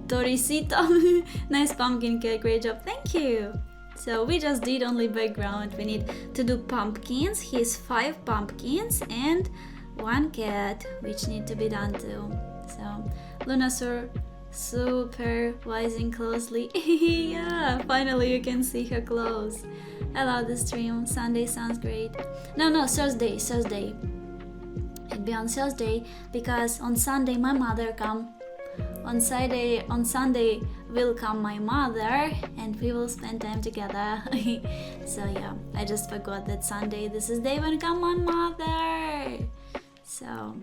Toricito. Nice pumpkin cake, great job, thank you. So we just did only background. We need to do pumpkins. He's 5 pumpkins and 1 cat, which need to be done too. So Lunasur supervising closely. Yeah, finally you can see her clothes. I love the stream. Sunday sounds great. No, Thursday. It'd be on Thursday because on Sunday my mother come. On Sunday will come my mother and we will spend time together. So yeah, I just forgot that Sunday this is day when come my mother. So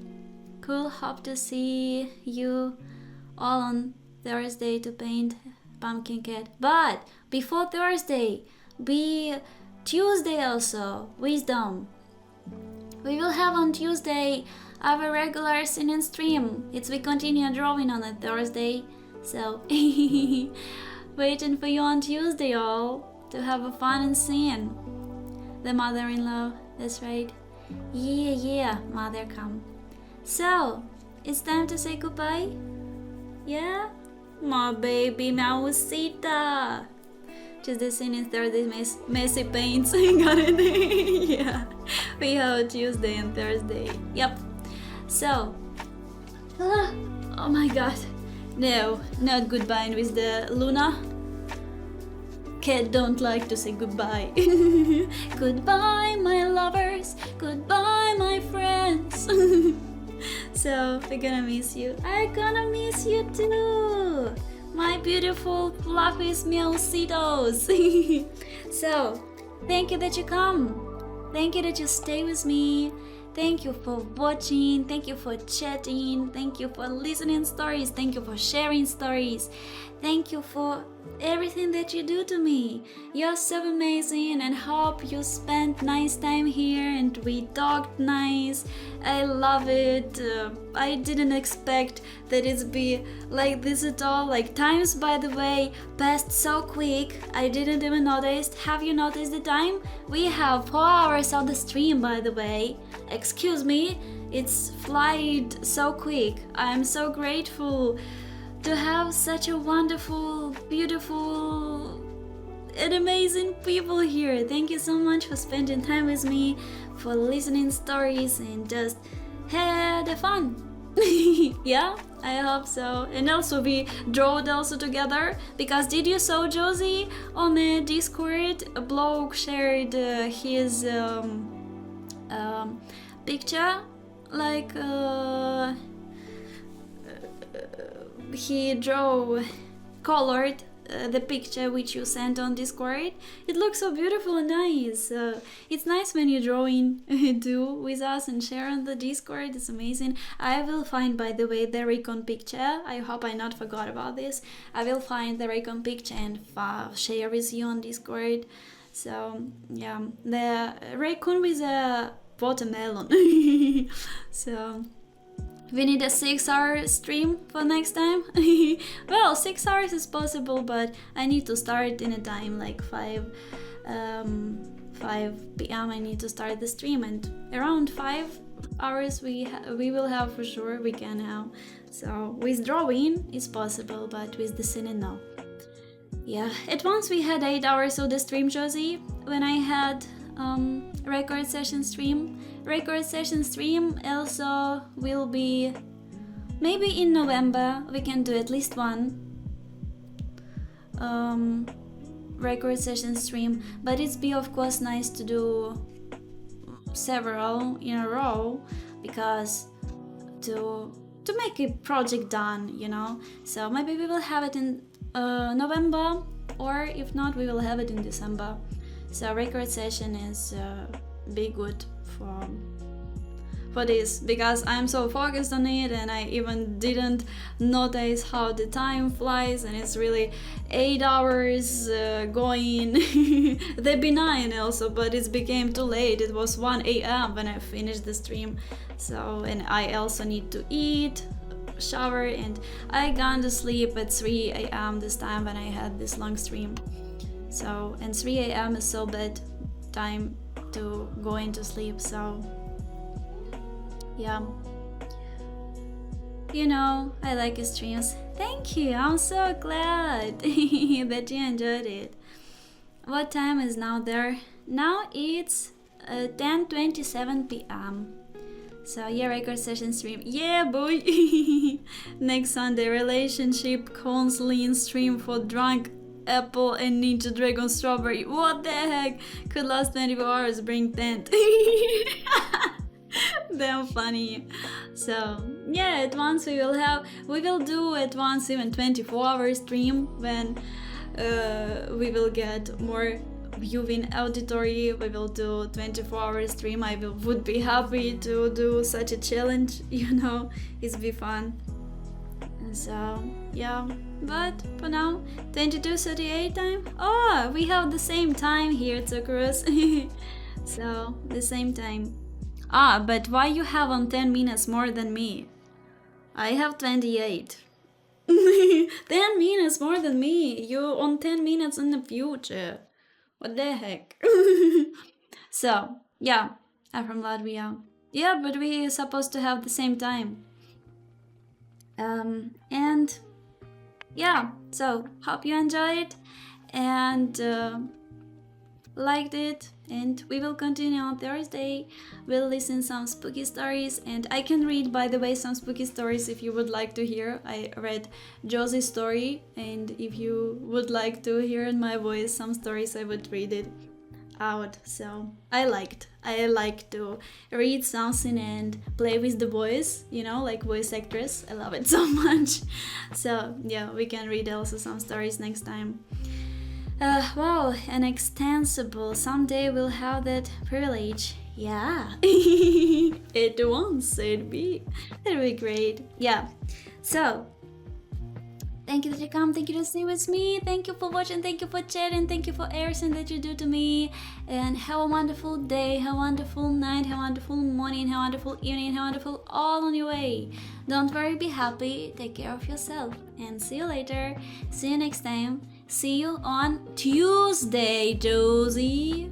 cool, hope to see you all on Thursday to paint pumpkin cat. But before Thursday, be Tuesday also, wisdom. We will have on Tuesday our regular singing stream. We continue drawing on a Thursday. So waiting for you on Tuesday all to have a fun and sing. The mother-in-law, that's right. Yeah, mother come. So it's time to say goodbye. Yeah, my baby Mausita. Tuesday singing, Thursday messy paints. Got it. Yeah, we have a Tuesday and Thursday. Yep. So oh my god, no, not goodbye with the Luna. Cat don't like to say goodbye. Goodbye my lovers, goodbye my friends. So we're gonna miss you. I'm gonna miss you too, my beautiful fluffy meowcitos. So thank you that you come, thank you that you stay with me. Thank you for watching, thank you for chatting, thank you for listening stories, thank you for sharing stories, thank you for everything that you do to me. You're so amazing and hope you spent nice time here and we talked nice. I love it. I didn't expect that it'd be like this at all. Like times, by the way, passed so quick. I didn't even notice. Have you noticed the time? We have 4 hours of the stream, by the way. Excuse me, it's flied so quick. I'm so grateful to have such a wonderful, beautiful, and amazing people here. Thank you so much for spending time with me, for listening stories, and just had fun. Yeah, I hope so. And also we drawed also together, because did you saw Josie on the Discord? A bloke shared his picture, like he colored the picture which you sent on Discord. It looks so beautiful and nice. It's nice when you drawing do with us and share on the Discord. It's amazing. I will find, by the way, the Raycon picture. I hope I not forgot about this. I will find the Raycon picture and share with you on Discord. So yeah, the Raycon with a watermelon. So we need a 6-hour stream for next time. Well, 6 hours is possible, but I need to start in a time like 5 p.m. I need to start the stream, and around 5 hours we will have for sure. We can have. So with drawing is possible, but with the singing no. Yeah, at once we had 8 hours of the stream, Josie, when I had record session stream. Record session stream also will be maybe in November. We can do at least one record session stream, but it's be of course nice to do several in a row, because to make a project done, you know. So maybe we will have it in November, or if not, we will have it in December. So record session is be good for this, because I'm so focused on it, and I even didn't notice how the time flies, and it's really 8 hours going. They'd be 9 also, but it became too late. It was 1 a.m. when I finished the stream. So, and I also need to eat, shower, and I gone to sleep at 3 a.m. this time when I had this long stream. So, and 3 a.m. is so bad time to go into sleep, so yeah. You know, I like your streams. Thank you, I'm so glad that you enjoyed it. What time is now there? Now it's 10:27 p.m. So yeah, record session stream. Yeah, boy! Next Sunday, relationship counseling stream for drunk Apple and Ninja Dragon Strawberry. What the heck? Could last 24 hours, bring tent. Damn funny. So yeah, at once we will do at once even 24-hour stream when we will get more viewing auditory. We will do 24-hour stream. I would be happy to do such a challenge, you know. It's be fun. So yeah, but for now 22:38 time. Oh, we have the same time here, Tsukurus. So the same time. Ah, but why you have on 10 minutes more than me? I have 28. 10 minutes more than me. You on 10 minutes in the future. What the heck? So yeah, I'm from Latvia. Yeah, but we are supposed to have the same time. And yeah, so hope you enjoyed and liked it, and we will continue on Thursday. We'll listen some spooky stories, and I can read, by the way, some spooky stories if you would like to hear. I read Josie's story, and if you would like to hear in my voice some stories, I would read it out. So I like to read something and play with the voice, you know, like voice actress. I love it so much. So yeah, we can read also some stories next time. Wow, an extensible. Someday we'll have that privilege. Yeah. It won't, it'd be great. Yeah. So thank you that you come, thank you to stay with me, thank you for watching, thank you for chatting, thank you for everything that you do to me, and have a wonderful day, have a wonderful night, have a wonderful morning, have a wonderful evening, have a wonderful all on your way. Don't worry, be happy, take care of yourself, and see you later, see you next time, see you on Tuesday, Josie.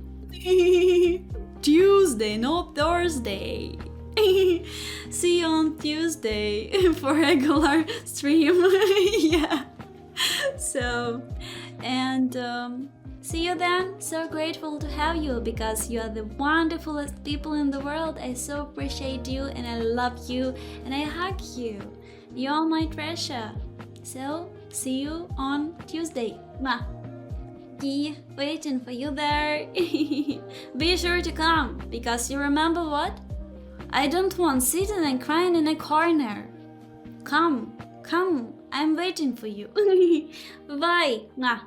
Tuesday, not Thursday. See you on Tuesday for regular stream. Yeah. So, and see you then. So grateful to have you because you are the wonderfulest people in the world. I so appreciate you and I love you and I hug you. You're my treasure. So, see you on Tuesday. Mwah. Be waiting for you there. Be sure to come because you remember what? I don't want sitting and crying in a corner. Come, come. I'm waiting for you. Bye. Mwah.